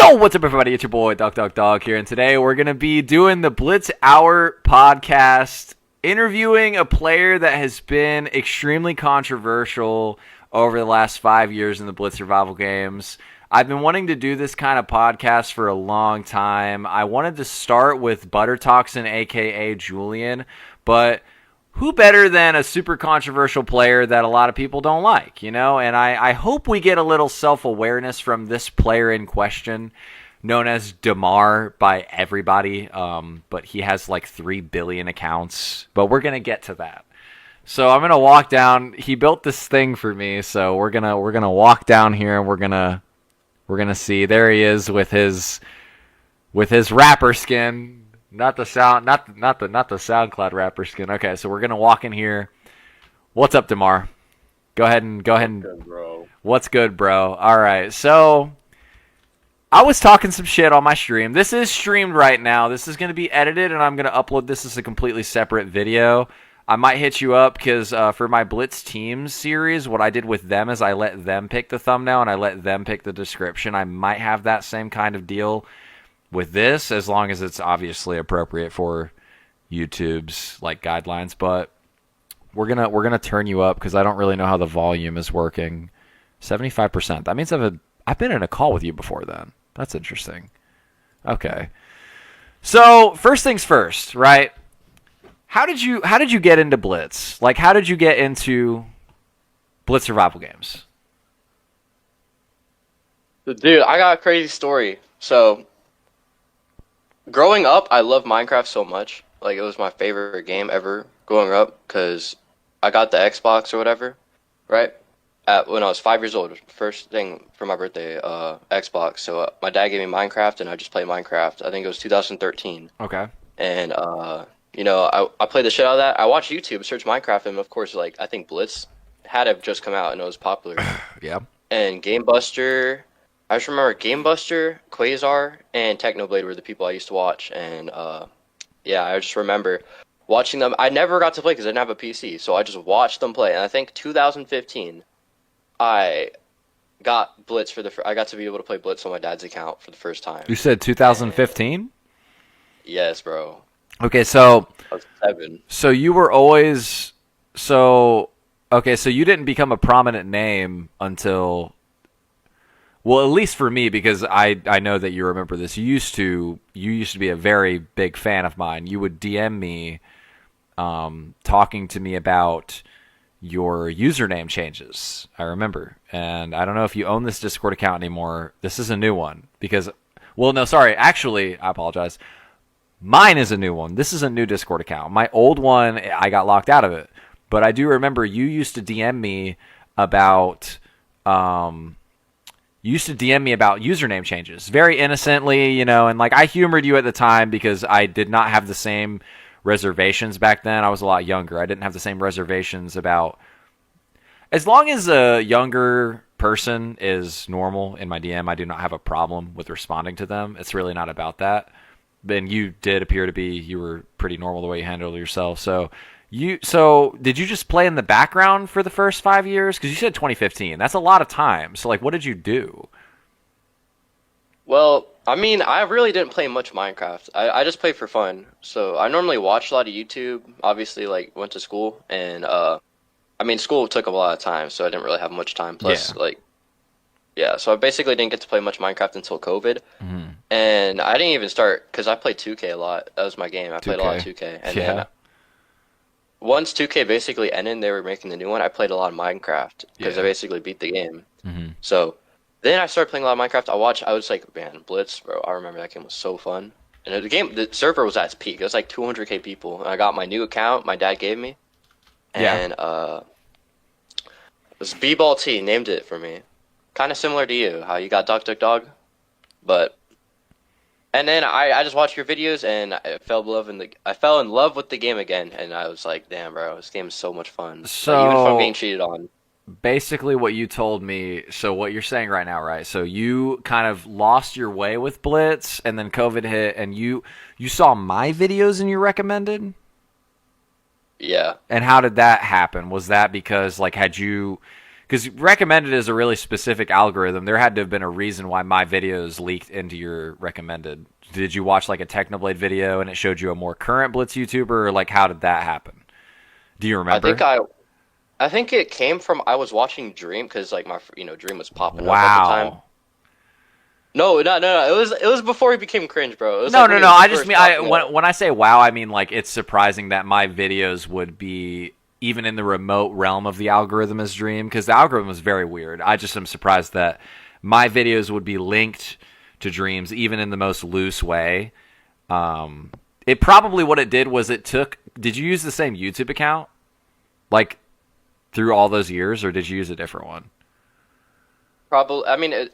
Yo, what's up, everybody? It's your boy, Dog here, and today we're going to be doing the Blitz Hour podcast, interviewing a player that has been extremely controversial over the last 5 years in the Blitz survival games. I've been wanting to do this kind of podcast for a long time. I wanted to start with Doxing, a.k.a. Julian, but who better than a super controversial player that a lot of people don't like, And I hope we get a little self-awareness from this player in question, known as Demar by everybody, but he has like 3 billion accounts, but we're going to get to that. So I'm going to walk down. He built this thing for me, so we're going to walk down here and we're going to see. There he is with his rapper skin. Not the SoundCloud rapper skin. Okay, so we're gonna walk in here. What's up, Demar? Go ahead and. What's good, bro? What's good, bro? All right, so I was talking some shit on my stream. This is streamed right now. This is gonna be edited, and I'm gonna upload this as a completely separate video. I might hit you up because for my Blitz Teams series, what I did with them is I let them pick the thumbnail and I let them pick the description. I might have that same kind of deal with this, as long as it's obviously appropriate for YouTube's like guidelines, but we're gonna turn you up because I don't really know how the volume is working. 75%. That means I've been in a call with you before then. That's interesting. Okay. So first things first, right? How did you get into Blitz? Like, how did you get into Blitz survival games? Dude, I got a crazy story. So growing up, I loved Minecraft so much. Like, it was my favorite game ever growing up because I got the Xbox or whatever, right? When I was 5 years old, first thing for my birthday, Xbox. So my dad gave me Minecraft, and I just played Minecraft. I think it was 2013. Okay. And, I played the shit out of that. I watched YouTube, searched Minecraft, and of course, like, I think Blitz had to have just come out, and it was popular. Yeah. And Game Buster. I just remember Game Buster, Quasar, and Technoblade were the people I used to watch, and I just remember watching them. I never got to play because I didn't have a PC, so I just watched them play. And I think 2015, I got Blitz I got to be able to play Blitz on my dad's account for the first time. You said 2015? Yes, bro. Okay, so I was 7. So you were always so you didn't become a prominent name until. Well, at least for me, because I know that you remember this. You used to be a very big fan of mine. You would DM me, talking to me about your username changes. I remember, and I don't know if you own this Discord account anymore. This is a new one because, well, no, sorry. Actually, I apologize. Mine is a new one. This is a new Discord account. My old one, I got locked out of it. But I do remember you used to DM me about. You used to DM me about username changes very innocently, and like I humored you at the time because I did not have the same reservations back then. I was a lot younger. I didn't have the same reservations about. As long as a younger person is normal in my DM, I do not have a problem with responding to them. It's really not about that. Then you did appear to be, you were pretty normal the way you handled yourself. So did you just play in the background for the first 5 years? Because you said 2015. That's a lot of time. So, like, what did you do? Well, I mean, I really didn't play much Minecraft. I just played for fun. So I normally watched a lot of YouTube. Obviously, like, went to school. And, school took up a lot of time, so I didn't really have much time. Plus, so I basically didn't get to play much Minecraft until COVID. Mm-hmm. And I didn't even start, because I played 2K a lot. That was my game. I played a lot of 2K. And then once 2K basically ended, they were making the new one. I played a lot of Minecraft because I basically beat the game. Mm-hmm. So then I started playing a lot of Minecraft. I was like, man, Blitz, bro. I remember that game was so fun. And the server was at its peak. It was like 200K people. And I got my new account my dad gave me. And it was B-Ball T named it for me. Kind of similar to you, how you got Dog. But and then I just watched your videos and I fell in love with the game again, and I was like, damn, bro, this game is so much fun. So like, even if I'm being cheated on. Basically what you told me, so what you're saying right now, right? So you kind of lost your way with Blitz and then COVID hit and you saw my videos and you recommended? Yeah. And how did that happen? Was that because like Because recommended is a really specific algorithm. There had to have been a reason why my videos leaked into your recommended. Did you watch like a Technoblade video and it showed you a more current Blitz YouTuber, or like how did that happen? Do you remember? I think it came from I was watching Dream because like my Dream was popping up at Wow. the time. No. It was before he became cringe, bro. It was No. like when he was I first just mean popping up. when I say wow, I mean like it's surprising that my videos would be even in the remote realm of the algorithm as Dream, because the algorithm is very weird. I just am surprised that my videos would be linked to Dreams even in the most loose way. It probably what it did was it took. Did you use the same YouTube account like through all those years, or did you use a different one? Probably. I mean,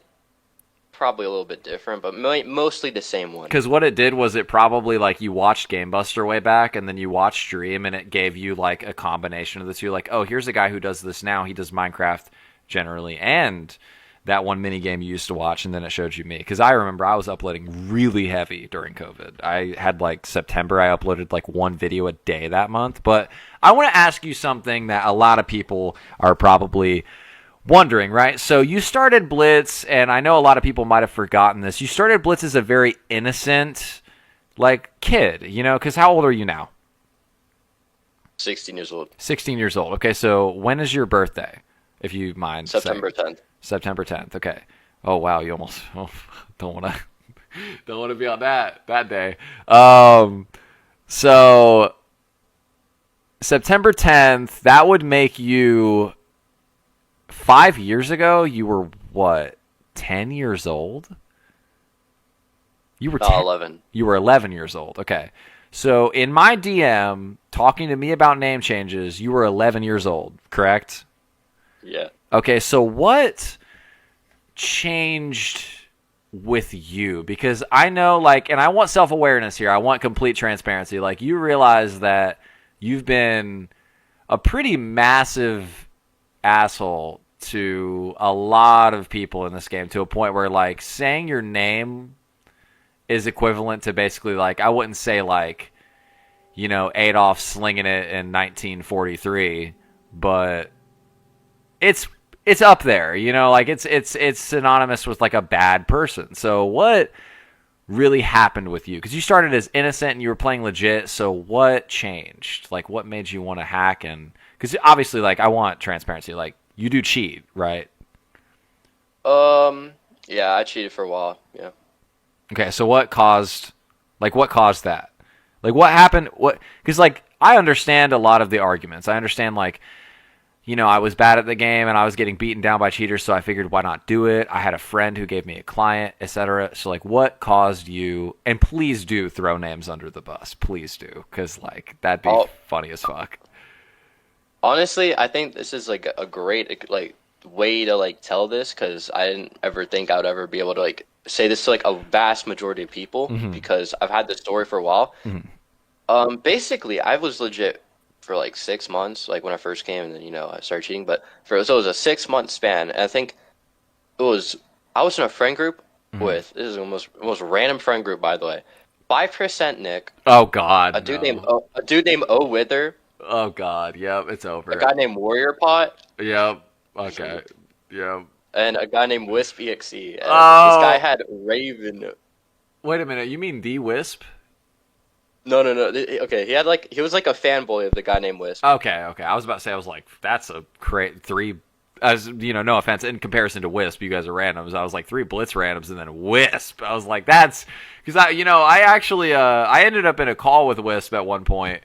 probably a little bit different, but mostly the same one. Because what it did was it probably like you watched Game Buster way back, and then you watched Stream, and it gave you like a combination of the two. Like, oh, here's a guy who does this now. He does Minecraft generally, and that one mini game you used to watch, and then it showed you me. Because I remember I was uploading really heavy during COVID. I had like September, I uploaded like one video a day that month. But I want to ask you something that a lot of people are probably wondering, right? So you started Blitz, and I know a lot of people might have forgotten this. You started Blitz as a very innocent, like, kid, because how old are you now? 16 years old. 16 years old. Okay, so when is your birthday, if you mind? September 10th. September 10th. Okay. Oh wow, you almost don't want to be on that day. So September 10th, that would make you 5 years ago. You were what? 10 years old? You were 11. You were 11 years old. Okay. So in my DM talking to me about name changes, you were 11 years old, correct? Yeah. Okay, so what changed with you? Because I know, like, and I want self-awareness here. I want complete transparency. Like, you realize that you've been a pretty massive asshole to a lot of people in this game, to a point where, like, saying your name is equivalent to basically, like, I wouldn't say, like, Adolf slinging it in 1943, but it's up there, like it's synonymous with like a bad person. So what really happened with you? Because you started as innocent and you were playing legit. So what changed? Like, what made you want to hack? And because obviously, like, I want transparency. Like, you do cheat, right? Yeah, I cheated for a while. Yeah. Okay, so what caused that? Like, what happened? Because like I understand a lot of the arguments. I understand like, I was bad at the game and I was getting beaten down by cheaters, so I figured why not do it? I had a friend who gave me a client, etc. So, like, what caused you? And please do throw names under the bus. Please do, because, like, that'd be funny as fuck. Honestly, I think this is, like, a great, like, way to, like, tell this, because I didn't ever think I would ever be able to, like, say this to, like, a vast majority of people, because I've had this story for a while. Basically, I was legit for like 6 months, like when I first came, and then I started cheating. But so it was a 6 month span, and I think I was in a friend group with this is the most random friend group, by the way. 5% Nick. Oh God. A dude named O Wither. Oh God. Yep, it's over. A guy named Warrior Pot. Yep. Okay. Yep. And a guy named Wisp EXE. And this guy had Raven. Wait a minute. You mean the Wisp? No. Okay, he was like a fanboy of the guy named Wisp. Okay. I was about to say, I was like, that's a great three. As no offense, in comparison to Wisp, you guys are randoms. I was like 3 Blitz randoms and then Wisp. I was like, that's because I actually I ended up in a call with Wisp at one point,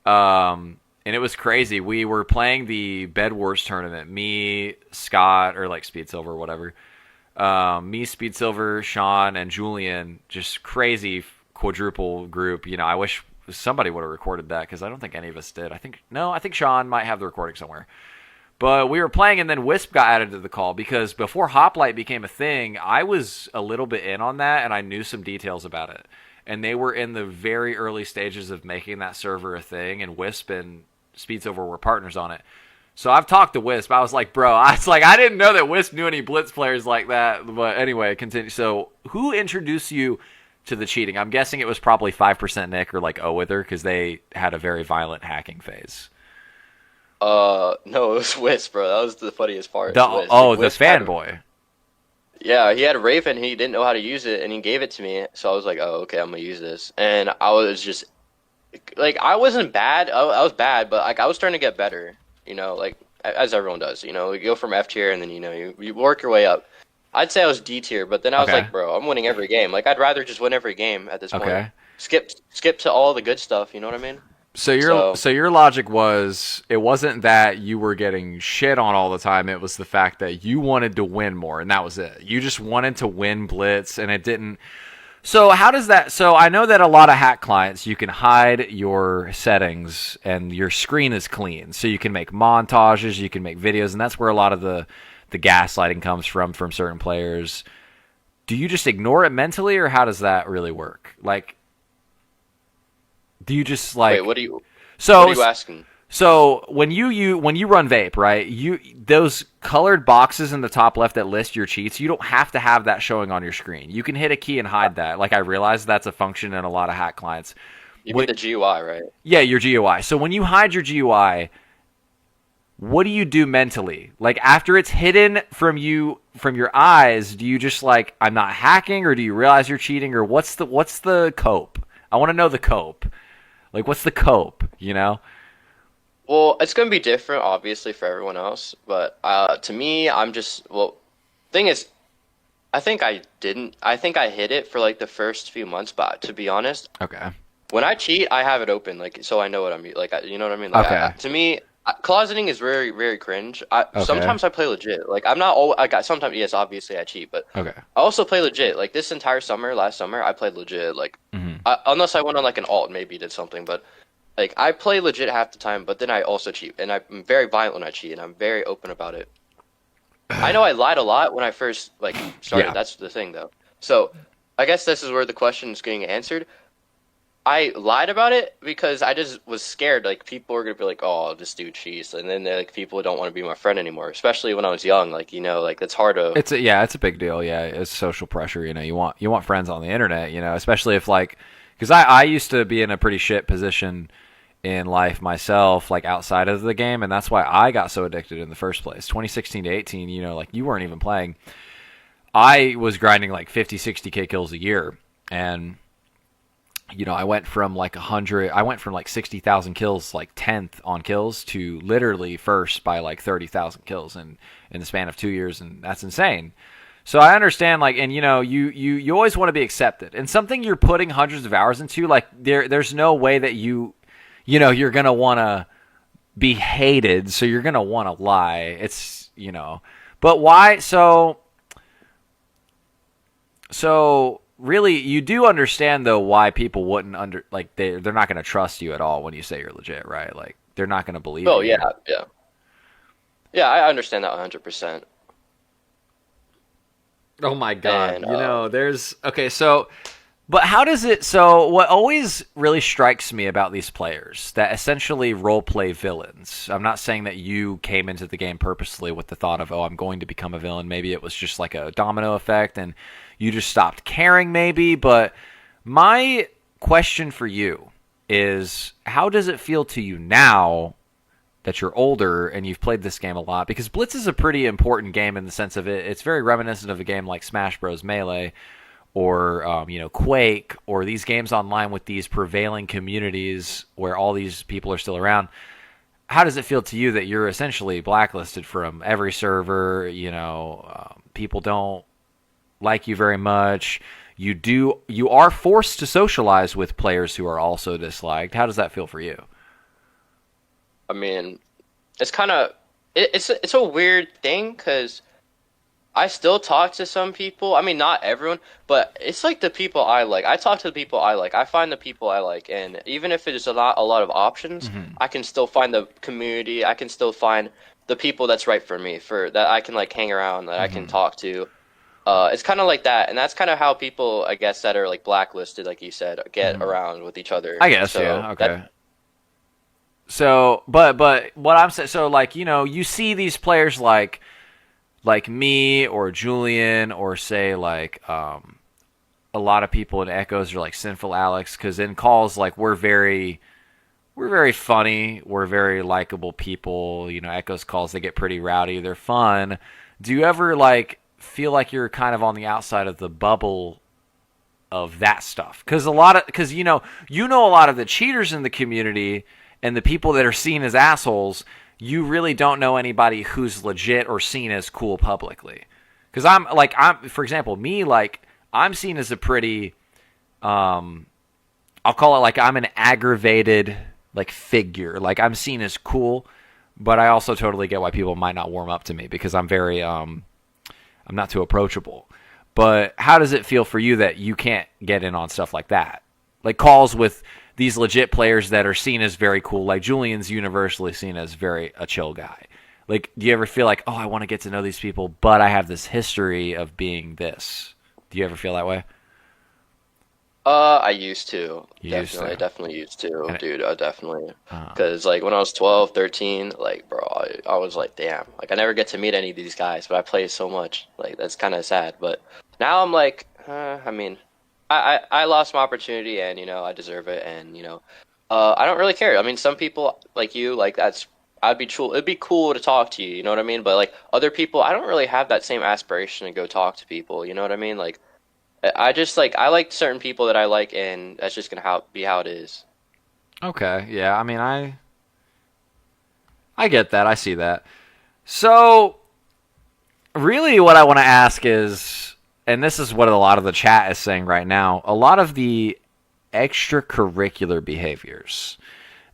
and it was crazy. We were playing the Bed Wars tournament. Me, Scott, or like Speed Silver, or whatever. Me, Speed Silver, Sean, and Julian, just crazy quadruple group. I wish somebody would have recorded that because I don't think any of us did. I think Sean might have the recording somewhere. But we were playing, and then Wisp got added to the call because before Hoplite became a thing, I was a little bit in on that, and I knew some details about it. And they were in the very early stages of making that server a thing, and Wisp and Speed Silver were partners on it. So I've talked to Wisp. I was like, bro, I didn't know that Wisp knew any Blitz players like that. But anyway, continue. So who introduced you to the cheating? I'm guessing it was probably 5% Nick or like O Wither because they had a very violent hacking phase. No, it was Wiz, bro. That was the funniest part. The Is Wiz. Like, the Wiz had, fanboy. yeah, he had Raven. He didn't know how to use it, and he gave it to me. So I was like, oh, okay, I'm gonna use this. And I was just like, I wasn't bad. I was bad, but like I was starting to get better. You know, like as everyone does. You know, you go from F tier, and then you work your way up. I'd say I was D tier, but then I was Okay. like, bro, I'm winning every game. Like I'd rather just win every game at this point. Okay. Skip to all the good stuff. You know what I mean? So So your logic was it wasn't that you were getting shit on all the time. It was the fact that you wanted to win more, and that was it. You just wanted to win Blitz, and it didn't. So how does that? So I know that a lot of hack clients you can hide your settings and your screen is clean, so you can make montages, you can make videos, and that's where a lot of the gaslighting comes from certain players. Do you just ignore it mentally, or how does that really work? Like, do you just wait, like what so are you asking? so when you run vape, right? You those colored boxes in the top left that list your cheats, you don't have to have that showing on your screen. You can hit a key and hide that. Like I realize that's a function in a lot of hack clients. You mean the GUI, right? Yeah, your GUI. So when you hide your GUI, what do you do mentally? Like after it's hidden from your eyes, do you just like I'm not hacking, or do you realize you're cheating, or what's the cope? I want to know the cope. Like what's the cope? You know? Well, it's gonna be different, obviously, for everyone else. But to me, I'm just thing is, I think I didn't. I think I hit it for like the first few months. But to be honest, Okay. when I cheat, I have it open, like so I know what I'm like. You know what I mean? Like, Okay. to me, closeting is very very cringe. Okay. Sometimes I play legit. Like I'm not all. I got sometimes yes, obviously I cheat, but Okay. I also play legit. Like this entire summer, last summer, I played legit. Like Mhm. unless I went on like an alt, maybe did something, but. Like I play legit half the time, but then I also cheat, and I'm very violent when I cheat, and I'm very open about it. I know I lied a lot when I first like started. Yeah. That's the thing, though. So I guess this is where the question is getting answered. I lied about it because I just was scared. Like people were gonna be like, "Oh, this dude cheats," and then like people don't want to be my friend anymore. Especially when I was young, like like it's hard to. It's a big deal. Yeah, it's social pressure. You know, you want friends on the internet. You know, especially if like because I used to be in a pretty shit position in life myself, like outside of the game, and that's why I got so addicted in the first place. 2016 to 18, you know, like you weren't even playing. I was grinding like 50, 60K kills a year, and you know, I went from like 100, I went from like 60,000 kills, like 10th on kills, to literally first by like 30,000 kills in the span of 2 years, and that's insane. So I understand, like, and you know, you always want to be accepted, and something you're putting hundreds of hours into, like there's no way that you know, you're gonna want to be hated, so you're gonna want to lie. It's you know, but why? So really, you do understand though why people wouldn't like they're not gonna trust you at all when you say you're legit, right? Like they're not gonna believe Oh you. yeah, yeah, yeah. I understand that 100%. Oh my god. And You know, there's okay, so but how does it so what always really strikes me about these players that essentially role play villains. I'm not saying that you came into the game purposely with the thought of, "Oh, I'm going to become a villain." Maybe it was just like a domino effect and you just stopped caring maybe, but my question for you is how does it feel to you now that you're older and you've played this game a lot, because Blitz is a pretty important game in the sense of it's very reminiscent of a game like Smash Bros. Melee or you know, Quake, or these games online with these prevailing communities where all these people are still around. How does it feel to you that you're essentially blacklisted from every server? You know, people don't like you very much. You are forced to socialize with players who are also disliked. How does that feel for you? I mean, it's kind of it's a weird thing because I still talk to some people. I mean, not everyone, but it's like the people I like. I talk to the people I like. I find the people I like, and even if it is a lot of options, I can still find the community. I can still find the people that's right for me, for that I can like hang around, that I can talk to. It's kind of like that, and that's kind of how people, I guess, that are like blacklisted, like you said, get around with each other. I guess, So yeah, okay. So, but what I'm saying, so like, you know, you see these players like me or Julian or say like a lot of people in Echoes are like Sinful Alex, because in calls like we're very we're very funny. We're very likable people. You know, Echoes calls, they get pretty rowdy. They're fun. Do you ever like feel like you're kind of on the outside of the bubble of that stuff? Because you know a lot of the cheaters in the community and the people that are seen as assholes. You really don't know anybody who's legit or seen as cool publicly. Because I'm for example, me, like, I'm seen as a pretty, I'll call it like I'm an aggravated like figure. Like, I'm seen as cool, but I also totally get why people might not warm up to me because I'm very, I'm not too approachable. But how does it feel for you that you can't get in on stuff like that? Like calls with these legit players that are seen as very cool. Like Julian's universally seen as very a chill guy. Like, do you ever feel like, oh, I want to get to know these people, but I have this history of being this? Do you ever feel that way? I used to. I Definitely used to, And dude. I definitely. uh, Because, like, when I was 12, 13, like, bro, I was like, damn. Like, I never get to meet any of these guys, but I play so much. Like, that's kind of sad. But now I'm like, I mean, I lost my opportunity, and, I deserve it, and, I don't really care. I mean, some people, like you, like, it'd be cool to talk to you, you know what I mean? But, like, other people, I don't really have that same aspiration to go talk to people, you know what I mean? Like, I just like I like certain people that I like, and that's just gonna be how it is. okay, yeah. I mean, I get that. I see that. So, really, what I want to ask is, and this is what a lot of the chat is saying right now, a lot of the extracurricular behaviors,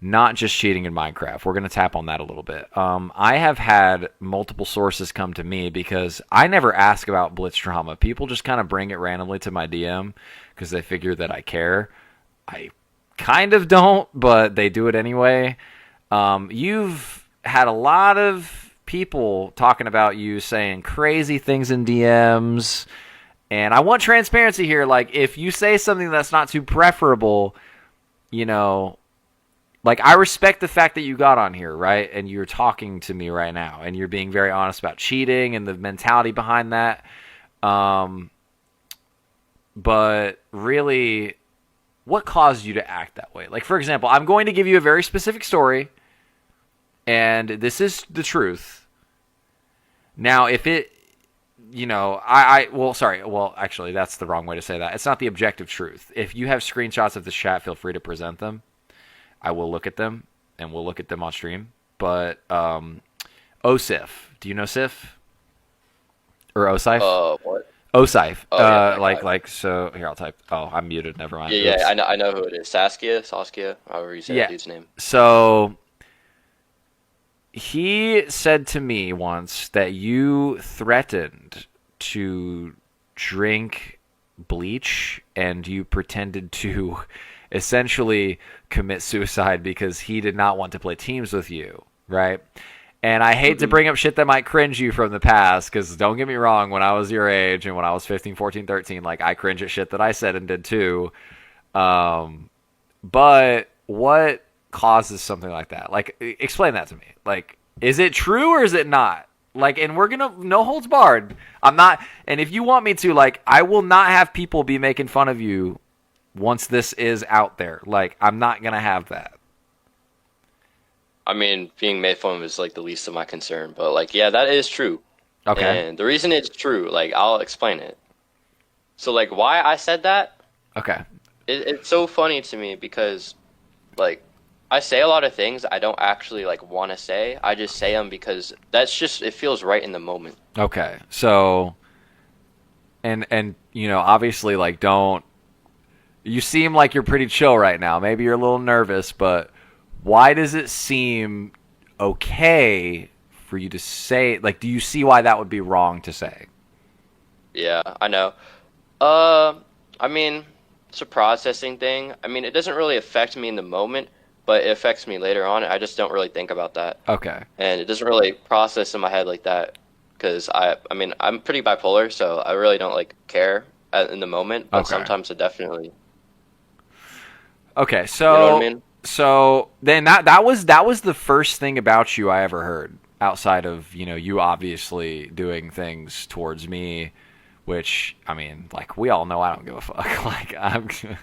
not just cheating in Minecraft. We're going to tap on that a little bit. I have had multiple sources come to me because I never ask about Blitz drama. People just kind of bring it randomly to my DM because they figure that I care. I kind of don't, but they do it anyway. You've had a lot of people talking about you saying crazy things in DMs, and I want transparency here. Like, if you say something that's not too preferable, you know, like, I respect the fact that you got on here, right? And you're talking to me right now, and you're being very honest about cheating and the mentality behind that. But really, what caused you to act that way? Like, for example, I'm going to give you a very specific story, and this is the truth. Now, if it, well, actually, that's the wrong way to say that. It's not the objective truth. If you have screenshots of the chat, feel free to present them. I will look at them, and we'll look at them on stream. But OSIF, do you know Sif or OSIF? What? OSIF. Oh, yeah, So here, I'll type. Oh, I'm muted. Never mind. Yeah, Oops. yeah, I know who it is. Saskia, however you say that dude's name. So he said to me once that you threatened to drink bleach, and you pretended to essentially commit suicide because he did not want to play teams with you, right? And I hate to bring up shit that might cringe you from the past, because don't get me wrong, when I was your age and when I was 15, 14, 13, like, I cringe at shit that I said and did too. But what causes something like that? Like, explain that to me. Like, is it true or is it not? Like, and we're gonna, no holds barred. I'm not, and if you want me to, like, I will not have people be making fun of you once this is out there. Like, I'm not gonna have that. I mean, being made fun of is like the least of my concern, but like, yeah, that is true. Okay. And the reason it's true, like, I'll explain it. So, like, why I said that, Okay. it's so funny to me because, like, I say a lot of things I don't actually like want to say. I just say them because that's just, it feels right in the moment. Okay. So, and obviously, like, don't, you seem like you're pretty chill right now. Maybe you're a little nervous, but why does it seem okay for you to say, like, do you see why that would be wrong to say? Yeah, I know. I mean, it's a processing thing. I mean, it doesn't really affect me in the moment, but it affects me later on. I just don't really think about that. Okay. And it doesn't really process in my head like that because I mean, I'm pretty bipolar, so I really don't like care in the moment, but sometimes it definitely. Okay, so You know what I mean? So then that was the first thing about you I ever heard outside of, you obviously doing things towards me which, I mean, like, we all know I don't give a fuck. Like, because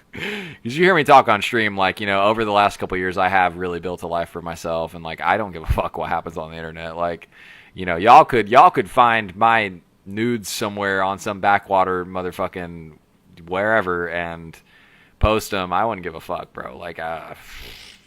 you hear me talk on stream, like, you know, over the last couple of years, I have really built a life for myself, and, like, I don't give a fuck what happens on the internet. Like, you know, y'all could find my nudes somewhere on some backwater motherfucking wherever and post them. I wouldn't give a fuck, bro. Like,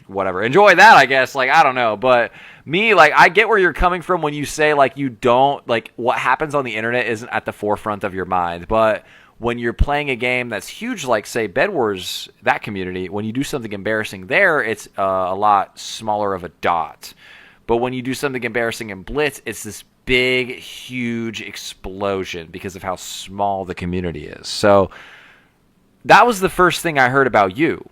whatever. Enjoy that, I guess. Like, I don't know. But me, like, I get where you're coming from when you say, like, you don't, like, what happens on the internet isn't at the forefront of your mind. But when you're playing a game that's huge, like, say, Bed Wars, that community, when you do something embarrassing there, it's a lot smaller of a dot. But when you do something embarrassing in Blitz, it's this big, huge explosion because of how small the community is. So that was the first thing I heard about you.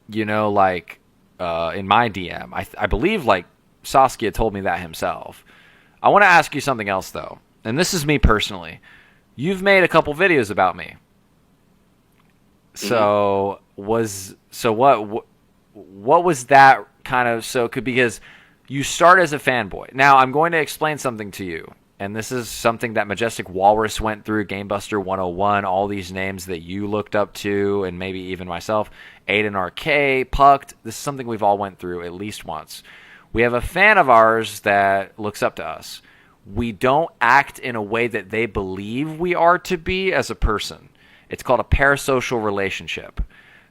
You know, like, in my DM. I believe, like, Saskia told me that himself. I want to ask you something else, though. And this is me personally. You've made a couple videos about me. So, what was that kind of, because you start as a fanboy. Now, I'm going to explain something to you. And this is something that Majestic Walrus went through, Gamebuster 101, all these names that you looked up to, and maybe even myself, Aiden RK, Pucked. This is something we've all went through at least once. We have a fan of ours that looks up to us. We don't act in a way that they believe we are to be as a person. It's called a parasocial relationship.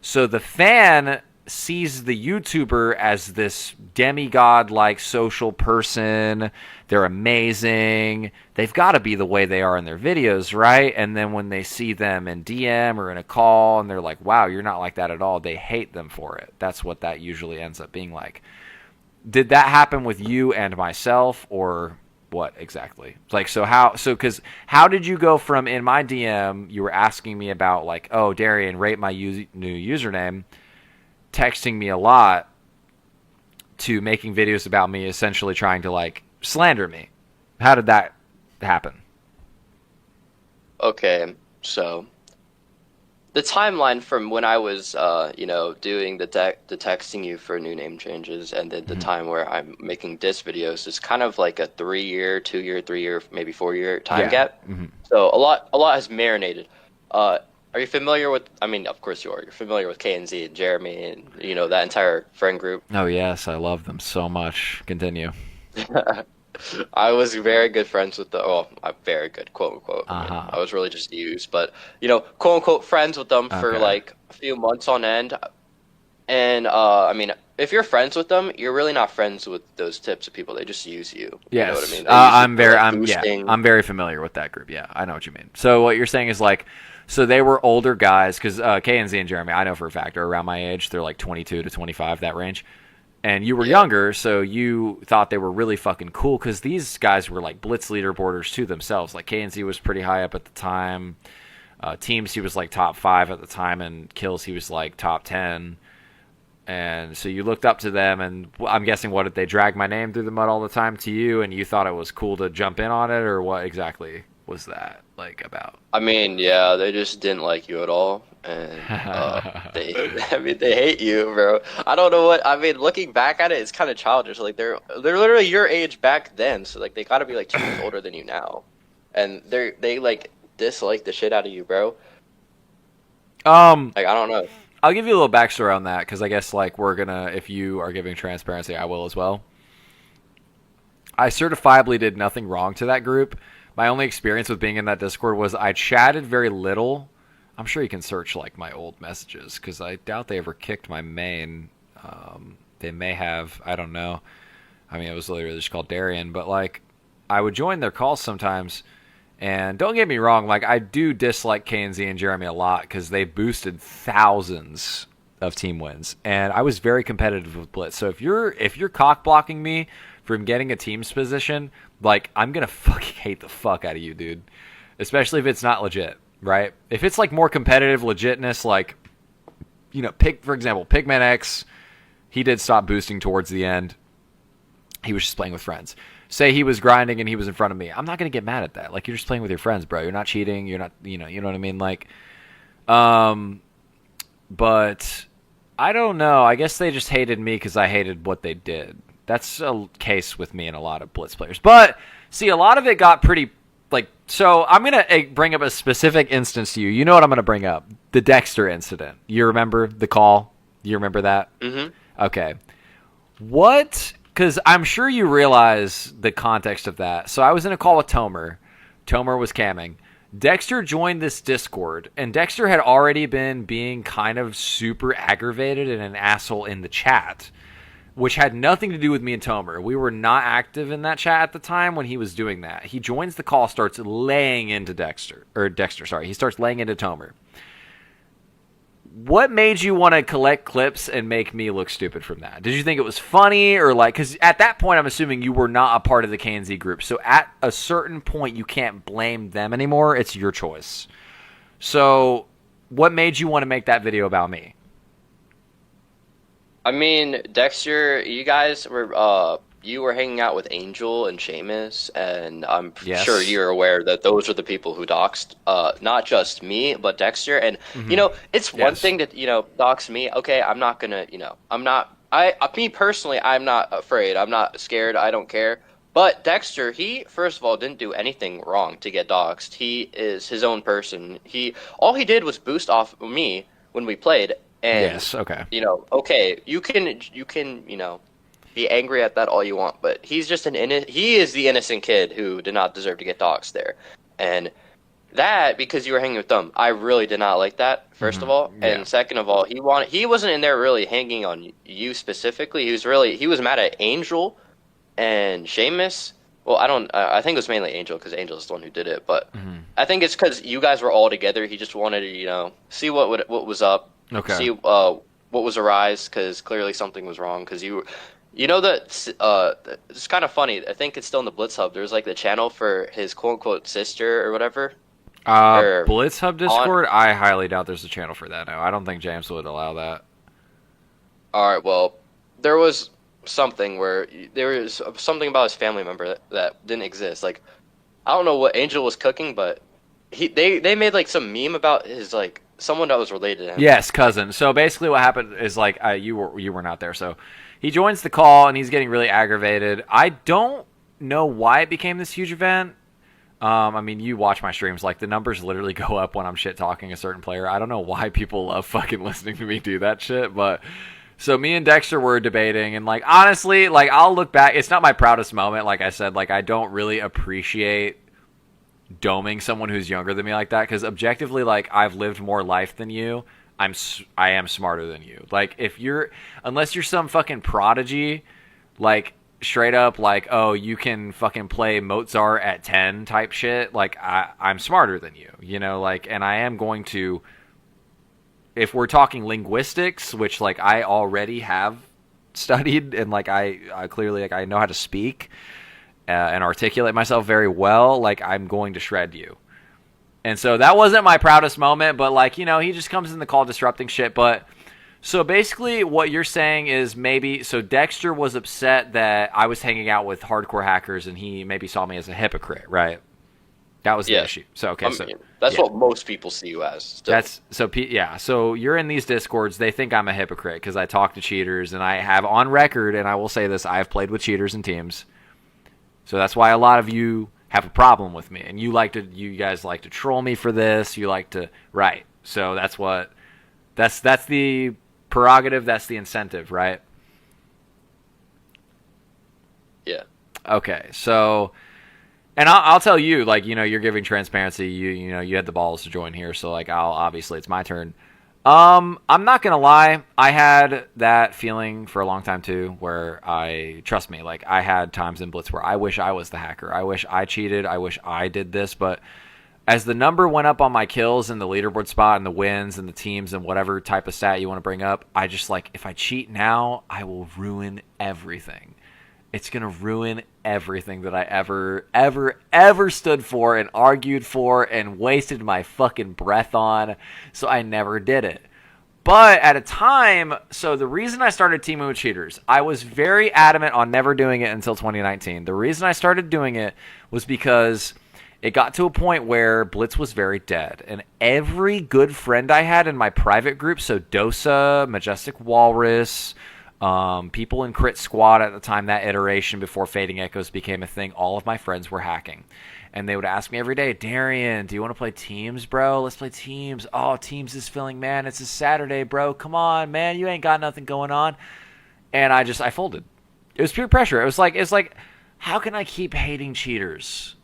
So the fan sees the YouTuber as this demigod-like social person. They're amazing. They've got to be the way they are in their videos, right? And then when they see them in DM or in a call and they're like, wow, you're not like that at all, they hate them for it. That's what that usually ends up being like. Did that happen with you and myself, or what exactly? Like, because how did you go from, in my DM, you were asking me about, like, oh, Darian, rate my new username, texting me a lot, to making videos about me, essentially trying to, like, slander me? How did that happen? Okay, so the timeline from when I was, doing the texting you for new name changes, and then the time where I'm making diss videos is kind of like a 3-year, 2-year, 3-year, maybe 4-year time gap. So a lot has marinated. Are you familiar with, I mean, of course you are. You're familiar with KNZ and Jeremy and, you know, that entire friend group. Oh, yes. I love them so much. Continue. I was very good friends with very good, quote unquote. I was really just used, but, you know, quote unquote friends with them for like a few months on end. And, I mean, if you're friends with them, you're really not friends with those types of people. They just use you. Yes. You know what I I'm mean? I'm very familiar with that group. Yeah, I know what you mean. So what you're saying is, like, so they were older guys, because KNZ and Jeremy, I know for a fact, are around my age. They're like 22 to 25, that range. And you were younger, so you thought they were really fucking cool, because these guys were like Blitz leaderboarders to themselves. Like, KNZ was pretty high up at the time. Teams, he was like top 5 at the time, and kills, he was like top 10. And so you looked up to them, and I'm guessing, what, did they drag my name through the mud all the time to you, and you thought it was cool to jump in on it, or what exactly was that, like, about? I mean, yeah, they just didn't like you at all, and they hate you, bro. I don't know what, I mean, looking back at it, it's kind of childish. Like, they're literally your age back then, so, like, they gotta be, like, 2 years older than you now. And they like, dislike the shit out of you, bro. Like, I don't know. I'll give you a little backstory on that, because I guess, like, if you are giving transparency, I will as well. I certifiably did nothing wrong to that group. My only experience with being in that Discord was I chatted very little. I'm sure you can search, like, my old messages, because I doubt they ever kicked my main. They may have. I don't know. I mean, it was literally just called Darian, but, like, I would join their calls sometimes. And don't get me wrong, like, I do dislike KNZ and Jeremy a lot, because they boosted thousands of team wins, and I was very competitive with Blitz. So if you're cock blocking me from getting a team's position, like, I'm gonna fucking hate the fuck out of you, dude. Especially if it's not legit, right? If it's, like, more competitive legitness, like, you know, for example, Pigman X, he did stop boosting towards the end. He was just playing with friends. Say he was grinding and he was in front of me. I'm not going to get mad at that. Like, you're just playing with your friends, bro. You're not cheating. You're not, you know what I mean? Like, but I don't know. I guess they just hated me because I hated what they did. That's a case with me and a lot of Blitz players. But, see, a lot of it got pretty like, so I'm going to bring up a specific instance to you. You know what I'm going to bring up? The Dexter incident. You remember the call? You remember that? Mm-hmm. Okay. What? Because I'm sure you realize the context of that. So I was in a call with Tomer. Tomer was camming. Dexter joined this Discord, and Dexter had already been being kind of super aggravated and an asshole in the chat, which had nothing to do with me and Tomer. We were not active in that chat at the time when he was doing that. He joins the call, starts laying into he starts laying into Tomer. What made you want to collect clips and make me look stupid from that? Did you think it was funny, or like, because at that point I'm assuming you were not a part of the KNZ group, so at a certain point you can't blame them anymore. It's your choice. So what made you want to make that video about me? I mean, Dexter, you guys were you were hanging out with Angel and Seamus, and I'm sure you're aware that those are the people who doxed not just me, but Dexter. And you know, it's one thing to dox me. Okay, I'm not gonna me personally, I'm not afraid. I'm not scared. I don't care. But Dexter, he first of all didn't do anything wrong to get doxed. He is his own person. All he did was boost off of me when we played. And, okay, you can be angry at that all you want, but he's just he is the innocent kid who did not deserve to get doxxed there. And that, because you were hanging with them, I really did not like that, first of all. Yeah. And second of all, he wasn't in there really hanging on you specifically. He was mad at Angel and Seamus. Well, I think it was mainly Angel, because Angel is the one who did it, but I think it's because you guys were all together. He just wanted to, see what was up. Okay. See what was arise, because clearly something was wrong. Because that it's kind of funny. I think it's still in the Blitz Hub. There's like the channel for his quote unquote sister or whatever. Blitz Hub Discord. I highly doubt there's a channel for that now. I don't think James would allow that. All right. Well, there was something about his family member that didn't exist. Like, I don't know what Angel was cooking, but they made like some meme about his like. Someone that was related to him. Yes, cousin. So basically what happened is like you were not there. So he joins the call and he's getting really aggravated. I don't know why it became this huge event. I mean, you watch my streams. Like, the numbers literally go up when I'm shit talking a certain player. I don't know why people love fucking listening to me do that shit. But so me and Dexter were debating, and like, honestly, like, I'll look back. It's not my proudest moment. Like I said, like, I don't really appreciate doming someone who's younger than me like that, because objectively, like, I've lived more life than you. I am smarter than you. Like, unless you're some fucking prodigy, like, straight up, like, oh, you can fucking play Mozart at 10 type shit, like, I'm smarter than you, like, and I am going to, if we're talking linguistics, which, like, I already have studied, and, like, I clearly, like, I know how to speak and articulate myself very well, like, I'm going to shred you. And so that wasn't my proudest moment, but, like, he just comes in the call disrupting shit. But so basically what you're saying is so Dexter was upset that I was hanging out with hardcore hackers and he maybe saw me as a hypocrite, right? That was the issue. So, okay. That's what most people see you as. Still. So you're in these Discords. They think I'm a hypocrite because I talk to cheaters, and I have on record, and I will say this, I've played with cheaters and teams. So that's why a lot of you have a problem with me, and you guys like to troll me for this. You like to, right? So that's the prerogative. That's the incentive, right? Yeah. Okay. So, and I'll tell you, like, you're giving transparency. You had the balls to join here, so like, obviously it's my turn. I'm not gonna lie, I had that feeling for a long time too, where trust me, like, I had times in Blitz where I wish I was the hacker. I wish I cheated. I wish I did this. But as the number went up on my kills and the leaderboard spot and the wins and the teams and whatever type of stat you want to bring up, I just, like, if I cheat now, I will ruin everything. It's gonna ruin everything that I ever stood for and argued for and wasted my fucking breath on. So I never did it. But at a time, so the reason I started teaming with cheaters, I was very adamant on never doing it until 2019. The reason I started doing it was because it got to a point where Blitz was very dead. And every good friend I had in my private group, so Dosa, Majestic Walrus, People in Crit Squad at the time, that iteration before Fading Echoes became a thing, all of my friends were hacking. And they would ask me every day, Darian, do you want to play teams, bro? Let's play teams. Oh, teams is filling, man. It's a Saturday, bro. Come on, man. You ain't got nothing going on. And I folded. It was pure pressure. It's like, how can I keep hating cheaters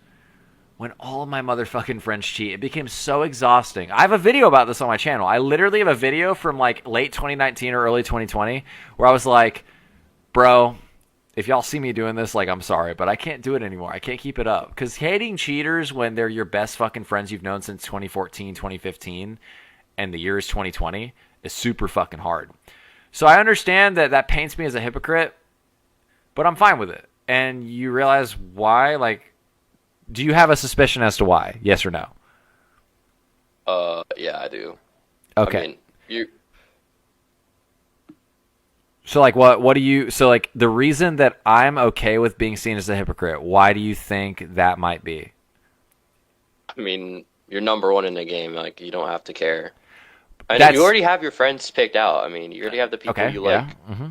when all of my motherfucking friends cheat? It became so exhausting. I have a video about this on my channel. I literally have a video from like late 2019 or early 2020 where I was like, bro, if y'all see me doing this, like, I'm sorry, but I can't do it anymore. I can't keep it up. Because hating cheaters when they're your best fucking friends you've known since 2014, 2015, and the year is 2020 is super fucking hard. So I understand that paints me as a hypocrite, but I'm fine with it. And you realize why? Like, do you have a suspicion as to why? Yes or no? Yeah, I do. Okay. I mean, you... So, like, what do you... So, like, the reason that I'm okay with being seen as a hypocrite, why do you think that might be? I mean, you're number one in the game. Like, you don't have to care. I mean, you already have your friends picked out. I mean, you already have the people you like. Mm-hmm.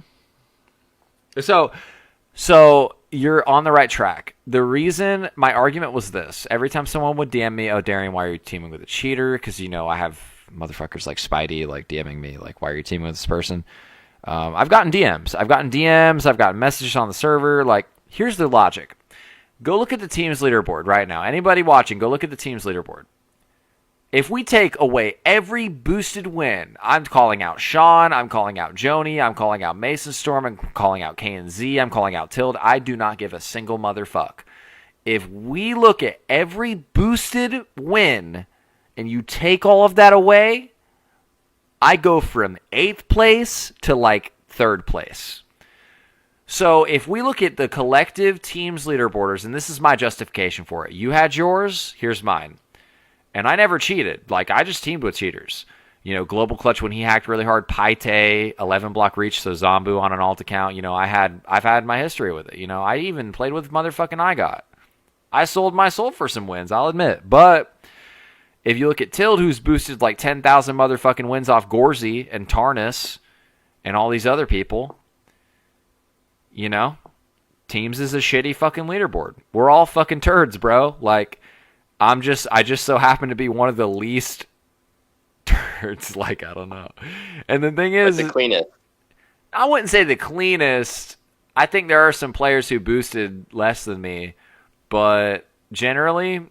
So you're on the right track. The reason my argument was this: every time someone would DM me, "Oh, Darian, why are you teaming with a cheater?" Because I have motherfuckers like Spidey like DMing me, like, "Why are you teaming with this person?" I've gotten DMs. I've gotten messages on the server. Like, here's the logic: go look at the team's leaderboard right now. Anybody watching, go look at the team's leaderboard. If we take away every boosted win, I'm calling out Sean, I'm calling out Joni, I'm calling out Mason Storm, I'm calling out KNZ, I'm calling out Tilde. I do not give a single motherfuck. If we look at every boosted win and you take all of that away, I go from 8th place to like 3rd place. So if we look at the collective teams leaderboarders, and this is my justification for it. You had yours, here's mine. And I never cheated. Like, I just teamed with cheaters. Global Clutch when he hacked really hard. Paite, 11 block reach, so Zombu on an alt account. I've had my history with it. I even played with motherfucking IGOT. I sold my soul for some wins, I'll admit. But if you look at Tilde, who's boosted like 10,000 motherfucking wins off Gorzy and Tarnus and all these other people, Teams is a shitty fucking leaderboard. We're all fucking turds, bro. Like, I just so happen to be one of the least turds. Like, I don't know. And the thing is, the cleanest. I wouldn't say the cleanest. I think there are some players who boosted less than me, but generally,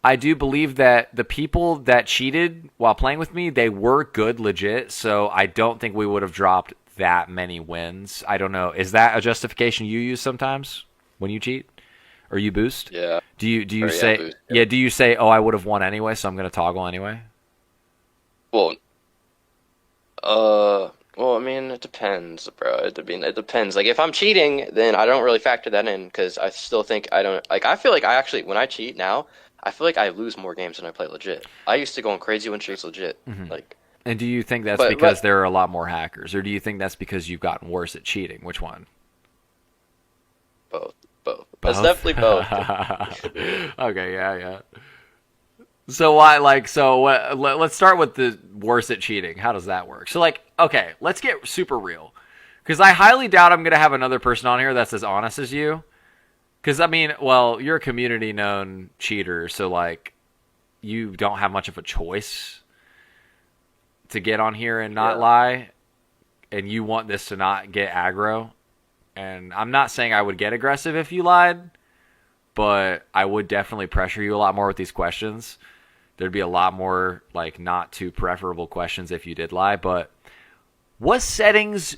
I do believe that the people that cheated while playing with me, they were good, legit. So I don't think we would have dropped that many wins. I don't know. Is that a justification you use sometimes when you cheat? Or you boost? Yeah. Do you say boost, yeah, do you say, "Oh, I would have won anyway, so I'm going to toggle anyway"? Well, I mean, it depends, bro. It depends. Like, if I'm cheating, then I don't really factor that in because I still think I don't like. I feel like I actually, when I cheat now, I feel like I lose more games than I play legit. I used to go on crazy win streaks legit. Mm-hmm. Like, and do you think that's because there are a lot more hackers, or do you think that's because you've gotten worse at cheating? Which one? both. That's definitely both. Okay, yeah. So let's start with the worse at cheating. How does that work? So, like, okay, let's get super real. Because I highly doubt I'm going to have another person on here that's as honest as you. Because, I mean, well, you're a community-known cheater, so, like, you don't have much of a choice to get on here and not lie. And you want this to not get aggro. And I'm not saying I would get aggressive if you lied, but I would definitely pressure you a lot more with these questions. There'd be a lot more, like, not too preferable questions if you did lie. But what settings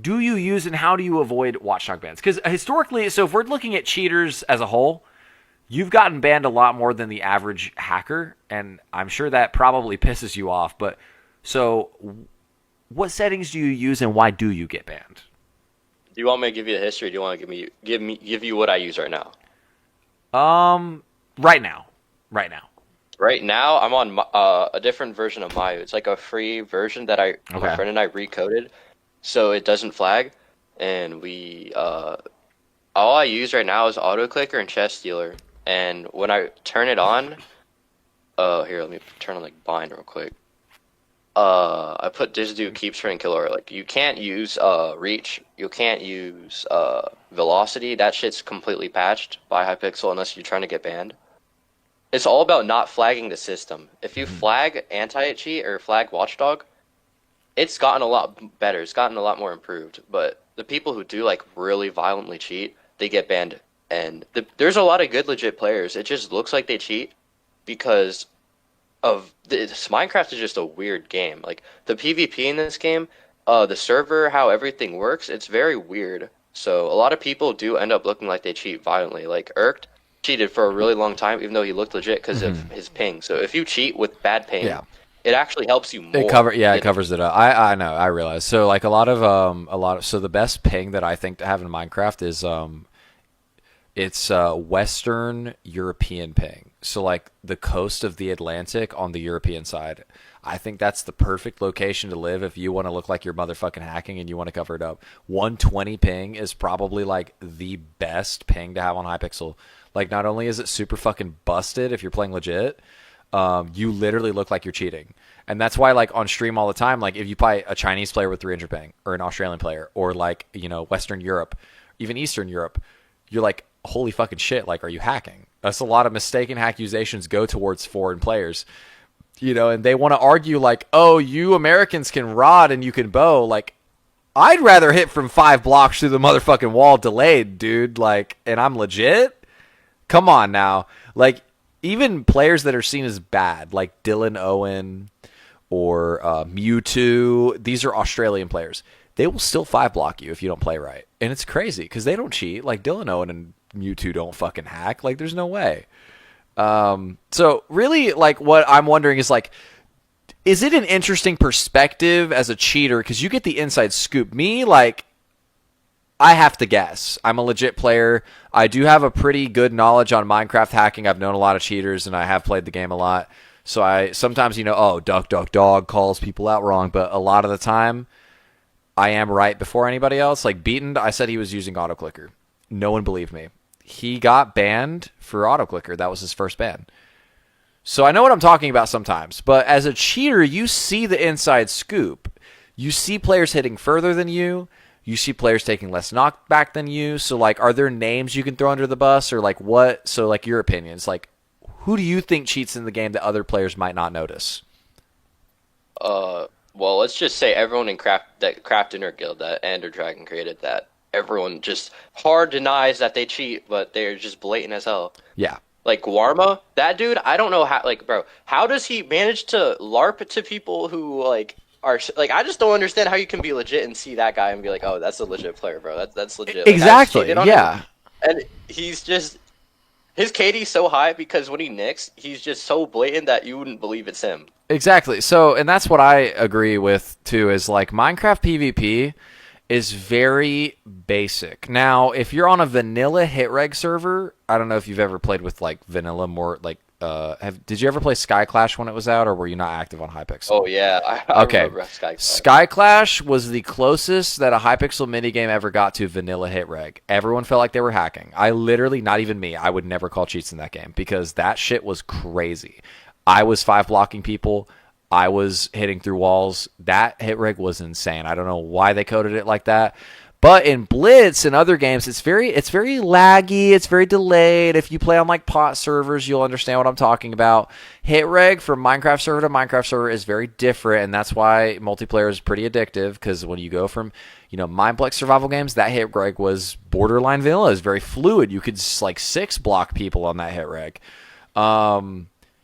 do you use and how do you avoid watchdog bans? Because historically, so if we're looking at cheaters as a whole, you've gotten banned a lot more than the average hacker. And I'm sure that probably pisses you off. But so what settings do you use and why do you get banned? Do you want me to give you the history? Or do you want to give you what I use right now? Right now. Right now, I'm on a different version of Mayu. It's like a free version that my friend and I recoded, so it doesn't flag. And we all I use right now is auto clicker and chest stealer. And when I turn it on, here, let me turn on like bind real quick. I put this dude keeps turning killer. Like you can't use reach, you can't use velocity. That shit's completely patched by Hypixel unless you're trying to get banned. It's all about not flagging the system. If you flag anti-cheat or flag watchdog, it's gotten a lot better. It's gotten a lot more improved. But the people who do like really violently cheat, they get banned. And there's a lot of good legit players. It just looks like they cheat because of this. Minecraft is just a weird game. Like the PvP in this game, the server, how everything works, it's very weird. So a lot of people do end up looking like they cheat violently. Like Irked cheated for a really long time, even though he looked legit because of his ping. So if you cheat with bad ping, it actually helps you more. It covers it up. I know, I realize. So like a lot of so the best ping that I think to have in Minecraft is it's Western European ping. So like the coast of the Atlantic on the European side. I think that's the perfect location to live if you want to look like you're motherfucking hacking and you want to cover it up. 120 ping is probably like the best ping to have on Hypixel. Like not only is it super fucking busted if you're playing legit, you literally look like you're cheating. And that's why like on stream all the time, like if you play a Chinese player with 300 ping or an Australian player or like, you know, Western Europe, even Eastern Europe, you're like, holy fucking shit, like, are you hacking? That's a lot of mistaken accusations go towards foreign players, you know, and they want to argue like, oh, you Americans can rod and you can bow. Like, I'd rather hit from 5 blocks through the motherfucking wall delayed, dude, like, and I'm legit? Come on now. Like, even players that are seen as bad, like Dylan Owen or Mewtwo, these are Australian players. They will still 5 block you if you don't play right. And it's crazy because they don't cheat. Like Dylan Owen and Mewtwo don't fucking hack. Like there's no way. So really like what I'm wondering is like, is it an interesting perspective as a cheater? Because you get the inside scoop. Me, like, I have to guess. I'm a legit player. I do have a pretty good knowledge on Minecraft hacking. I've known a lot of cheaters and I have played the game a lot. So I sometimes, you know, oh, duck, duck, dog calls people out wrong. But a lot of the time, I am right before anybody else. Like Beaten, I said he was using autoclicker. No one believed me. He got banned for autoclicker. That was his first ban. So I know what I'm talking about sometimes. But as a cheater, you see the inside scoop. You see players hitting further than you. You see players taking less knockback than you. So, like, are there names you can throw under the bus? Or, like, what? So, like, your opinions. Like, who do you think cheats in the game that other players might not notice? Well, let's just say everyone in Craft Inner Guild that Ender Dragon created that. Everyone just hard denies that they cheat, but they're just blatant as hell. Yeah. Like Warma, that dude, I don't know how, like, bro, how does he manage to LARP to people who, like, are, like, I just don't understand how you can be legit and see that guy and be like, oh, that's a legit player, bro. That's legit. Like, exactly, yeah. And he's just, his KD's so high because when he nicks, he's just so blatant that you wouldn't believe it's him. Exactly. So, and that's what I agree with, too, is, like, Minecraft PvP is very basic. Now, if you're on a vanilla hit reg server, I don't know if you've ever played with like vanilla more like did you ever play Sky Clash when it was out, or were you not active on Hypixel? Oh yeah, I okay. remember Sky Clash was the closest that a Hypixel minigame ever got to vanilla hit reg. Everyone felt like they were hacking. I literally, not even me, I would never call cheats in that game because that shit was crazy. I was 5 blocking people. I was hitting through walls. That hit rig was insane. I don't know why they coded it like that. But in Blitz and other games, it's very laggy. It's very delayed. If you play on like pot servers, you'll understand what I'm talking about. Hit reg from Minecraft server to Minecraft server is very different, and that's why multiplayer is pretty addictive. Because when you go from, you know, Mineplex survival games, that hit reg was borderline vanilla. It's very fluid. You could like 6 block people on that hit reg.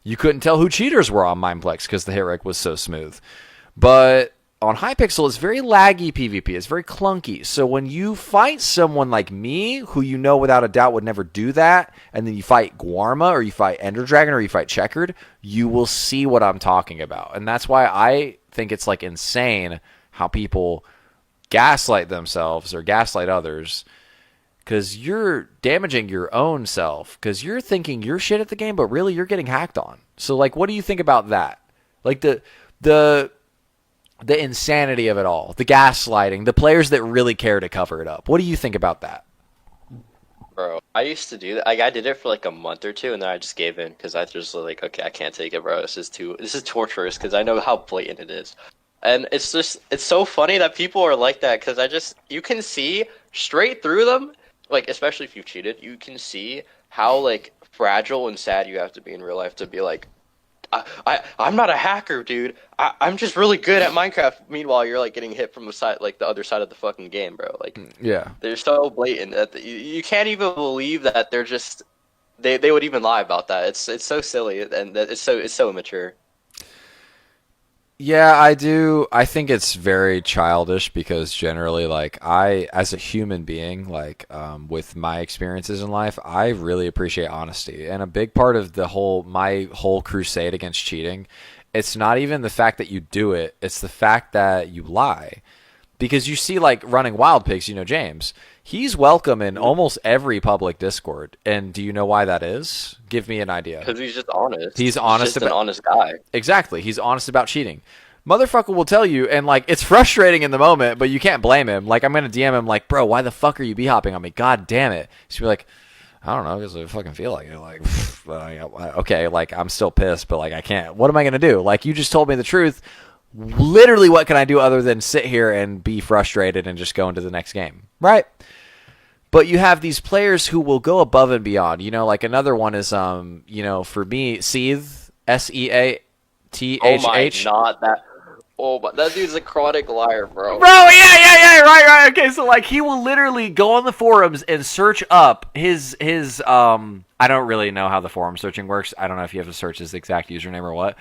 You couldn't tell who cheaters were on Mineplex because the hit reg was so smooth. But on Hypixel, it's very laggy PvP. It's very clunky. So when you fight someone like me, who you know without a doubt would never do that, and then you fight Guarma, or you fight Ender Dragon, or you fight Checkered, you will see what I'm talking about. And that's why I think it's like insane how people gaslight themselves or gaslight others, because you're damaging your own self, because you're thinking you're shit at the game, but really you're getting hacked on. So, like, what do you think about that? Like, the insanity of it all, the gaslighting, the players that really care to cover it up. What do you think about that? Bro, I used to do that. Like, I did it for like a month or two, and then I just gave in because I just was like, okay, I can't take it, bro. This is torturous because I know how blatant it is, and it's so funny that people are like that because you can see straight through them, like especially if you've cheated, you can see how like fragile and sad you have to be in real life to be like, I'm not a hacker, dude. I'm just really good at Minecraft. Meanwhile, you're like getting hit from the side, like the other side of the fucking game, bro. Like, Yeah. they're so blatant that you can't even believe that they're just they would even lie about that. It's so silly and it's so immature. Yeah, I do. I think it's very childish because generally, like, as a human being, like, with my experiences in life, I really appreciate honesty. And a big part of my whole crusade against cheating, it's not even the fact that you do it, it's the fact that you lie. Because you see, like, running Wild Pigs, James, he's welcome in almost every public Discord. And do you know why that is? Give me an idea. Because he's just honest. He's honest just an honest guy. Exactly. He's honest about cheating. Motherfucker will tell you, and like it's frustrating in the moment, but you can't blame him. Like I'm gonna DM him, like, bro, why the fuck are you b-hopping on me? God damn it. He's be like, I don't know, because I fucking feel like it. Like, okay, like I'm still pissed, but like I can't. What am I gonna do? Like you just told me the truth. Literally, what can I do other than sit here and be frustrated and just go into the next game, right? But you have these players who will go above and beyond. Like another one is, for me, Seath, Seathh. Oh my, not that. Oh, but that dude's a chronic liar, bro. Bro, yeah, right. Okay, so like he will literally go on the forums and search up his I don't really know how the forum searching works. I don't know if you have to search his exact username or what.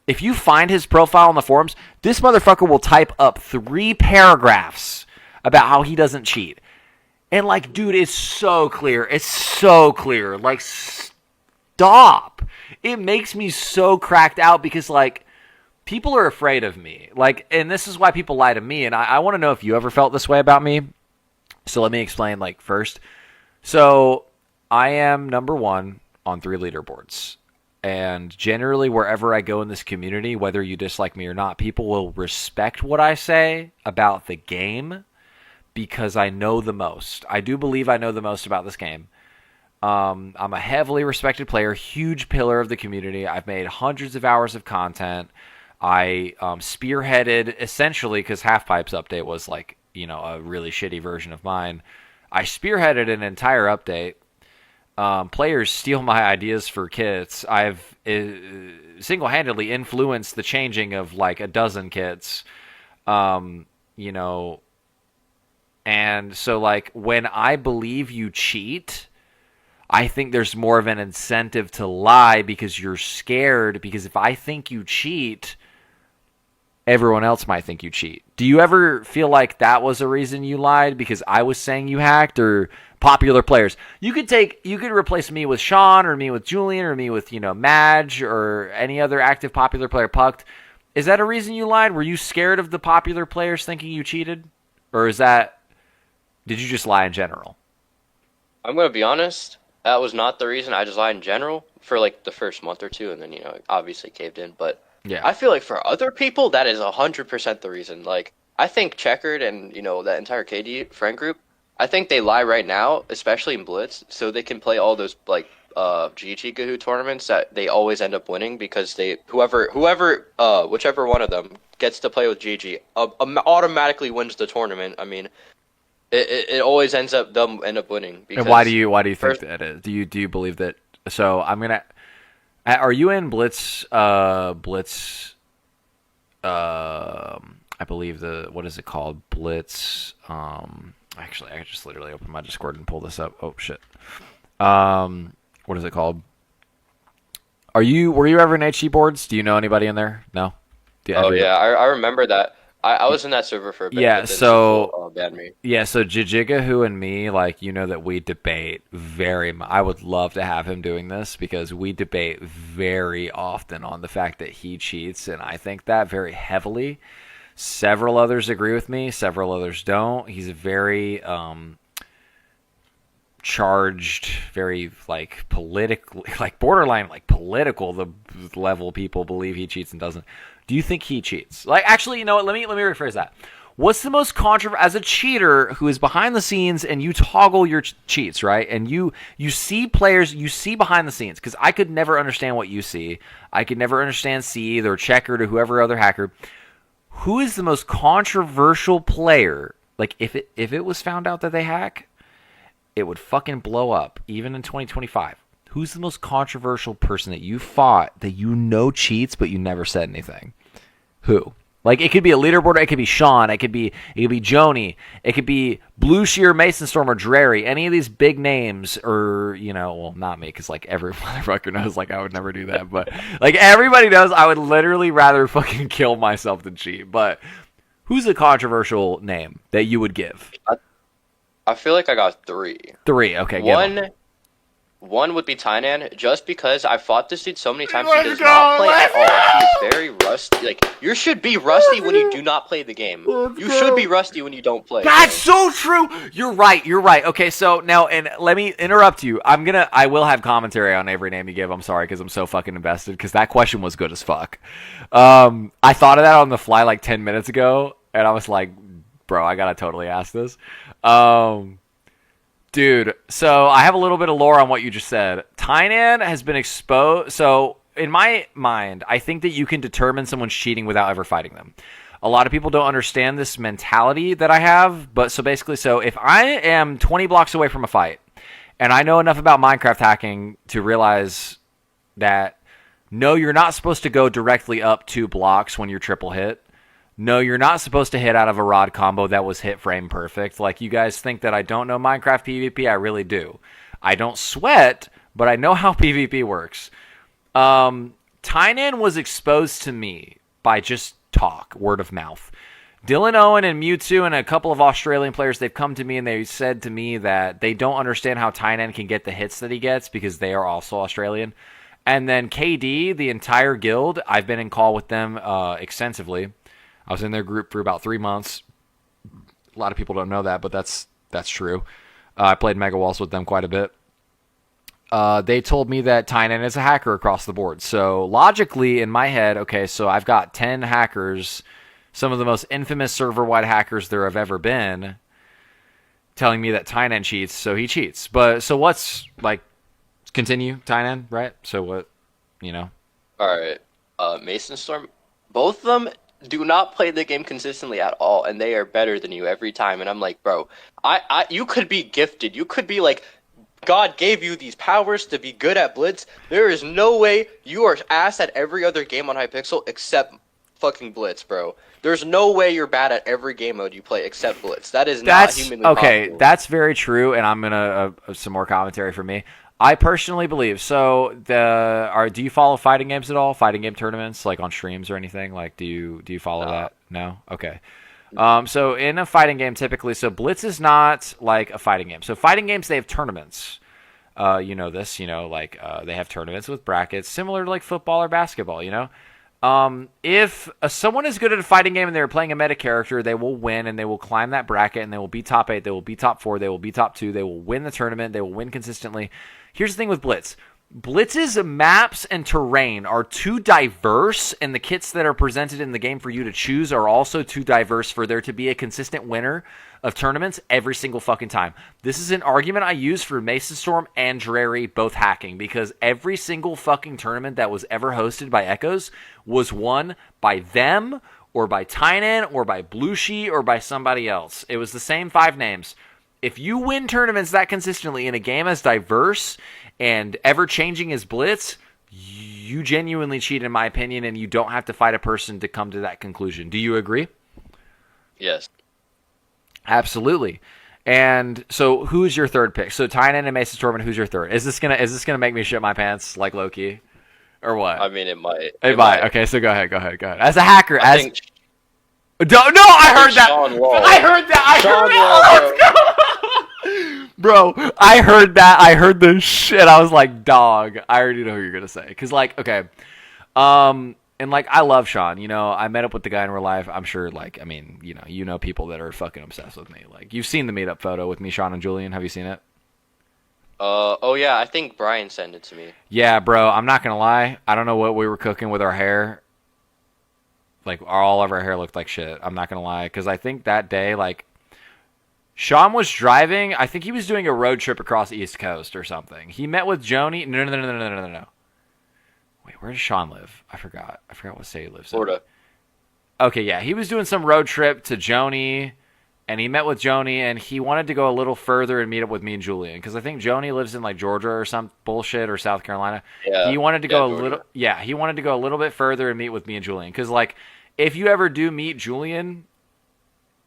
If you find his profile on the forums, this motherfucker will type up 3 paragraphs about how he doesn't cheat. And like, dude, it's so clear. It's so clear. Like, stop. It makes me so cracked out because like people are afraid of me. Like, and this is why people lie to me. And I want to know if you ever felt this way about me. So let me explain, like, first. So I am number 1 on 3 leaderboards. And generally, wherever I go in this community, whether you dislike me or not, people will respect what I say about the game because I know the most. I do believe I know the most about this game. I'm a heavily respected player, huge pillar of the community. I've made hundreds of hours of content. I spearheaded, essentially, because Halfpipe's update was like, a really shitty version of mine. I spearheaded an entire update. Players steal my ideas for kits. I've single-handedly influenced the changing of like a dozen kits. And so like when I believe you cheat, I think there's more of an incentive to lie because you're scared. Because if I think you cheat, everyone else might think you cheat. Do you ever feel like that was a reason you lied because I was saying you hacked, or popular players? You could replace me with Sean, or me with Julian, or me with, Madge, or any other active popular player, Pucked. Is that a reason you lied? Were you scared of the popular players thinking you cheated? Or did you just lie in general? I'm gonna be honest. That was not the reason. I just lied in general for like the first month or two, and then obviously caved in. But yeah, I feel like for other people that is 100% the reason. Like I think Checkered and that entire KD friend group, I think they lie right now, especially in Blitz, so they can play all those like GG Kahoo tournaments that they always end up winning because whichever one of them gets to play with GG automatically wins the tournament. I mean. It always ends up them end up winning. Because and why do you think that is? Do you believe that? So I'm gonna. Are you in Blitz? Blitz. I believe what is it called? Blitz. Actually, I just literally opened my Discord and pull this up. Oh shit. What is it called? Were you ever in HG boards? Do you know anybody in there? No. Yeah, I remember that. I was in that server for a bit. Yeah, so banned me. Yeah, so Jijigahu and me, like, that we debate very much. I would love to have him doing this because we debate very often on the fact that he cheats, and I think that very heavily. Several others agree with me, several others don't. He's a very charged, very like politically, like borderline like political. The level people believe he cheats and doesn't. Do you think he cheats? Like, actually, you know what? Let me rephrase that. What's the most controversial, as a cheater who is behind the scenes and you toggle your cheats, right? And you see players, you see behind the scenes, because I could never understand what you see. I could never understand Seed or Checkered or whoever other hacker. Who is the most controversial player? Like, if it was found out that they hack, it would fucking blow up, even in 2025. Who's the most controversial person that you fought that you know cheats but you never said anything? Who? Like, it could be a leaderboard, it could be Sean, it could be Joni, it could be Blue Shear, Mason Storm, or Drary, any of these big names, or, well, not me, because, like, every motherfucker knows, like, I would never do that, but, like, everybody knows I would literally rather fucking kill myself than cheat, but who's a controversial name that you would give? I feel like I got three. Three, okay, One would be Tainan, just because I fought this dude so many times. He does not play at all. He's very rusty. Like, you should be rusty when you do not play the game. You should be rusty when you don't play. That's so true. You're right. Okay, so now, and let me interrupt you. I will have commentary on every name you give. I'm sorry, because I'm so fucking invested, because that question was good as fuck. I thought of that on the fly like 10 minutes ago, and I was like, bro, I gotta totally ask this. Dude, so I have a little bit of lore on what you just said. Tainan has been exposed. So, in my mind, I think that you can determine someone's cheating without ever fighting them. A lot of people don't understand this mentality that I have. But so basically, if I am 20 blocks away from a fight, and I know enough about Minecraft hacking to realize that, no, you're not supposed to go directly up 2 blocks when you're triple hit. No, you're not supposed to hit out of a rod combo that was hit frame perfect. Like, you guys think that I don't know Minecraft PvP. I really do. I don't sweat, but I know how PvP works. Tainan was exposed to me by just talk, word of mouth. Dylan Owen and Mewtwo and a couple of Australian players, they've come to me and they said to me that they don't understand how Tainan can get the hits that he gets because they are also Australian. And then KD, the entire guild, I've been in call with them extensively. I was in their group for about 3 months. A lot of people don't know that, but that's true. I played Mega Walls with them quite a bit. They told me that Tainan is a hacker across the board. So logically, in my head, okay, so I've got 10 hackers, some of the most infamous server-wide hackers there have ever been, telling me that Tainan cheats, so he cheats. But so what's, like, continue, Tainan, right? So what, All right. Mason Storm, both of them do not play the game consistently at all, and they are better than you every time. And I'm like, bro, you could be gifted. You could be like, God gave you these powers to be good at Blitz. There is no way you are ass at every other game on Hypixel except fucking Blitz, bro. There's no way you're bad at every game mode you play except Blitz. That is not humanly possible. That's very true, and I'm gonna some more commentary from me. I personally believe so. Do you follow fighting games at all? Fighting game tournaments, like on streams or anything? Like, do you follow that? No. Okay. So in a fighting game, typically, so Blitz is not like a fighting game. So fighting games, they have tournaments. You know this. Like they have tournaments with brackets, similar to like football or basketball. If someone is good at a fighting game and they're playing a meta character, they will win and they will climb that bracket and they will be top 8, they will be top 4, they will be top 2, they will win the tournament, they will win consistently. Here's the thing with Blitz. Blitz's maps and terrain are too diverse, and the kits that are presented in the game for you to choose are also too diverse for there to be a consistent winner of tournaments every single fucking time. This is an argument I use for Mason Storm and Drary both hacking, because every single fucking tournament that was ever hosted by Echoes was won by them, or by Tainan, or by Blueshie, or by somebody else. It was the same 5 names. If you win tournaments that consistently in a game as diverse and ever-changing as Blitz, you genuinely cheat, in my opinion, and you don't have to fight a person to come to that conclusion. Do you agree? Yes. Absolutely. And so, who's your third pick? So, Tainan and Mason Storm, who's your third? Is this gonna make me shit my pants like Loki, or what? I mean, it might. It might. Okay, so go ahead. As a hacker, I heard that. I heard that. Bro, I heard that. I heard the shit. I was like, dog. I already know who you're gonna say. Cause like, okay, and like, I love Sean. I met up with the guy in real life. I'm sure, like, I mean, you know people that are fucking obsessed with me. Like, you've seen the meetup photo with me, Sean, and Julian. Have you seen it? Oh yeah, I think Brian sent it to me. Yeah, bro. I'm not gonna lie. I don't know what we were cooking with our hair. Like, all of our hair looked like shit. I'm not going to lie. Because I think that day, like, Sean was driving. I think he was doing a road trip across the East Coast or something. He met with Joni. No. Wait, where does Sean live? I forgot. I forgot what state he lives in. Florida. Okay, yeah. He was doing some road trip to Joni, and he met with Joni, and he wanted to go a little further and meet up with me and Julian. Because I think Joni lives in, like, Georgia or some bullshit, or South Carolina. Yeah. He wanted to go a Georgia. little... Yeah, he wanted to go a little bit further and meet with me and Julian. Because, like, if you ever do meet Julian,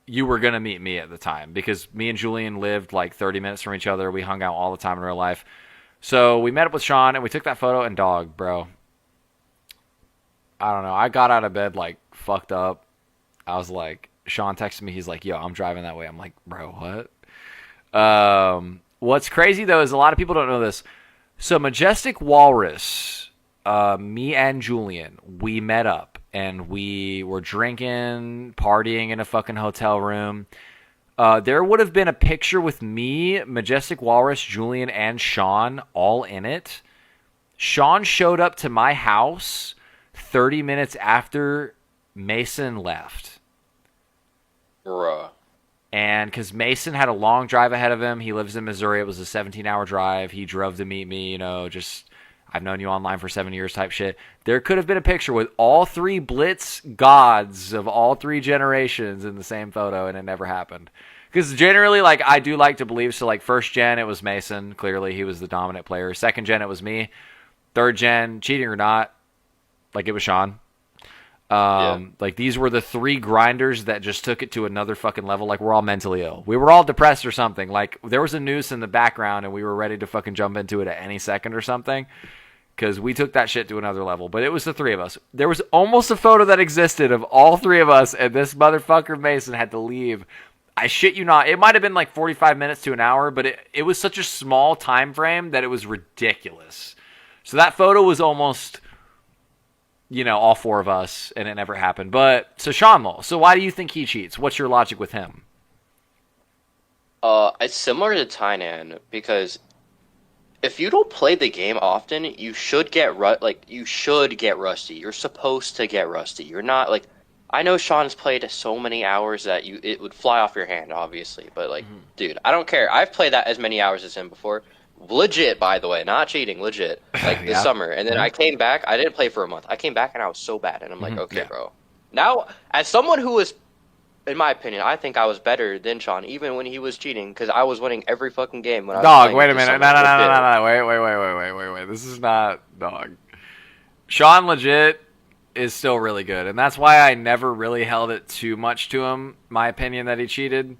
you were going to meet me at the time. Because me and Julian lived, like, 30 minutes from each other. We hung out all the time in real life. So we met up with Sean, and we took that photo, and dog, bro. I don't know. I got out of bed, like, fucked up. I was like... Sean texted me. He's like, yo, I'm driving that way. I'm like, bro, what? What's crazy, though, is a lot of people don't know this. So Majestic Walrus, me and Julian, we met up. And we were drinking, partying in a fucking hotel room. There would have been a picture with me, Majestic Walrus, Julian, and Sean all in it. Sean showed up to my house 30 minutes after Mason left. Bruh. And because Mason had a long drive ahead of him, he lives in Missouri. It was a 17-hour drive. He drove to meet me, just, I've known you online for 7 years type shit. There could have been a picture with all three Blitz gods of all three generations in the same photo, and it never happened. Because generally, like, I do like to believe, so, like, first gen, it was Mason. Clearly, he was the dominant player. Second gen, it was me. Third gen, cheating or not, like, it was Sean. Like, these were the three grinders that just took it to another fucking level. Like, we're all mentally ill. We were all depressed or something. Like, there was a noose in the background, and we were ready to fucking jump into it at any second or something. Because we took that shit to another level. But it was the three of us. There was almost a photo that existed of all three of us, and this motherfucker Mason had to leave. I shit you not. It might have been like 45 minutes to an hour, but it was such a small time frame that it was ridiculous. So that photo was almost... all four of us, and it never happened. But, so Sean Lowell, so why do you think he cheats? What's your logic with him? It's similar to Tynan, because if you don't play the game often, you should get rusty. You're supposed to get rusty. You're not, like, I know Sean's played so many hours that it would fly off your hand, obviously, but, like, dude, I don't care. I've played that as many hours as him before. Legit, by the way, not cheating, legit. Like, this summer. And then I came back. I didn't play for a month. I came back and I was so bad. And I'm like, okay, bro. Now, as someone who was, in my opinion, I think I was better than Sean, even when he was cheating, because I was winning every fucking game when I was Dog, playing wait a this minute. summer. No. Wait. This is not dog. Sean legit is still really good. And that's why I never really held it too much to him, my opinion, that he cheated.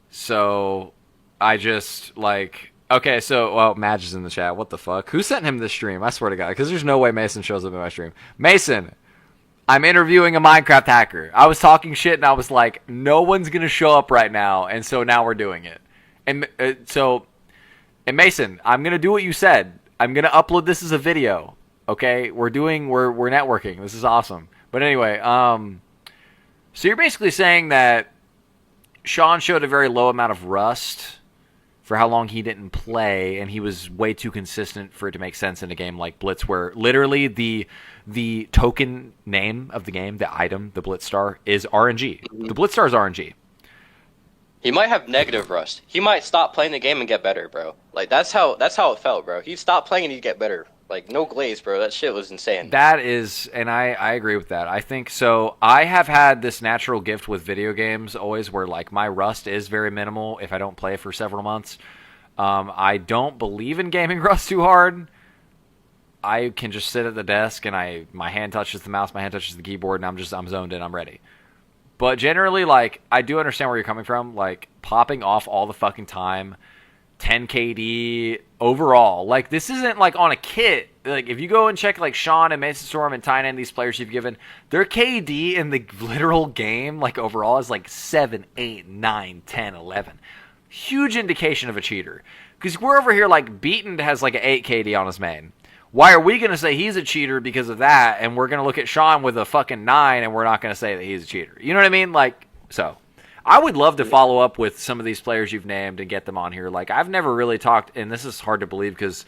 So, I just, like... Okay, so, well, Madge is in the chat. What the fuck? Who sent him this stream? I swear to God, because there's no way Mason shows up in my stream. Mason, I'm interviewing a Minecraft hacker. I was talking shit, and I was like, no one's going to show up right now, and so now we're doing it. And Mason, I'm going to do what you said. I'm going to upload this as a video, okay? We're networking. This is awesome. But anyway, so you're basically saying that Sean showed a very low amount of rust for how long he didn't play, and he was way too consistent for it to make sense in a game like Blitz, where literally the token name of the game, the item, the Blitz Star, is RNG. The Blitz Star is RNG. He might have negative rust. He might stop playing the game and get better, bro. Like, that's how it felt, bro. He stopped playing and he'd get better. Like, no glaze, bro. That shit was insane. That is, and I agree with that. I think, so I have had this natural gift with video games always where, like, my rust is very minimal if I don't play for several months. I don't believe in gaming rust too hard. I can just sit at the desk and my hand touches the mouse, my hand touches the keyboard, and I'm zoned in, I'm ready. But generally, like, I do understand where you're coming from. Like, popping off all the fucking time, 10 KD overall. Like, this isn't like on a kit. Like, if you go and check like Sean and Mason Storm and Tynan, these players you've given, their KD in the literal game, like overall, is like 7, 8, 9, 10, 11. Huge indication of a cheater. Because we're over here like Beaton has like an 8 KD on his main. Why are we going to say he's a cheater because of that, and we're going to look at Sean with a fucking 9 and we're not going to say that he's a cheater? You know what I mean? Like, so I would love to follow up with some of these players you've named and get them on here. Like, I've never really talked, and this is hard to believe because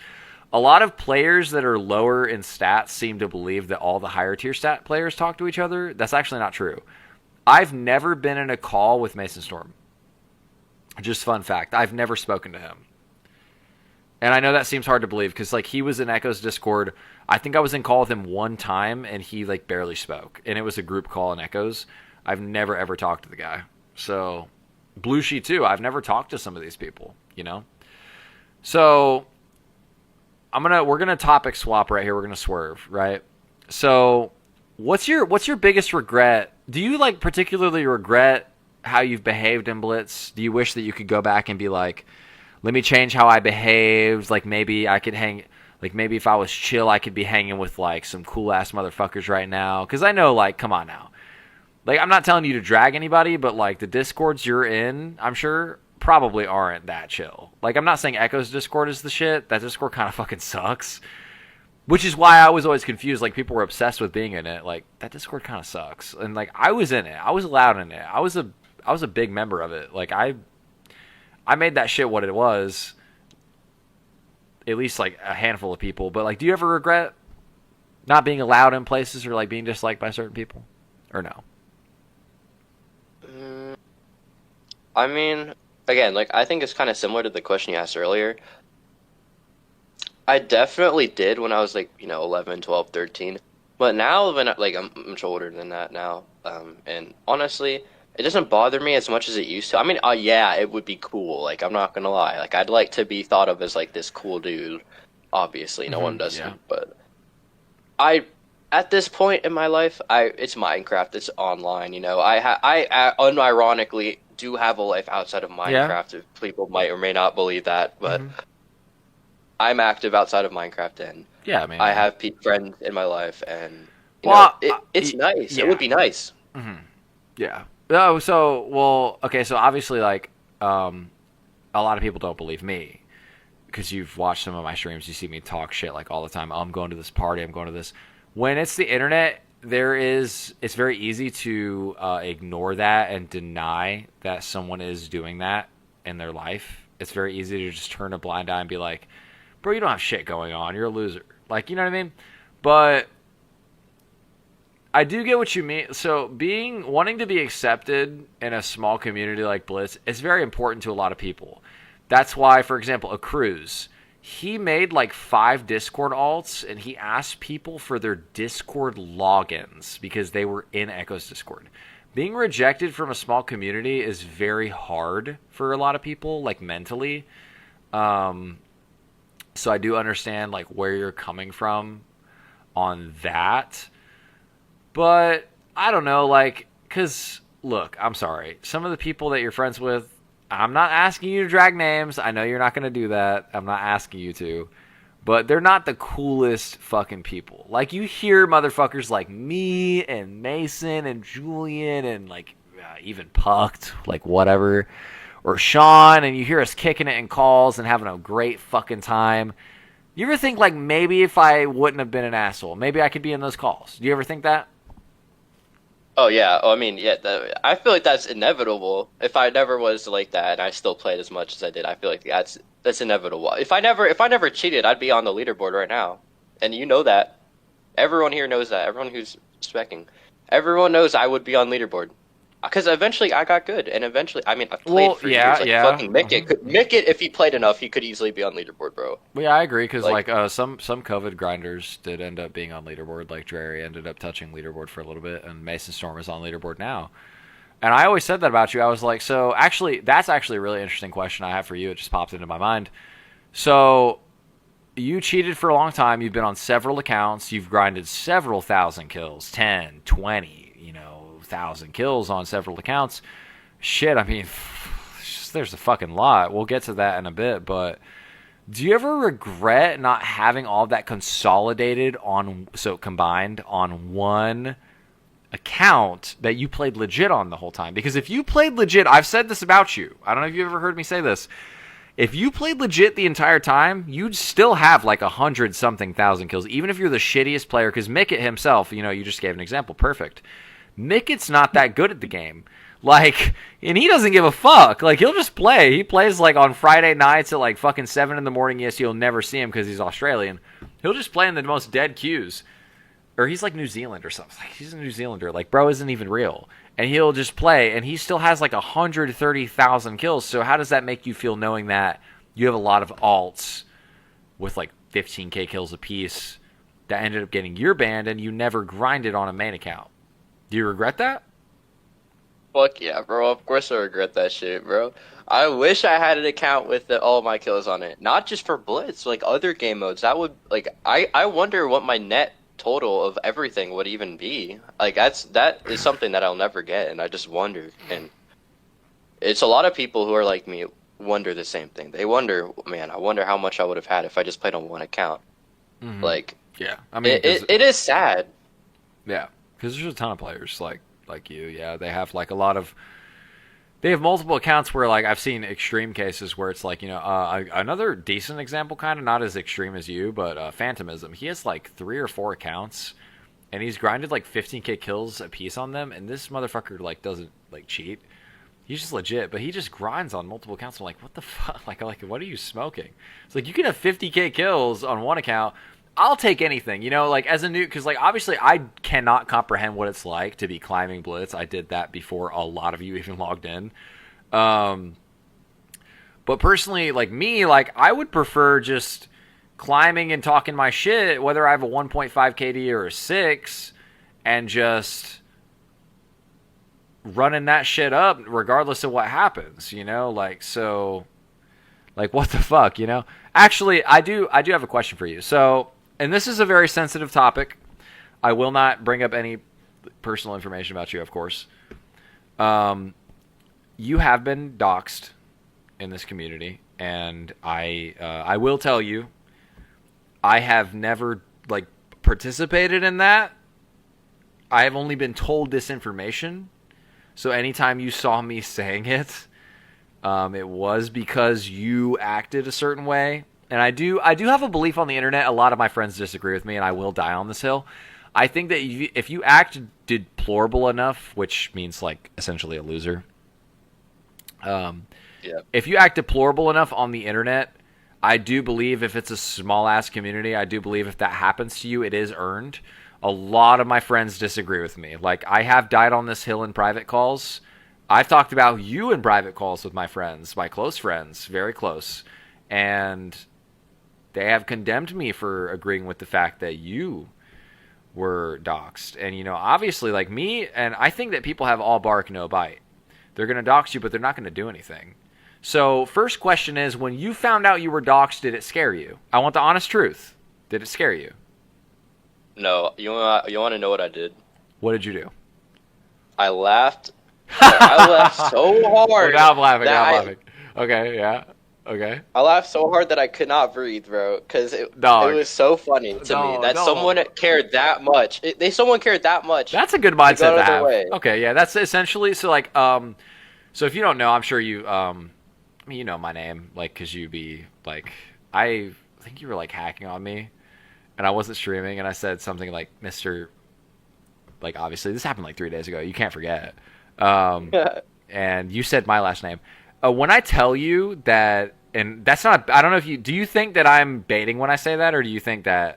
a lot of players that are lower in stats seem to believe that all the higher tier stat players talk to each other. That's actually not true. I've never been in a call with Mason Storm. Just fun fact. I've never spoken to him. And I know that seems hard to believe because like he was in Echo's Discord. I think I was in call with him one time and he like barely spoke. And it was a group call in Echo's. I've never ever talked to the guy. So Blue Sheet too. I've never talked to some of these people, you know? So we're gonna topic swap right here. We're gonna swerve, right? So what's your biggest regret? Do you like particularly regret how you've behaved in Blitz? Do you wish that you could go back and be like, let me change how I behaved. Like maybe I could maybe if I was chill, I could be hanging with like some cool ass motherfuckers right now. Cause I know like, come on now. Like I'm not telling you to drag anybody, but like the Discords you're in, I'm sure probably aren't that chill. Like I'm not saying Echo's Discord is the shit. That Discord kind of fucking sucks. Which is why I was always confused. Like people were obsessed with being in it. Like that Discord kind of sucks. And like I was in it. I was allowed in it. I was a big member of it. Like I made that shit what it was. At least like a handful of people. But like, do you ever regret not being allowed in places or like being disliked by certain people? Or no? I mean, again, like I think it's kind of similar to the question you asked earlier. I definitely did when I was like, 11, 12, 13. But now when like I'm much older than that now. And honestly, it doesn't bother me as much as it used to. I mean, yeah, it would be cool. Like, I'm not gonna lie. Like, I'd like to be thought of as like this cool dude. Obviously, no one doesn't. Yeah. But at this point in my life, it's Minecraft. It's online. I unironically do have a life outside of Minecraft. If people might or may not believe that, but I'm active outside of Minecraft, and I have friends in my life, and it's nice. Yeah. It would be nice. Mm-hmm. Yeah. Oh, okay, so obviously, like, a lot of people don't believe me because you've watched some of my streams. You see me talk shit, like, all the time. Oh, I'm going to this party. I'm going to this. When it's the internet, it's very easy to ignore that and deny that someone is doing that in their life. It's very easy to just turn a blind eye and be like, bro, you don't have shit going on. You're a loser. Like, you know what I mean? But I do get what you mean. So wanting to be accepted in a small community like Blitz is very important to a lot of people. That's why, for example, a Cruz, he made like 5 Discord alts and he asked people for their Discord logins because they were in Echo's Discord. Being rejected from a small community is very hard for a lot of people, like mentally. So I do understand like where you're coming from on that. But I don't know, like, because, look, I'm sorry. Some of the people that you're friends with, I'm not asking you to drag names. I know you're not going to do that. I'm not asking you to. But they're not the coolest fucking people. Like, you hear motherfuckers like me and Mason and Julian and, like, even Pucked, like, whatever. Or Sean, and you hear us kicking it in calls and having a great fucking time. You ever think, like, maybe if I wouldn't have been an asshole, maybe I could be in those calls? Do you ever think that? Oh, yeah. I mean, yeah, I feel like that's inevitable. If I never was like that and I still played as much as I did, I feel like that's inevitable. If I never cheated, I'd be on the leaderboard right now. And you know that. Everyone here knows that. Everyone who's specking. Everyone knows I would be on leaderboard. Because eventually I got good, and eventually, I mean, I played for years. Like, fucking Mickett, if he played enough, he could easily be on leaderboard, bro. Well, yeah, I agree, because, like, some COVID grinders did end up being on leaderboard. Like, Drary ended up touching leaderboard for a little bit, and Mason Storm is on leaderboard now. And I always said that about you. I was like, so, actually, that's actually a really interesting question I have for you. It just popped into my mind. So, you cheated for a long time. You've been on several accounts. You've grinded several thousand kills, 10, 20, 1,000 kills on several accounts. Shit, I mean, there's a fucking lot. We'll get to that in a bit, but do you ever regret not having all of that combined on one account that you played legit on the whole time? Because if you played legit, I've said this about you. I don't know if you've ever heard me say this. If you played legit the entire time, you'd still have like 100-something thousand kills, even if you're the shittiest player. Because Mickett himself, you just gave an example, perfect. Mickett's not that good at the game. Like, and he doesn't give a fuck. Like, he'll just play. He plays, like, on Friday nights at, like, fucking 7 in the morning. Yes, you'll never see him because he's Australian. He'll just play in the most dead queues. Or he's, like, New Zealand or something. Like, he's a New Zealander. Like, bro isn't even real. And he'll just play, and he still has, like, 130,000 kills. So how does that make you feel knowing that you have a lot of alts with, like, 15k kills apiece that ended up getting your banned, and you never grinded on a main account? Do you regret that? Fuck yeah, bro. Of course I regret that shit, bro. I wish I had an account with all my kills on it. Not just for Blitz, like other game modes. That would, like, I wonder what my net total of everything would even be. Like, that is something that I'll never get, and I just wonder. And it's a lot of people who are like me wonder the same thing. They wonder, man, I wonder how much I would have had if I just played on one account. Mm-hmm. Like, yeah, I mean, it is sad. Yeah, because there's a ton of players like you. Yeah, they have like a lot of. They have multiple accounts where, like, I've seen extreme cases where it's like, you know, another decent example, kind of not as extreme as you, but Phantomism. He has like 3 or 4 accounts, and he's grinded like 15k kills a piece on them, and this motherfucker like doesn't like cheat. He's just legit, but he just grinds on multiple accounts. I'm like, what the fuck? Like, what are you smoking? It's like, you can have 50k kills on one account. I'll take anything, you know, like, as a new, because, like, obviously I cannot comprehend what it's like to be climbing Blitz. I did that before a lot of you even logged in. But personally, like, me, like, I would prefer just climbing and talking my shit, whether I have a 1.5 KD or a 6, and just running that shit up regardless of what happens, you know, like, so, like, what the fuck, you know? Actually, I do have a question for you. So, and this is a very sensitive topic. I will not bring up any personal information about you, of course. You have been doxxed in this community, and I will tell you, I have never, like, participated in that. I have only been told this information. So anytime you saw me saying it, it was because you acted a certain way. And I do have a belief on the internet. A lot of my friends disagree with me, and I will die on this hill. I think that if you act deplorable enough, which means, like, essentially a loser. If you act deplorable enough on the internet, I do believe if it's a small-ass community, I do believe if that happens to you, it is earned. A lot of my friends disagree with me. Like, I have died on this hill in private calls. I've talked about you in private calls with my friends, my close friends, very close. And they have condemned me for agreeing with the fact that you were doxxed. And, you know, obviously, like me, and I think that people have all bark, no bite. They're going to dox you, but they're not going to do anything. So, first question is, when you found out you were doxxed, did it scare you? I want the honest truth. Did it scare you? No, you want to know what I did? What did you do? I laughed. I laughed so hard. Now I'm laughing. Okay, yeah. Okay. I laughed so hard that I could not breathe, bro, because it was so funny to me that someone cared that much. Someone cared that much. That's a good mindset to have. Okay, yeah, that's essentially, so, like, so if you don't know, I'm sure you, I mean, you know my name, like, because you be, like, I think you were, like, hacking on me, and I wasn't streaming, and I said something like, Mr., like, obviously, this happened, like, 3 days ago. You can't forget. And you said my last name. When I tell you that, and that's not, I don't know if you, do you think that I'm baiting when I say that, or do you think I'm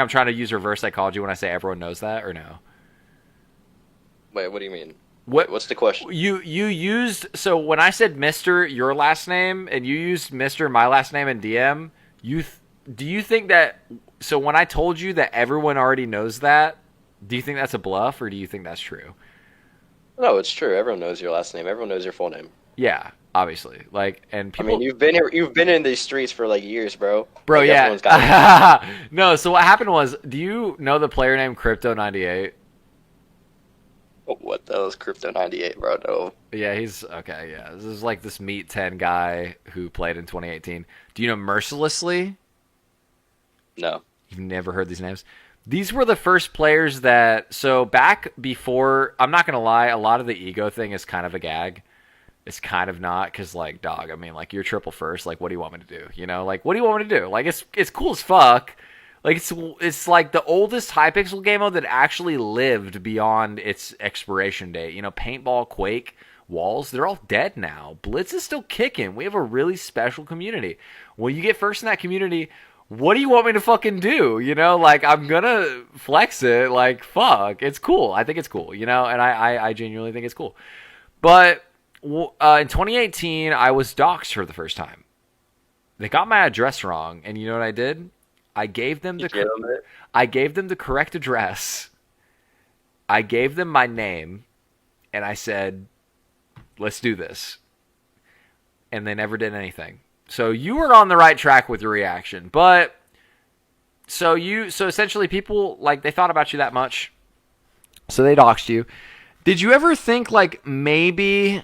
trying to use reverse psychology when I say everyone knows that, or no? Wait, what do you mean? What's the question? You used, so when I said Mr. your last name, and you used Mr. my last name in DM, do you think that, so when I told you that everyone already knows that, do you think that's a bluff, or do you think that's true? No, it's true. Everyone knows your last name. Everyone knows your full name. Yeah, obviously. Like, and people. I mean, you've been in these streets for like years, bro. Bro, like, yeah. No, so what happened was, do you know the player named Crypto98? What the hell is Crypto98, bro? No. Yeah, he's okay. Yeah, this is like this Meet 10 guy who played in 2018. Do you know Mercilessly? No. You've never heard these names? These were the first players that, so back before, I'm not going to lie, a lot of the ego thing is kind of a gag. It's kind of not, because, like, dog, I mean, like, you're triple first, like, what do you want me to do? You know, like, what do you want me to do? Like, it's cool as fuck. Like it's like the oldest Hypixel game mode that actually lived beyond its expiration date. You know, Paintball, Quake, Walls, they're all dead now. Blitz is still kicking. We have a really special community. When you get first in that community, what do you want me to fucking do? You know, like I'm gonna flex it. Like fuck, it's cool. I think it's cool. You know, and I genuinely think it's cool. But in 2018, I was doxxed for the first time. They got my address wrong, and you know what I did? I gave them the correct address. I gave them my name, and I said, "Let's do this." And they never did anything. So you were on the right track with your reaction, but so essentially people like they thought about you that much, so they doxed you. Did you ever think like maybe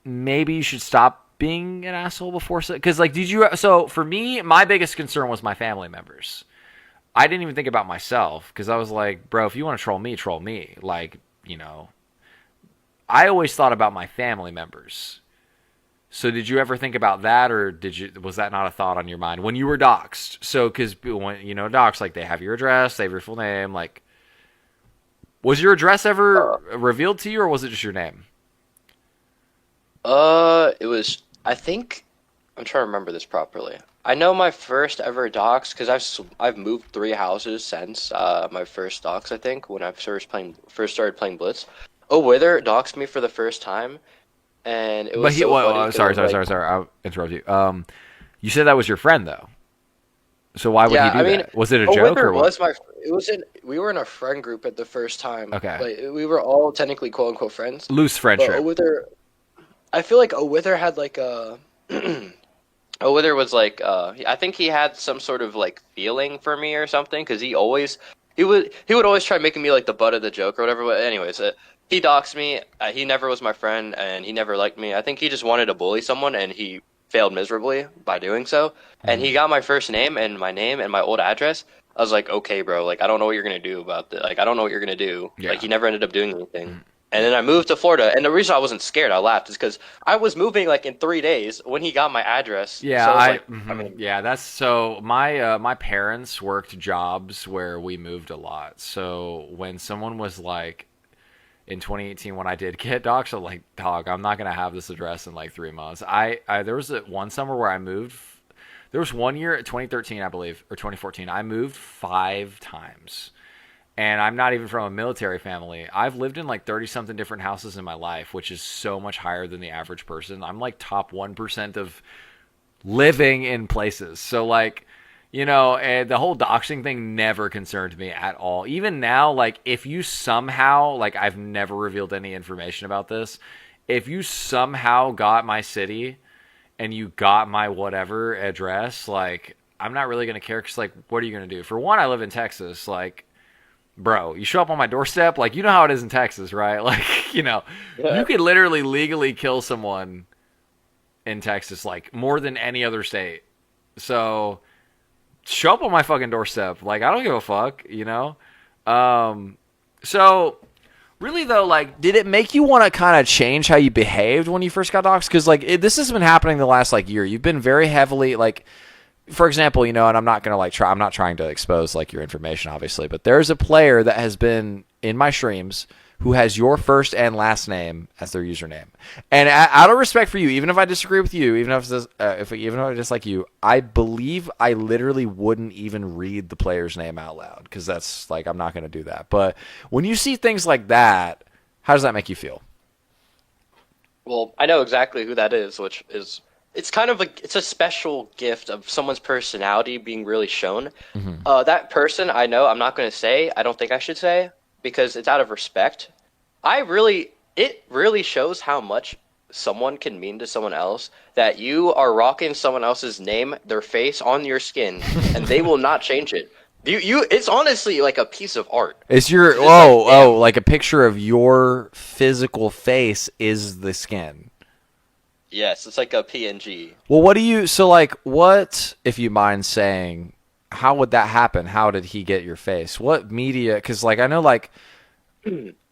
you should stop being an asshole before? Because like, so for me, my biggest concern was my family members. I didn't even think about myself because I was like, bro, if you want to troll me. Like, you know, I always thought about my family members. So did you ever think about that, or was that not a thought on your mind when you were doxxed? So because when you know doxxed, like they have your address, they have your full name. Like, was your address ever revealed to you, or was it just your name? It was. I think I'm trying to remember this properly. I know my first ever dox because I've moved 3 houses since my first dox. I think when I first started playing Blitz. Oh, Wither doxed me for the first time, and it was funny. Sorry. I'll interrupt you. You said that was your friend though. So why would he do that? Was it a joke or what? We were in a friend group at the first time. Okay. Like, we were all technically quote unquote friends. Loose friendship. But Wither, I feel like Wither had like a. Wither was like I think he had some sort of like feeling for me or something because he would always try making me like the butt of the joke or whatever. But anyways, he doxed me. He never was my friend and he never liked me. I think he just wanted to bully someone and he failed miserably by doing so. Mm-hmm. And he got my first name and my old address. I was like, okay, bro, like I don't know what you're gonna do about this. Like I don't know what you're gonna do. Yeah. Like he never ended up doing anything. Mm-hmm. And then I moved to Florida, and the reason I wasn't scared, I laughed, is because I was moving like in 3 days when he got my address. Yeah, so yeah, that's so. My parents worked jobs where we moved a lot. So when someone was like, in 2018 when I did get doxxed, I'm like, dog, I'm not gonna have this address in like 3 months. There was one summer where I moved. There was 1 year, 2013, I believe, or 2014. I moved 5 times. And I'm not even from a military family. I've lived in like 30-something different houses in my life, which is so much higher than the average person. I'm like top 1% of living in places. So like, you know, and the whole doxing thing never concerned me at all. Even now, like if you somehow, like I've never revealed any information about this. If you somehow got my city and you got my whatever address, like I'm not really going to care because like, what are you going to do? For one, I live in Texas, like, bro, you show up on my doorstep, like, you know how it is in Texas, right? Like, you know, you could literally legally kill someone in Texas, like, more than any other state. So, show up on my fucking doorstep. Like, I don't give a fuck, you know? So, really, though, like, did it make you want to kind of change how you behaved when you first got doxxed? Because, like, this has been happening the last, like, year. You've been very heavily, like... For example, you know, and I'm not going to like I'm not trying to expose like your information, obviously, but there's a player that has been in my streams who has your first and last name as their username. And out of respect for you, even if I disagree with you, even if I dislike you, I believe I literally wouldn't even read the player's name out loud because that's like I'm not going to do that. But when you see things like that, how does that make you feel? Well, I know exactly who that is, which is. It's kind of like it's a special gift of someone's personality being really shown. Mm-hmm. That person, I know, I'm not going to say. I don't think I should say because it's out of respect. It really shows how much someone can mean to someone else that you are rocking someone else's name, their face on your skin, and they will not change it. It's honestly like a piece of art. It's your like a picture of your physical face is the skin. Yes, it's like a PNG. Well, what, if you mind saying, how would that happen? How did he get your face? What media? Because, like, I know, like,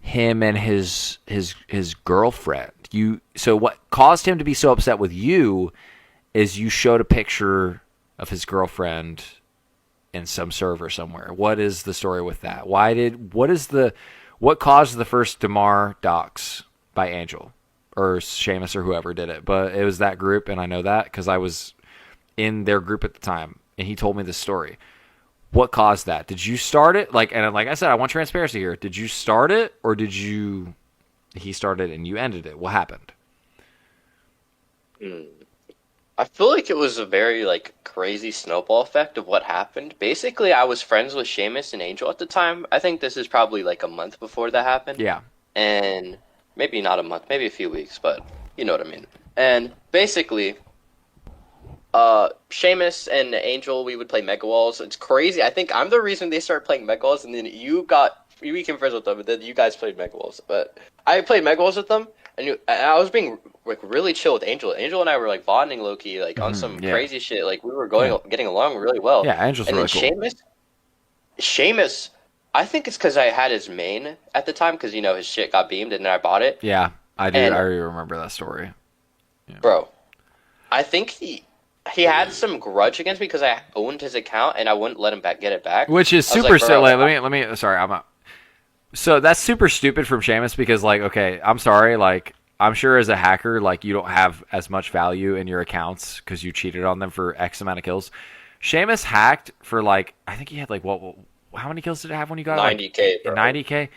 him and his girlfriend. So what caused him to be so upset with you is you showed a picture of his girlfriend in some server somewhere. What is the story with that? What caused the first Demar dox by Angel or Seamus or whoever did it? But it was that group, and I know that because I was in their group at the time, and he told me this story. What caused that? Did you start it? Like I said, I want transparency here. Did you start it, or he started and you ended it? What happened? I feel like it was a very like crazy snowball effect of what happened. Basically, I was friends with Seamus and Angel at the time. I think this is probably like a month before that happened. Yeah. And maybe not a month, maybe a few weeks, but you know what I mean. And basically, Seamus and Angel, we would play Mega Walls. It's crazy. I think I'm the reason they started playing Mega Walls, and then you became friends with them, and then you guys played Mega Walls. But I played Mega Walls with them, and I was being like really chill with Angel. Angel and I were like bonding low key, like on some crazy shit. Like we were getting along really well. Yeah, Angel's really cool. Seamus, I think it's because I had his main at the time because his shit got beamed and then I bought it. Yeah, I do. I already remember that story. Yeah. Bro, I think he had some grudge against me because I owned his account and I wouldn't let him get it back. Which is super silly. Let me. Sorry, I'm not. So that's super stupid from Seamus because, like, okay, I'm sorry. Like, I'm sure as a hacker, like, you don't have as much value in your accounts because you cheated on them for X amount of kills. Seamus hacked for, like, I think he had, like, how many kills did it have when you got it? 90K, bro. 90K?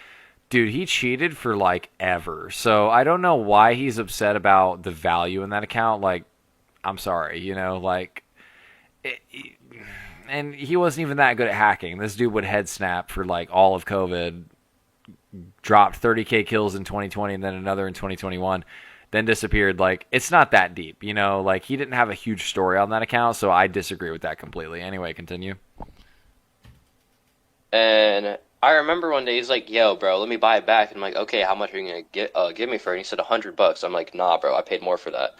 Dude, he cheated for, like, ever. So I don't know why he's upset about the value in that account. Like, I'm sorry, like... and he wasn't even that good at hacking. This dude would head snap for, like, all of COVID, dropped 30K kills in 2020 and then another in 2021, then disappeared. Like, it's not that deep, Like, he didn't have a huge story on that account, so I disagree with that completely. Anyway, continue. And I remember one day he's like, "Yo, bro, let me buy it back." And I'm like, "Okay, how much are you gonna give me for it?" And he said $100. I'm like, "Nah, bro, I paid more for that."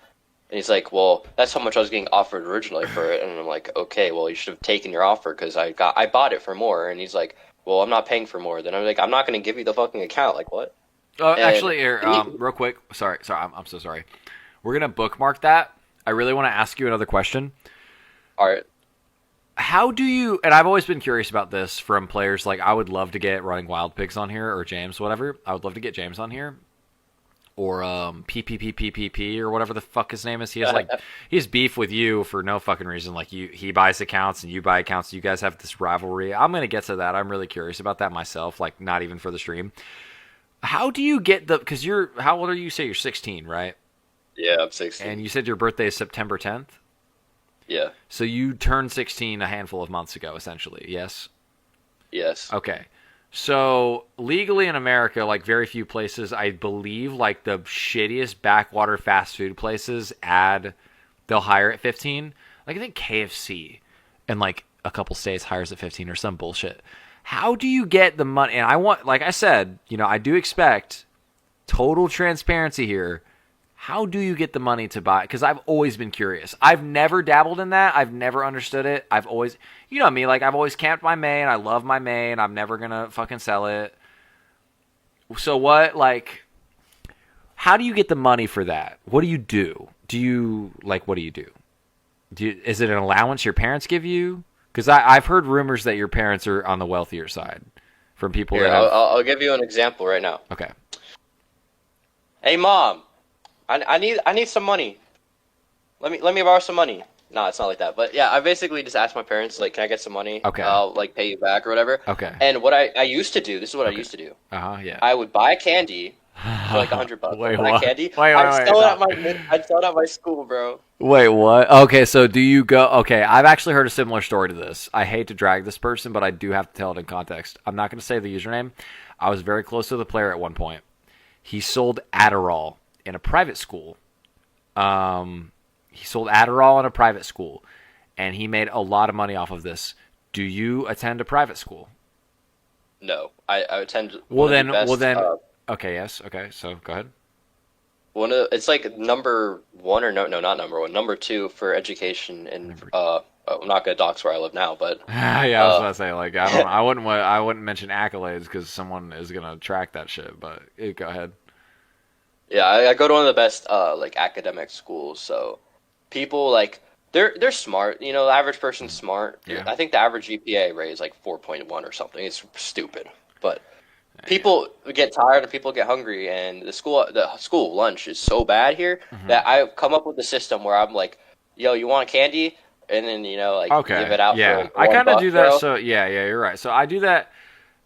And he's like, "Well, that's how much I was getting offered originally for it." And I'm like, "Okay, well, you should have taken your offer because I bought it for more." And he's like, "Well, I'm not paying for more." Then I'm like, "I'm not going to give you the fucking account." Like, what? Actually, here, real quick. Sorry, I'm so sorry. We're going to bookmark that. I really want to ask you another question. All right. How do you, and I've always been curious about this from players, like, I would love to get Running Wild Pigs on here, or James, whatever. I would love to get James on here. Or PPPPPP or whatever the fuck his name is. He has beef with you for no fucking reason. Like, he buys accounts and you buy accounts. You guys have this rivalry. I'm gonna get to that. I'm really curious about that myself. Like, not even for the stream. How do you get because how old are you? You say you're 16, right? Yeah, I'm 16. And you said your birthday is September 10th. Yeah. So you turned 16 a handful of months ago, essentially. Yes. Yes. Okay. So, legally in America, like very few places, I believe, like the shittiest backwater fast food places they'll hire at 15. Like, I think KFC in like a couple states hires at 15 or some bullshit. How do you get the money? And I want, like I said, I do expect total transparency here. How do you get the money to buy? Because I've always been curious. I've never dabbled in that. I've never understood it. I've always, you know me, like I've always camped my main. I love my main. I'm never going to fucking sell it. So what, like, how do you get the money for that? What do you do? What do you do? Is it an allowance your parents give you? Because I've heard rumors that your parents are on the wealthier side from people Here, that have... I'll give you an example right now. Okay. Hey, Mom. I need some money. Let me borrow some money. No, it's not like that. But yeah, I basically just asked my parents, like, can I get some money? Okay. I'll like pay you back or whatever. Okay. And what I used to do, this is what I used to do. Yeah. I would buy candy for like $100. Wait, buy what? candy. I'd sell it at my school, bro. Wait, what? Okay, so do you go... Okay, I've actually heard a similar story to this. I hate to drag this person, but I do have to tell it in context. I'm not going to say the username. I was very close to the player at one point. He sold Adderall in a private school. He sold Adderall in a private school, and he made a lot of money off of this. Do you attend a private school? No, I attend. Okay, yes, okay. So go ahead. It's like number one or no, not number one, number two for education in I'm not gonna dox where I live now, but Yeah, I was about to say, like, I wouldn't mention accolades because someone is gonna track that shit. But go ahead. yeah, I go to one of the best like academic schools, so people like they're smart. You know, the average person's smart. Yeah. I think the average GPA rate is like 4.1 or something. It's stupid, but Yeah. people get tired and people get hungry, and the school lunch is so bad here Mm-hmm. that I come up with a system where I'm like, yo, you want candy? And then like Okay. give it out Yeah, for like I kind of $1, do that. bro. So yeah, you're right. So I do that.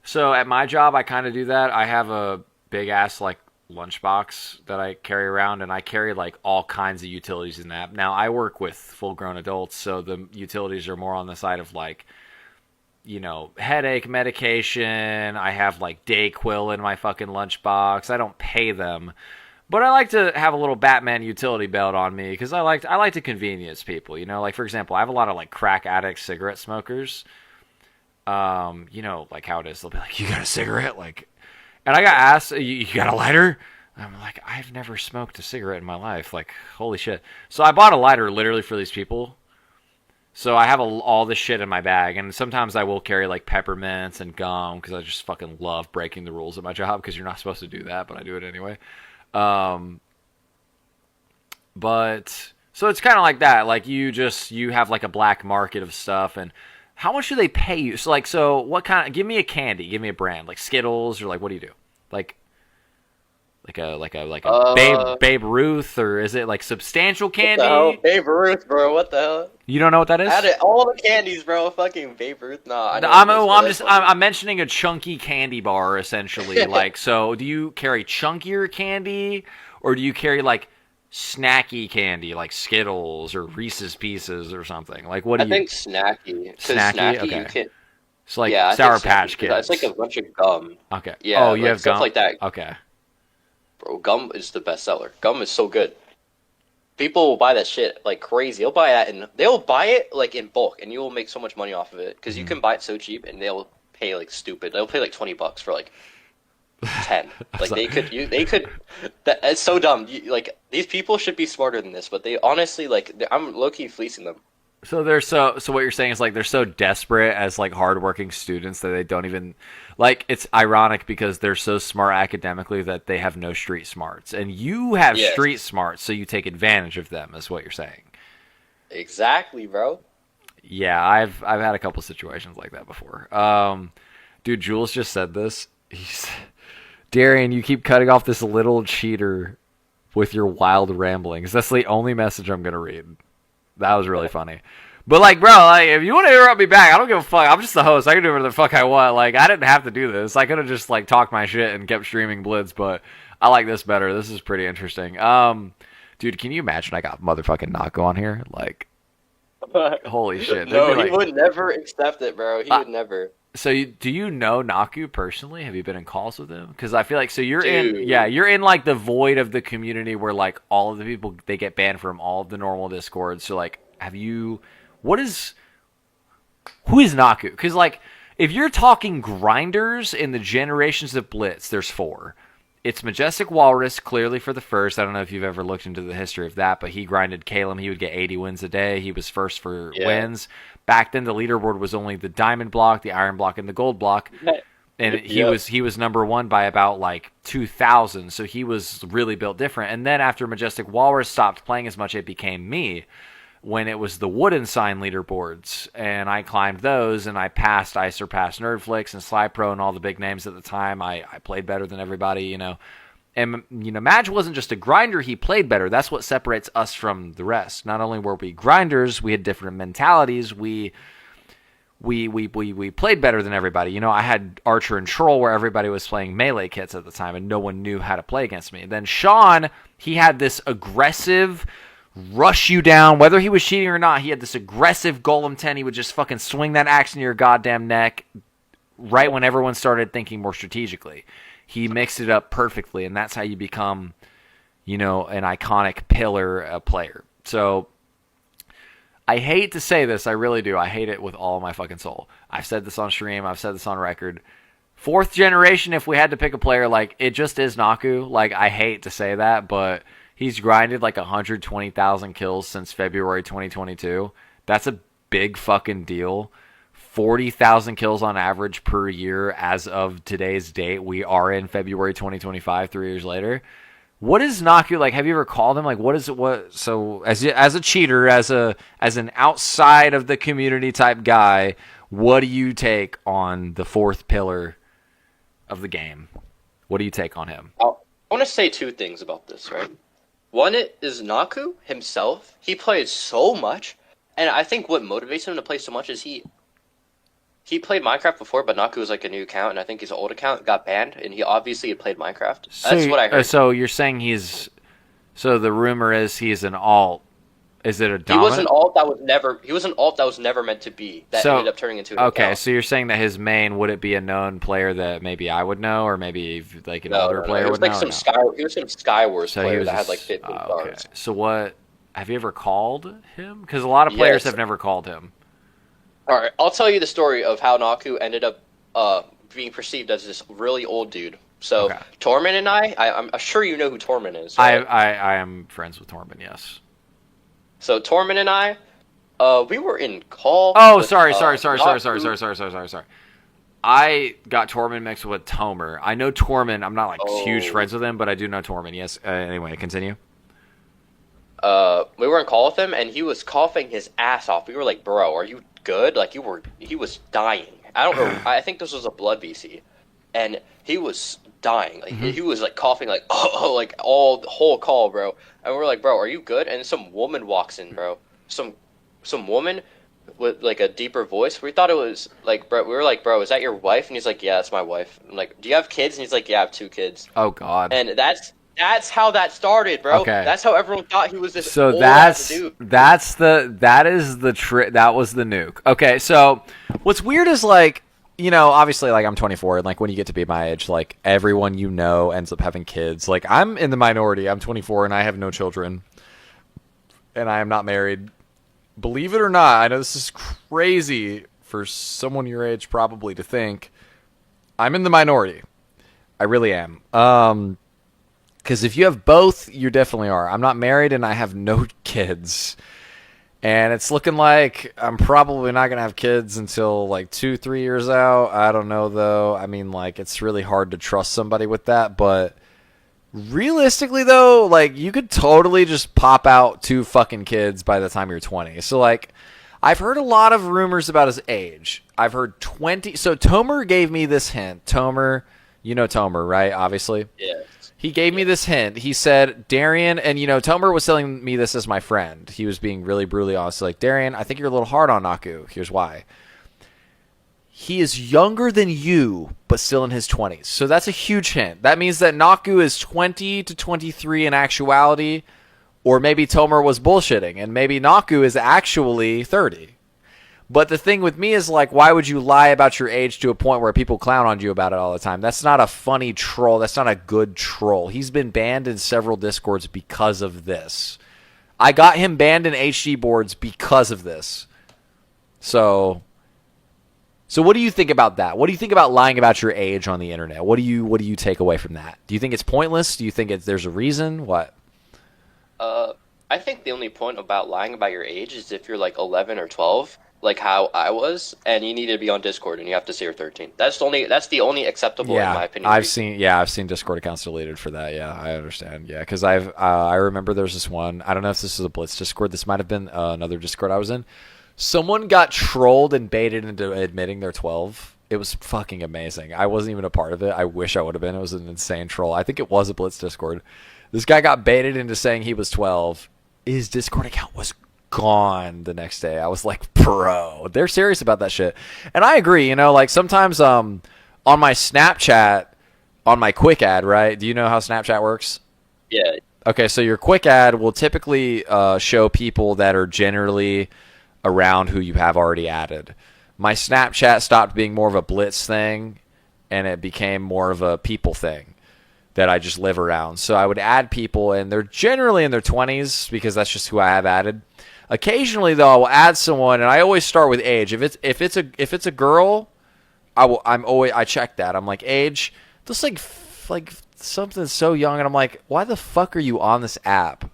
So at my job, I kind of do that. I have a big ass like lunchbox that I carry around, and I carry like all kinds of utilities in that. Now I work with full grown adults, so the utilities are more on the side of like, headache medication. I have like Dayquil in my fucking lunchbox. I don't pay them, but I like to have a little Batman utility belt on me because I like to convenience people. Like for example, I have a lot of like crack addicts, cigarette smokers. Like how it is. They'll be like, "You got a cigarette?" Like, and I got asked, "You got a lighter?" I'm like, "I've never smoked a cigarette in my life." Like, holy shit! So I bought a lighter literally for these people. So I have all this shit in my bag, and sometimes I will carry like peppermints and gum because I just fucking love breaking the rules at my job because you're not supposed to do that, but I do it anyway. But so it's kind of like that. Like you have like a black market of stuff, and how much do they pay you? So what kind? Give me a candy. Give me a brand like Skittles or like what do you do? Like like a Uh, Babe Ruth, or is it like substantial what the hell, candy? Babe Ruth, bro? What the hell? You don't know what that I is? had it all the candies, bro. Fucking Babe Ruth. Nah, I No, know what it is, well, but that's funny. I'm mentioning a chunky candy bar essentially. Like, so do you carry chunkier candy, or do you carry like snacky candy like Skittles or Reese's Pieces or something? Like, what do I you? think snacky, because Snacky? snacky you Okay. can. It's like Yeah, I think Sour snacky, Patch 'cause it's like Kids. a bunch of gum. Okay. Yeah, Oh, you like have stuff gum. like that, Okay. bro. Gum is the best seller. Gum is so good. People will buy that shit like crazy. They'll buy it like in bulk, and you will make so much money off of it because you Mhm. can buy it so cheap, and they'll pay like stupid. They'll pay like $20 for like 10. Like So- they could. It's so dumb. Like these people should be smarter than this, but they honestly I'm low key fleecing them. So they're so what you're saying is like they're so desperate as like hardworking students that they don't even like it's ironic because they're so smart academically that they have no street smarts. And you have Yes, street smarts, so you take advantage of them is what you're saying. exactly, bro. Yeah, I've had a couple situations like that before. Dude, Jules just said this. He's Darian, you keep cutting off this little cheater with your wild ramblings. That's the only message I'm gonna read. That was really funny. But like, bro, like if you want to interrupt me back, I don't give a fuck. I'm just the host. I can do whatever the fuck I want. Like, I didn't have to do this. I could have just like talked my shit and kept streaming Blitz, but I like this better. This is pretty interesting. Dude, can you imagine I got motherfucking Nako on here? Like, holy shit. There'd No, be he like, would never accept it, bro. He would never. so do you know Naku personally? Have you been in calls with him? Because I feel like Dude. you're in like the void of the community where like all of the people they get banned from all of the normal discords. So like, what is who is Naku? Because like if you're talking grinders in the generations of Blitz, there's four. It's Majestic Walrus, clearly for the first. I don't know if you've ever looked into the history of that, but he grinded Calum. He would get 80 wins a day. He was first for Yeah. wins. Back then, the leaderboard was only the diamond block, the iron block, and the gold block. And Yep. he was number one by about like 2,000. So he was really built different. And then after Majestic Walrus stopped playing as much, it became me when it was the wooden sign leaderboards, and I climbed those, and I surpassed Nerdflix and Slypro and all the big names at the time. I played better than everybody, And, Madge wasn't just a grinder, he played better. That's what separates us from the rest. Not only were we grinders, we had different mentalities, we played better than everybody. I had Archer and Troll where everybody was playing melee kits at the time, and no one knew how to play against me. Then Sean, he had this aggressive rush you down, whether he was cheating or not. He had this aggressive Golem 10. He would just fucking swing that axe in your goddamn neck right when everyone started thinking more strategically. He mixed it up perfectly, and that's how you become, an iconic pillar player. So I hate to say this, I really do. I hate it with all my fucking soul. I've said this on stream, I've said this on record. Fourth generation, if we had to pick a player, like, it just is Naku. Like, I hate to say that, but he's grinded like 120,000 kills since February 2022. That's a big fucking deal. 40,000 kills on average per year as of today's date. We are in February 2025, 3 years later. What is Naku like? Have you ever called him? Like, what is it? What? So, as a cheater, as an outside of the community type guy, what do you take on the fourth pillar of the game? What do you take on him? I want to say two things about this, right? One is Naku himself. He plays so much, and I think what motivates him to play so much is he played Minecraft before, but Naku was like a new account, and I think his old account got banned, and he obviously had played Minecraft. That's what I heard. So you're saying so the rumor is he's an alt. Is it a dominant? He was an alt that was never meant to be, that ended up turning into an account. So you're saying that his main, would it be a known player that maybe I would know, or maybe like an older player would know? He was some Skywars player that had like 15 stars. So what, have you ever called him? Because a lot of players have never called him. All right, I'll tell you the story of how Naku ended up being perceived as this really old dude. So Tormund and I'm sure you know who Tormund is. Right? I am friends with Tormund, yes. So Tormund and we were in call. Oh, sorry. I got Tormund mixed with Tomer. I know Tormund. I'm not like huge friends with him, but I do know Tormund. Yes. Anyway, continue. We were in call with him, and he was coughing his ass off. We were like, "Bro, are you good?" Like he was dying. I don't know. I think this was a blood VC, and he was dying. Like he was like coughing, like like the whole call, bro. And we're like, "Bro, are you good?" And some woman walks in, bro. Some woman with like a deeper voice. We thought it was like, bro. We were like, "Bro, is that your wife?" And he's like, "Yeah, it's my wife." I'm like, "Do you have kids?" And he's like, "Yeah, I have 2 kids." Oh God. And that's how that started, bro. Okay. That's how everyone thought he was this. So old dude. that was the nuke. Okay, so what's weird is like, you know, obviously like I'm 24, and like when you get to be my age, like everyone you know ends up having kids. Like I'm in the minority. I'm 24 and I have no children, and I am not married. Believe it or not, I know this is crazy for someone your age probably to think. I'm in the minority. I really am. Because if you have both, you definitely are. I'm not married and I have no kids. And it's looking like I'm probably not going to have kids until like 2-3 years out. I don't know, though. I mean, like, it's really hard to trust somebody with that. But realistically, though, like, you could totally just pop out 2 fucking kids by the time you're 20. So, like, I've heard a lot of rumors about his age. I've heard 20. So Tomer gave me this hint. Tomer, you know Tomer, right? Obviously. Yeah. He gave me this hint. He said, Darian, and you know, Tomer was telling me this as my friend. He was being really brutally honest. Like, Darian, I think you're a little hard on Naku. Here's why. He is younger than you, but still in his 20s. So that's a huge hint. That means that Naku is 20 to 23 in actuality, or maybe Tomer was bullshitting, and maybe Naku is actually 30. But the thing with me is, like, why would you lie about your age to a point where people clown on you about it all the time? That's not a funny troll. That's not a good troll. He's been banned in several Discords because of this. I got him banned in HD boards because of this. So what do you think about that? What do you think about lying about your age on the internet? What do you take away from that? Do you think it's pointless? Do you think there's a reason? What? I think the only point about lying about your age is if you're like 11 or 12. Like how I was, and you need to be on Discord, and you have to say you're 13. That's the only acceptable in my opinion. I've seen Discord accounts deleted for that. Yeah, I understand. Yeah, because I remember there's this one. I don't know if this is a Blitz Discord. This might have been another Discord I was in. Someone got trolled and baited into admitting they're 12. It was fucking amazing. I wasn't even a part of it. I wish I would have been. It was an insane troll. I think it was a Blitz Discord. This guy got baited into saying he was 12. His Discord account was gone the next day. I was like, bro, they're serious about that shit. And I agree, you know, like sometimes on my Snapchat, on my quick ad, right? Do you know how Snapchat works? Yeah. Okay, so your quick ad will typically show people that are generally around who you have already added. My Snapchat stopped being more of a Blitz thing, and it became more of a people thing that I just live around. So I would add people, and they're generally in their 20s because that's just who I have added. Occasionally, though, I will add someone, and I always start with age. If it's a girl, I check that. I'm like, age, just like something so young, and I'm like, why the fuck are you on this app?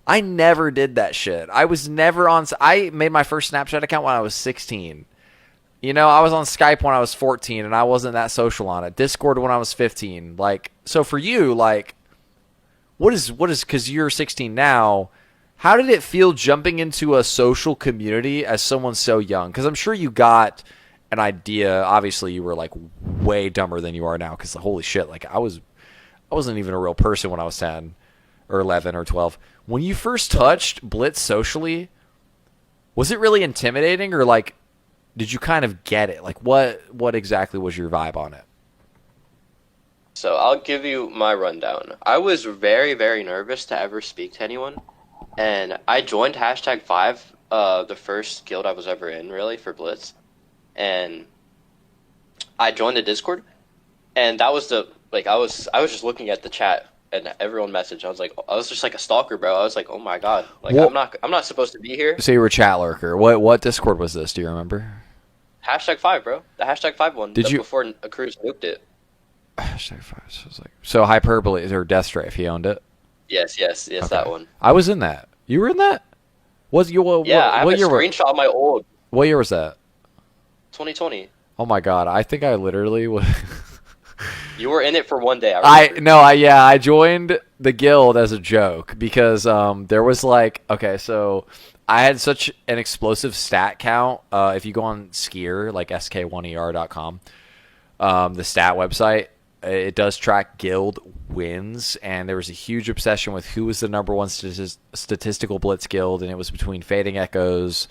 I never did that shit. I was never on. I made my first Snapchat account when I was 16. You know, I was on Skype when I was 14, and I wasn't that social on it. Discord when I was 15. Like, so for you, like, what is? Because you're 16 now. How did it feel jumping into a social community as someone so young? Because I'm sure you got an idea. Obviously, you were like way dumber than you are now. Because holy shit, like I wasn't even a real person when I was 10 or 11 or 12. When you first touched Blitz socially, was it really intimidating, or like did you kind of get it? Like what exactly was your vibe on it? So I'll give you my rundown. I was very, very nervous to ever speak to anyone, and I joined #5, the first guild I was ever in, really, for Blitz, and I joined the Discord, and that was I was just looking at the chat and everyone messaged. I was just like a stalker, bro. I was like, oh my god, like Well, I'm not supposed to be here. so you were a chat lurker. What Discord was this? Do you remember? #5, bro. The #5 one. Did you before a cruise nuked it? #5. So, so Hyperbole or Death Strafe, he owned it. Yes, Okay. that one. I was in that. You were in that? Was you? I have what a year? screenshot of my old What year was that? 2020. Oh my god! I think I literally was. You were in it for one day. I joined the guild as a joke because there was like, okay, so I had such an explosive stat count. If you go on Skier, like sk1er.com, the stat website, it does track guild wins, and there was a huge obsession with who was the number one statistical Blitz guild, and it was between Fading Echoes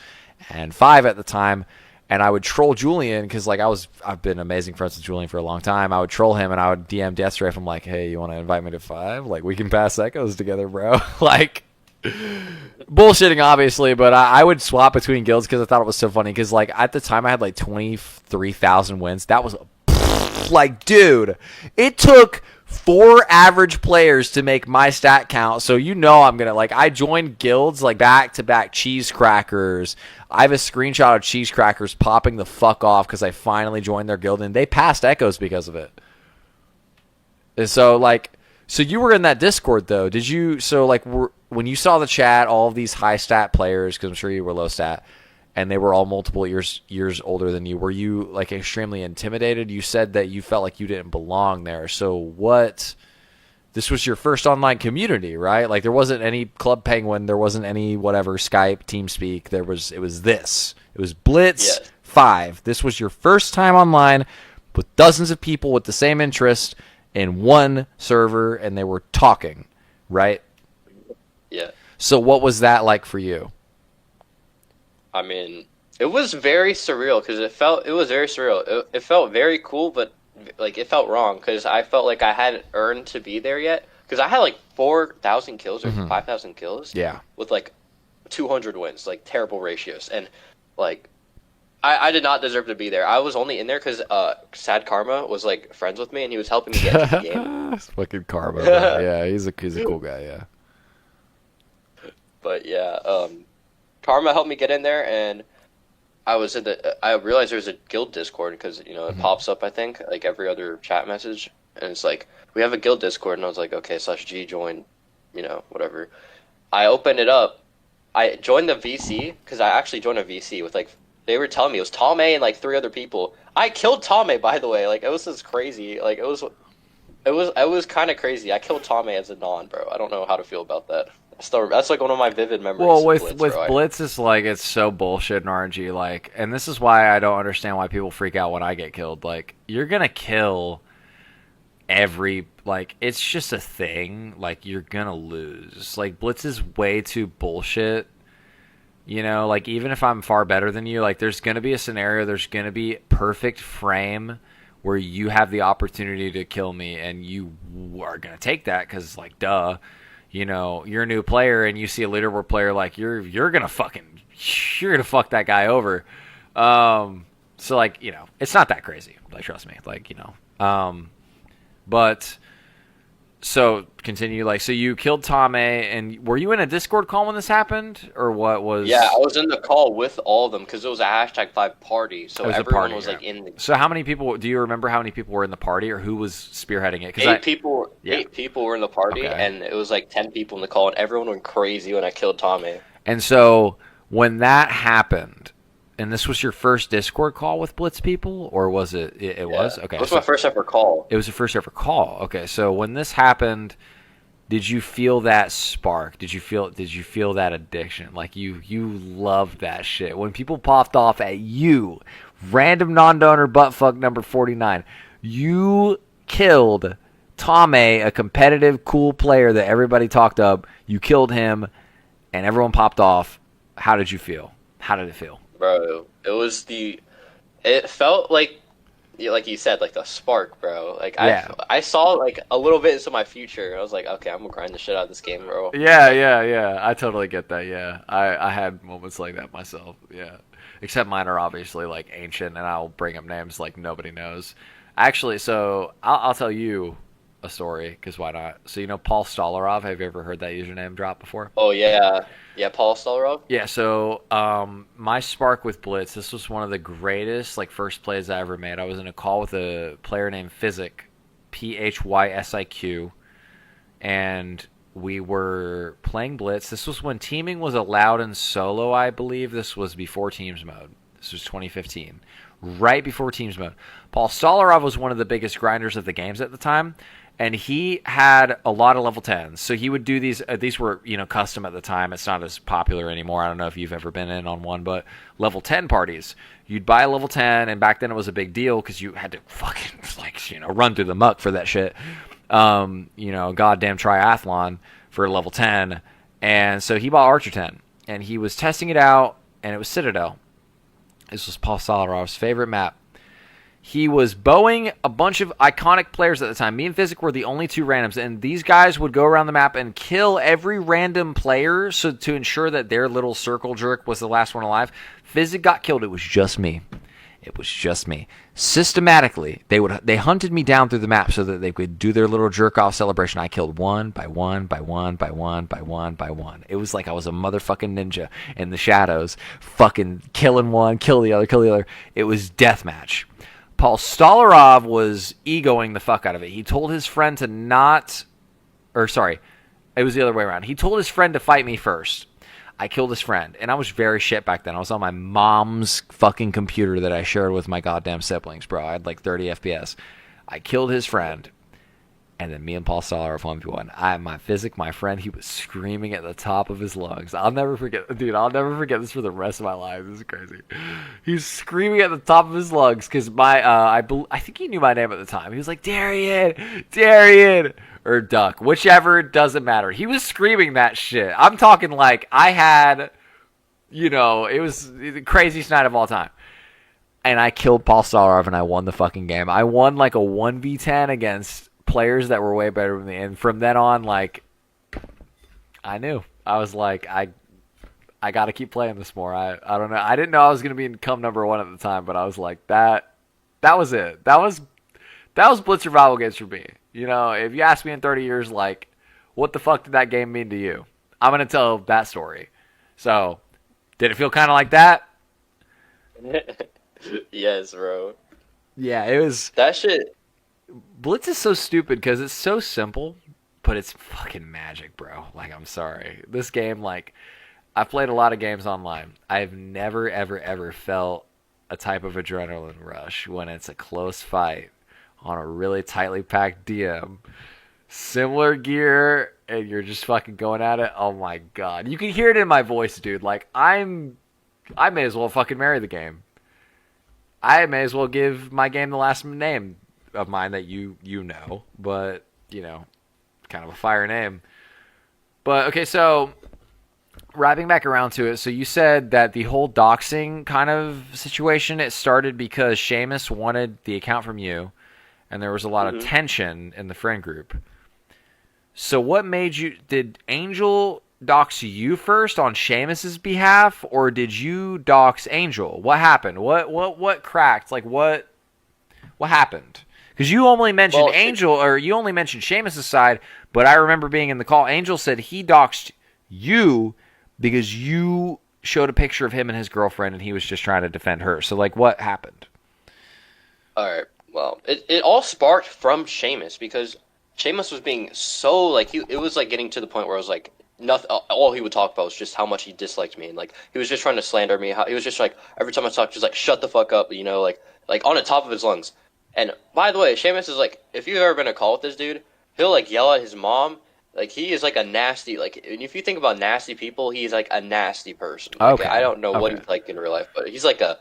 and 5 at the time. And I would troll Julian because, like, I've been amazing friends with Julian for a long time. I would troll him, and I would DM Dexter if I'm like, hey, you want to invite me to 5? Like, we can pass Echoes together, bro. Like, bullshitting, obviously, but I would swap between guilds because I thought it was so funny. Because, like, at the time, I had, like, 23,000 wins. That was, like, dude, it took 4 average players to make my stat count. So, you know, I'm going to, like, I joined guilds, like, back-to-back cheese crackers. I have a screenshot of cheese crackers popping the fuck off because I finally joined their guild, and they passed Echoes because of it. And so, like, so you were in that Discord, though. Did you, so, like, when you saw the chat, all of these high stat players, because I'm sure you were low stat, and they were all multiple years older than you, were you, like, extremely intimidated? You said that you felt like you didn't belong there. So what... This was your first online community, right? Like, there wasn't any Club Penguin, there wasn't any whatever Skype, TeamSpeak. It was Blitz 5. This was your first time online with dozens of people with the same interest in one server, and they were talking, right? Yeah. So what was that like for you? I mean, it was very surreal because it was very surreal. It felt very cool, but like it felt wrong because I felt like I hadn't earned to be there yet because I had like 4,000 kills or 5,000 kills. Yeah. With like 200 wins, like terrible ratios, and like I did not deserve to be there. I was only in there because Sad Karma was like friends with me and he was helping me get to the game. It's fucking Karma. Yeah, he's a cool guy. Yeah. But yeah, Karma helped me get in there, and I realized there was a guild Discord because, you know, it pops up, I think, like every other chat message. And it's like, we have a guild Discord. And I was like, okay, /G join, you know, whatever. I opened it up. I joined the VC because I actually joined a VC with, like, they were telling me it was Tome and, like, 3 other people. I killed Tome, by the way. Like, it was just crazy. Like, it was kind of crazy. I killed Tome as a non, bro. I don't know how to feel about that. That's like one of my vivid memories. Well, with Blitz, it's like it's so bullshit and RNG. Like, and this is why I don't understand why people freak out when I get killed. Like, you're gonna kill every, like, it's just a thing. Like, you're gonna lose. Like, Blitz is way too bullshit. You know, like, even if I'm far better than you, like, there's gonna be a scenario. There's gonna be perfect frame where you have the opportunity to kill me, and you are gonna take that because, like, duh. You know, you're a new player and you see a leaderboard player, like, you're gonna fuck that guy over. So, like, you know, it's not that crazy. Like, trust me. Like, you know, but So continue. Like, so you killed Tame, and were you in a Discord call when this happened, or what was? Yeah, I was in the call with all of them because it was a #5 party, so It was a everyone party, was yeah. like in the So how many people? Do you remember how many people were in the party, or who was spearheading it? eight people. Yeah. 8 people were in the party, Okay. and it was like 10 people in the call, and everyone went crazy when I killed Tommy. And so when that happened, and this was your first Discord call with Blitz people, or was it? It was okay. It was my first ever call. It was your first ever call. Okay, so when this happened, did you feel that spark? Did you feel that addiction? Like you loved that shit when people popped off at you, random non-donor buttfuck number 49. You killed Tame, a competitive, cool player that everybody talked up. You killed him, and everyone popped off. How did you feel? How did it feel? Bro, it felt like you said, like a spark, bro. Like Yeah. I saw like a little bit into my future. I was like, okay, I'm gonna grind the shit out of this game, bro. Yeah. I totally get that. Yeah, I had moments like that myself. Yeah, except mine are obviously like ancient, and I'll bring up names like nobody knows. Actually, so I'll tell you a story because why not? So you know Paul Stolarov? Have you ever heard that username drop before? Oh yeah, yeah, Paul Stolarov. Yeah, so my spark with Blitz, this was one of the greatest like first plays I ever made. I was in a call with a player named Physic, Physiq, and we were playing Blitz. This was when teaming was allowed in solo, I believe. This was before Teams mode. This was 2015, right before Teams mode. Paul Stolarov was one of the biggest grinders of the games at the time, and he had a lot of level 10s. So he would do these. These were, custom at the time. It's not as popular anymore. I don't know if you've ever been in on one, but level 10 parties. You'd buy a level 10, and back then it was a big deal because you had to fucking run through the muck for that shit. Goddamn triathlon for level 10. And so he bought Archer 10, and he was testing it out, and it was Citadel. This was Paul Stolarov's favorite map. He was bowing a bunch of iconic players at the time. Me and Physic were the only two randoms, and these guys would go around the map and kill every random player so to ensure that their little circle jerk was the last one alive. Physic got killed. It was just me. Systematically, they hunted me down through the map so that they could do their little jerk-off celebration. I killed one by one by one by one by one by one. It was like I was a motherfucking ninja in the shadows, fucking killing one, kill the other. It was deathmatch. Paul Stolarov was egoing the fuck out of it. He told his friend to not... Or, sorry, it was the other way around. He told his friend to fight me first. I killed his friend, and I was very shit back then. I was on my mom's fucking computer that I shared with my goddamn siblings, bro. I had like 30 FPS. I killed his friend, and then me and Paul Stolarov 1v1. My Physic, my friend, he was screaming at the top of his lungs. I'll never forget this for the rest of my life. This is crazy. He's screaming at the top of his lungs because I think he knew my name at the time. He was like, Darian, or Duck, whichever, doesn't matter. He was screaming that shit. I'm talking like I had, it was the craziest night of all time. And I killed Paul Stolarov and I won the fucking game. I won like a 1v10 against players that were way better than me, and from then on, like, I knew. I was like, I got to keep playing this more. I don't know. I didn't know I was gonna become number one at the time, but I was like, that was it. That was Blitz survival games for me. If you ask me in 30 years, like, what the fuck did that game mean to you? I'm gonna tell that story. So, did it feel kind of like that? Yes, bro. Yeah, it was. That shit. Blitz is so stupid because it's so simple, but it's fucking magic, bro. Like, I'm sorry. This game, like, I've played a lot of games online. I've never, ever, ever felt a type of adrenaline rush when it's a close fight on a really tightly packed DM. Similar gear, and you're just fucking going at it. Oh, my God. You can hear it in my voice, dude. Like, I may as well fucking marry the game. I may as well give my game the last name of mine that you know, but kind of a fire name. But okay, so wrapping back around to it, so you said that the whole doxing kind of situation, it started because Seamus wanted the account from you, and there was a lot of tension in the friend group. So what made you? Did Angel dox you first on Seamus's behalf, or did you dox Angel? What happened? What cracked? Like what happened? Because you only mentioned Well, Angel, or you only mentioned Sheamus' side, but I remember being in the call. Angel said he doxed you because you showed a picture of him and his girlfriend, and he was just trying to defend her. So, like, what happened? all right. Well, it all sparked from Sheamus because Sheamus was being so like it was like getting to the point where it was like nothing. All he would talk about was just how much he disliked me, and like he was just trying to slander me. He was just like every time I talked, just like shut the fuck up, like on the top of his lungs. And by the way, Sheamus is like, if you've ever been in a call with this dude, he'll like yell at his mom. Like he is like a nasty, like, and if you think about nasty people, he's like a nasty person. Like, Okay. I don't know what he's like in real life, but he's like a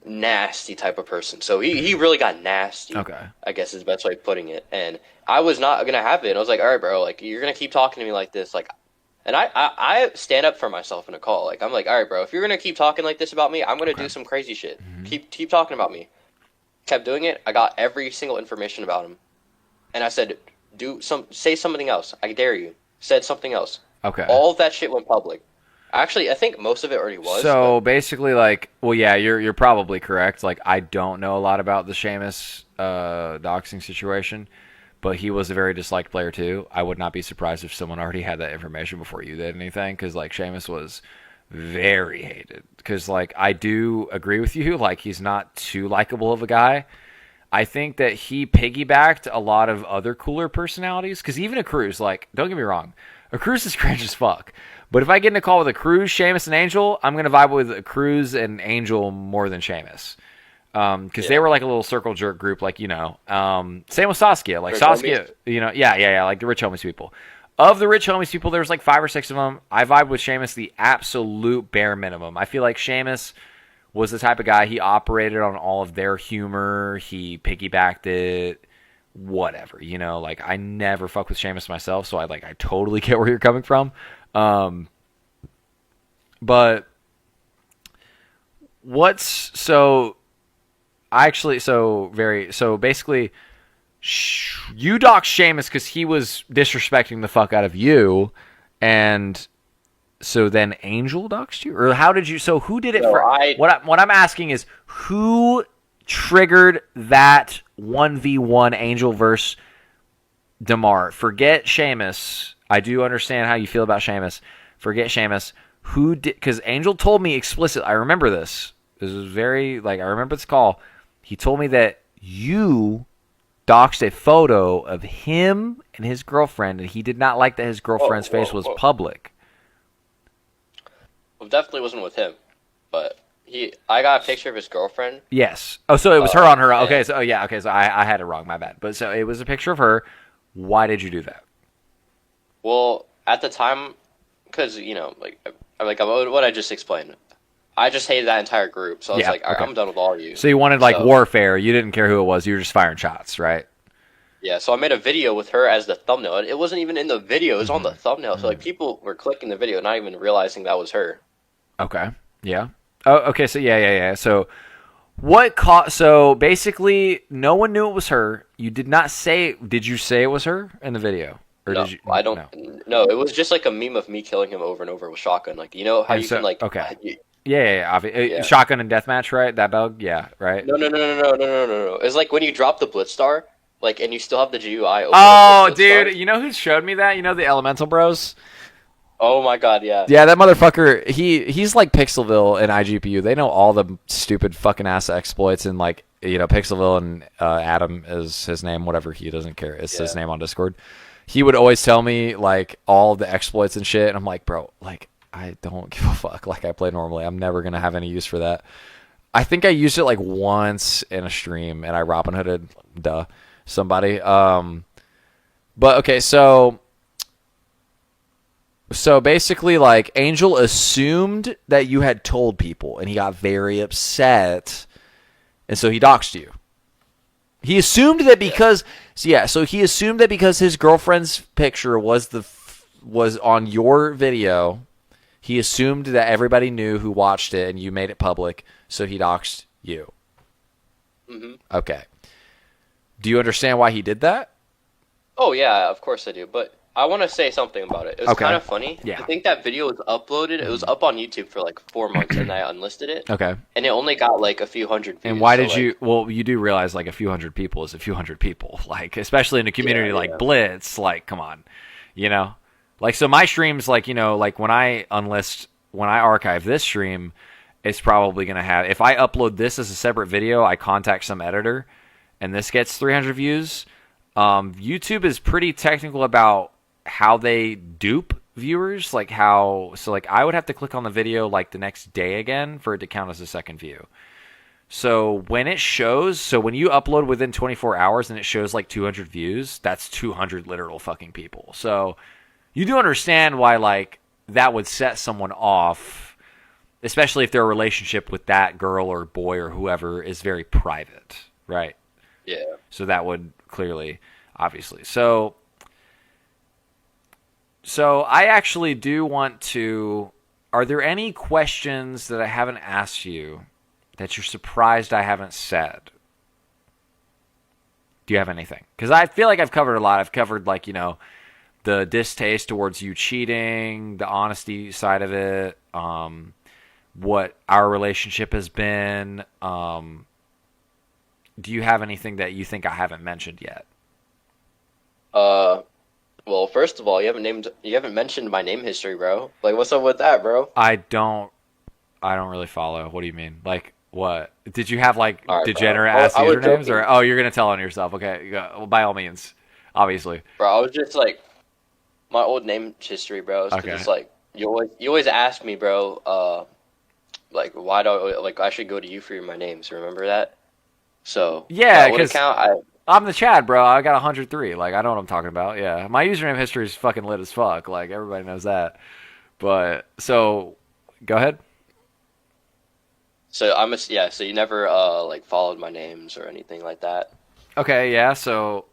nasty type of person. So he really got nasty. Okay. I guess is the best way of putting it. And I was not gonna have it. I was like, all right, bro, like you're gonna keep talking to me like this, like, and I stand up for myself in a call. Like I'm like, all right, bro, if you're gonna keep talking like this about me, I'm gonna do some crazy shit. Keep talking about me. Kept doing it. I got every single information about him, and I said, say something else. I dare you. Said something else. Okay. All of that shit went public. Actually, I think most of it already was. So basically, like, well, yeah, you're probably correct. Like, I don't know a lot about the Sheamus doxing situation, but he was a very disliked player too. I would not be surprised if someone already had that information before you did anything, because like Sheamus was very hated. Because like I do agree with you, like he's not too likable of a guy. I think that he piggybacked a lot of other cooler personalities. Because even a Cruz, like, don't get me wrong, a Cruz is cringe as fuck. But if I get in a call with a Cruz, Sheamus, and Angel, I'm going to vibe with a Cruz and Angel more than Sheamus. Because they were like a little circle jerk group, like, same with Saskia. Like, Rich Saskia, homies. yeah, like the rich homies people. Of the rich homies people, there's like 5 or 6 of them. I vibe with Sheamus the absolute bare minimum. I feel like Sheamus was the type of guy, he operated on all of their humor. He piggybacked it, whatever, like I never fuck with Sheamus myself, so I totally get where you're coming from. But basically you doxed Sheamus because he was disrespecting the fuck out of you, and so then Angel doxed you, or how did you? So who did it? What I'm asking is who triggered that 1v1 Angel versus Demar? Forget Sheamus. I do understand how you feel about Sheamus. Forget Sheamus. Who did? Because Angel told me explicitly. I remember this. This was very I remember this call. He told me that you doxed a photo of him and his girlfriend, and he did not like that his girlfriend's face was public. Well, definitely wasn't with him, but I got a picture of his girlfriend. Yes. Oh, so it was her on her. Okay. So So I had it wrong. My bad. But so it was a picture of her. Why did you do that? Well, at the time, because what I just explained, I just hated that entire group. So I was like, all right, I'm done with all of you. So you wanted warfare. You didn't care who it was. You were just firing shots, right? Yeah. So I made a video with her as the thumbnail. It wasn't even in the video. It was on the thumbnail. So people were clicking the video, not even realizing that was her. Okay. Yeah. Oh, okay. So yeah. So so basically no one knew it was her. You did not say, did you say it was her in the video? Or no, did you? I don't. No, it was just like a meme of me killing him over and over with shotgun. Like, you know how you can like. Okay. Yeah. Shotgun and deathmatch, right? That bug? Yeah, right? No. It's like when you drop the Blitz star, like, and you still have the GUI open. Oh, dude. Star. You know who showed me that? You know the Elemental Bros? Oh my god, yeah. Yeah, that motherfucker, he's like Pixelville and iGPU. They know all the stupid fucking ass exploits, and Pixelville, and Adam is his name, whatever, he doesn't care. It's his name on Discord. He would always tell me like all the exploits and shit, and I'm like, bro, like I don't give a fuck. Like I play normally. I'm never gonna have any use for that. I think I used it like once in a stream, and I Robin Hooded somebody. But okay, so basically, like, Angel assumed that you had told people, and he got very upset, and so he doxed you. He assumed that because, he assumed that because his girlfriend's picture was on your video, he assumed that everybody knew who watched it, and you made it public, so he doxed you. Mm-hmm. Okay. Do you understand why he did that? Oh yeah, of course I do. But I want to say something about it. It was Okay. kind of funny. Yeah. I think that video was uploaded. It was up on YouTube for like 4 months, and I unlisted it. Okay. And it only got like a few hundred views. And why so, did you? Well, you do realize like a few hundred people is a few hundred people. Like especially in a community like Blitz. Like come on, you know. Like so, my streams like like when I archive this stream, it's probably gonna have. If I upload this as a separate video, I contact some editor, and this gets 300 views. YouTube is pretty technical about how they dupe viewers, like I would have to click on the video like the next day again for it to count as a second view. So when it shows, when you upload within 24 hours and it shows like 200 views, that's 200 literal fucking people. So you do understand why like that would set someone off, especially if their relationship with that girl or boy or whoever is very private, right? Yeah. So that would clearly, obviously. So I actually do want to. Are there any questions that I haven't asked you that you're surprised I haven't said? Do you have anything? Because I feel like I've covered a lot. I've covered like the distaste towards you cheating, the honesty side of it, what our relationship has been. Do you have anything that you think I haven't mentioned yet? Well, first of all, you haven't mentioned my name history, bro. Like, what's up with that, bro? I don't really follow. What do you mean? Like, what? Did you have like All right, degenerate bro. ass I was usernames, joking. or you're gonna tell on yourself? Okay, well, by all means, obviously. Bro, I was just like, my old name history, bro. Is 'cause Okay. it's like you always ask me, bro. Like, why do I should go to you for my names? Remember that? So Yeah, that would 'cause count. I'm the Chad, bro. I got 103. Like, I know what I'm talking about. Yeah, my username history is fucking lit as fuck. Like, everybody knows that. But so, go ahead. So So you never like followed my names or anything like that. Okay, yeah. So,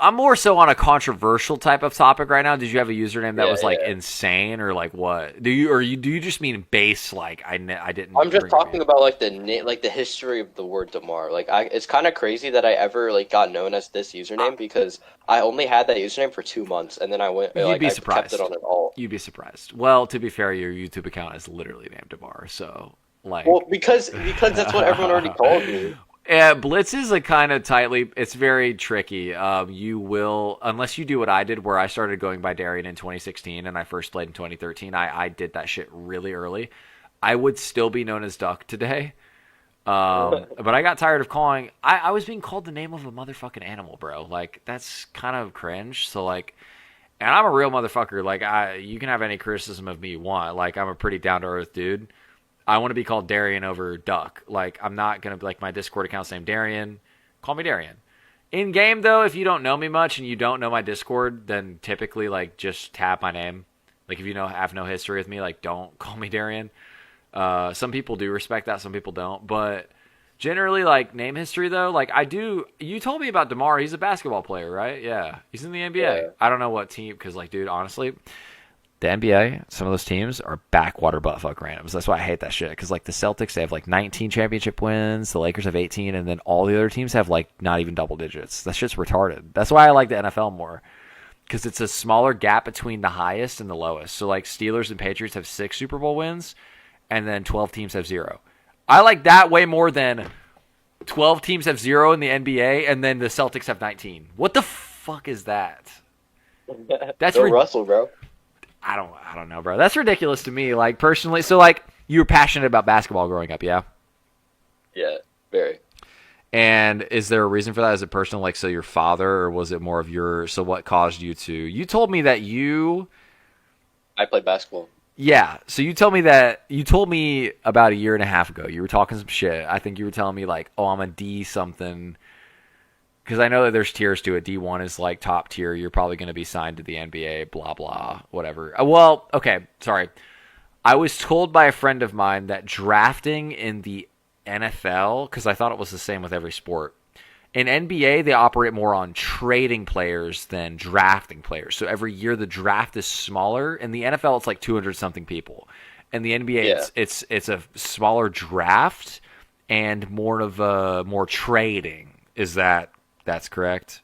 I'm more so on a controversial type of topic right now. Did you have a username that was like insane, or like what? Do you just mean base? Like I didn't. I'm just talking about like the history of the word Demar. Like it's kind of crazy that I ever like got known as this username because I only had that username for 2 months and then I went. You'd like, be I surprised. kept it on an alt. You'd be surprised. Well, to be fair, your YouTube account is literally named Demar, so like. Well, because that's what everyone already called me. Yeah, Blitz is a kind of it's very tricky. You will, unless you do what I did, where I started going by Darian in 2016 and I first played in 2013. I did that shit really early. I would still be known as Duck today. But I got tired of calling. I was being called the name of a motherfucking animal, bro. Like, that's kind of cringe. So, like, and I'm a real motherfucker. Like, you can have any criticism of me you want. Like, I'm a pretty down-to-earth dude. I want to be called Darian over Duck. Like, I'm not going to be like my Discord account's named Darian. Call me Darian. In game, though, if you don't know me much and you don't know my Discord, then typically, like, just tap my name. Like, if you have no history with me, like, don't call me Darian. Some people do respect that, some people don't. But generally, like, name history, though, like, I do. You told me about Demar. He's a basketball player, right? Yeah. He's in the NBA. Yeah. I don't know what team, because, like, dude, honestly, the NBA, some of those teams are backwater buttfuck randoms. That's why I hate that shit. Because, like, the Celtics, they have, like, 19 championship wins. The Lakers have 18. And then all the other teams have, like, not even double digits. That shit's retarded. That's why I like the NFL more. Because it's a smaller gap between the highest and the lowest. So, like, Steelers and Patriots have 6 Super Bowl wins. And then 12 teams have 0. I like that way more than 12 teams have 0 in the NBA. And then the Celtics have 19. What the fuck is that? That's Bill Russell, bro. I don't know, bro. That's ridiculous to me, like, personally. So, like, you were passionate about basketball growing up, yeah? Yeah, very. And is there a reason for that? Is it personal, like, so your father, or was it more of so what caused you to... You told me that I played basketball. Yeah, so you told me about a year and a half ago. You were talking some shit. I think you were telling me, like, oh, I'm a D something... Because I know that there's tiers to it. D1 is like top tier. You're probably going to be signed to the NBA, blah, blah, whatever. Well, okay, sorry. I was told by a friend of mine that drafting in the NFL, because I thought it was the same with every sport. In NBA, they operate more on trading players than drafting players. So every year the draft is smaller. In the NFL, it's like 200-something people. In the NBA, it's a smaller draft and more trading. That's correct?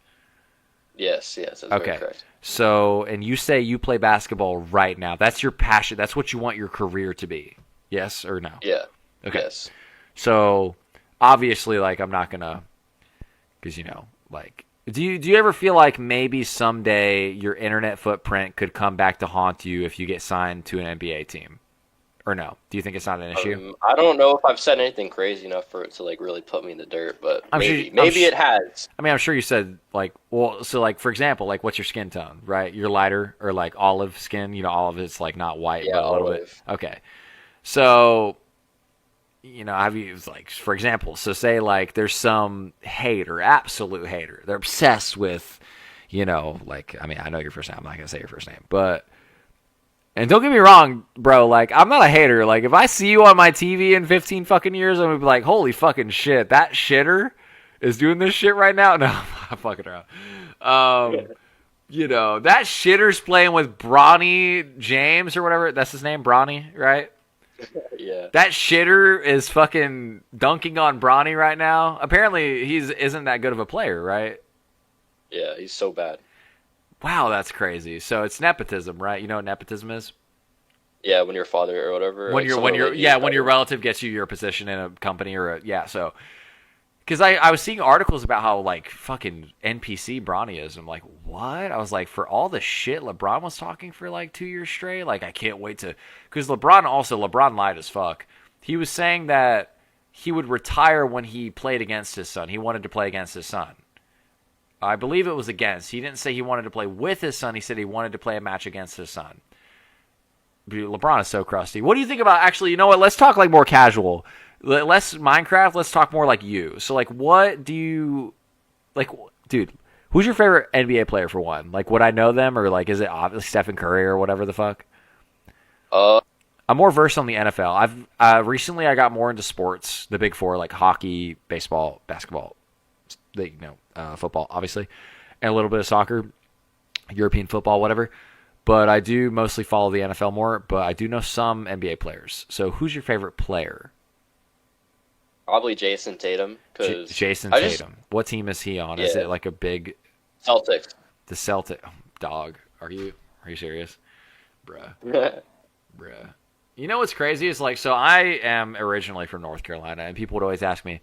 Yes, that's very Okay. correct. So, and you say you play basketball right now. That's your passion. That's what you want your career to be. Yes or no? Yeah. Okay. Yes. So, obviously, like, I'm not gonna, because like, do you ever feel like maybe someday your internet footprint could come back to haunt you if you get signed to an NBA team, or no? Do you think it's not an issue? I don't know if I've said anything crazy enough for it to like really put me in the dirt, but I'm sure. maybe it has. I mean, I'm sure you said like, well, so like for example, like what's your skin tone, right? You're lighter or like olive skin. Olive is like not white, Yeah, but a little bit. olive. Okay, so have you like for example, so say like there's some hater, absolute hater. They're obsessed with, like I mean, I know your first name. I'm not gonna say your first name, but. And don't get me wrong, bro, like, I'm not a hater. Like, if I see you on my TV in 15 fucking years, I'm gonna be like, holy fucking shit, that shitter is doing this shit right now? No, I'm fucking around. That shitter's playing with Bronny James or whatever. That's his name, Bronny, right? Yeah. That shitter is fucking dunking on Bronny right now. Apparently, isn't that good of a player, right? Yeah, he's so bad. Wow, that's crazy. So it's nepotism, right? You know what nepotism is? Yeah, when your father or whatever. When your relative gets you your position in a company so because I was seeing articles about how like fucking NPC Bronny is. I'm like, what? I was like, for all the shit LeBron was talking for like 2 years straight, like I can't wait to, because LeBron lied as fuck. He was saying that he would retire when he played against his son. He wanted to play against his son. I believe it was against. He didn't say he wanted to play with his son. He said he wanted to play a match against his son. LeBron is so crusty. What do you think about, actually, you know what? Let's talk like more casual. Less Minecraft. Let's talk more like you. So like, what do you, like, dude, who's your favorite NBA player for one? Like, would I know them, or like, is it obviously Stephen Curry or whatever the fuck? I'm more versed on the NFL. Recently I got more into sports, the big four, like hockey, baseball, basketball, football, obviously, and a little bit of soccer, European football, whatever. But I do mostly follow the NFL more, but I do know some NBA players. So who's your favorite player? Probably Jason Tatum. Jason Tatum. What team is he on? Yeah. Is it like a big... Celtics. The Celtics. Oh, dog. Are you serious? Bruh. Bruh. You know what's crazy? Is like, so I am originally from North Carolina, and people would always ask me,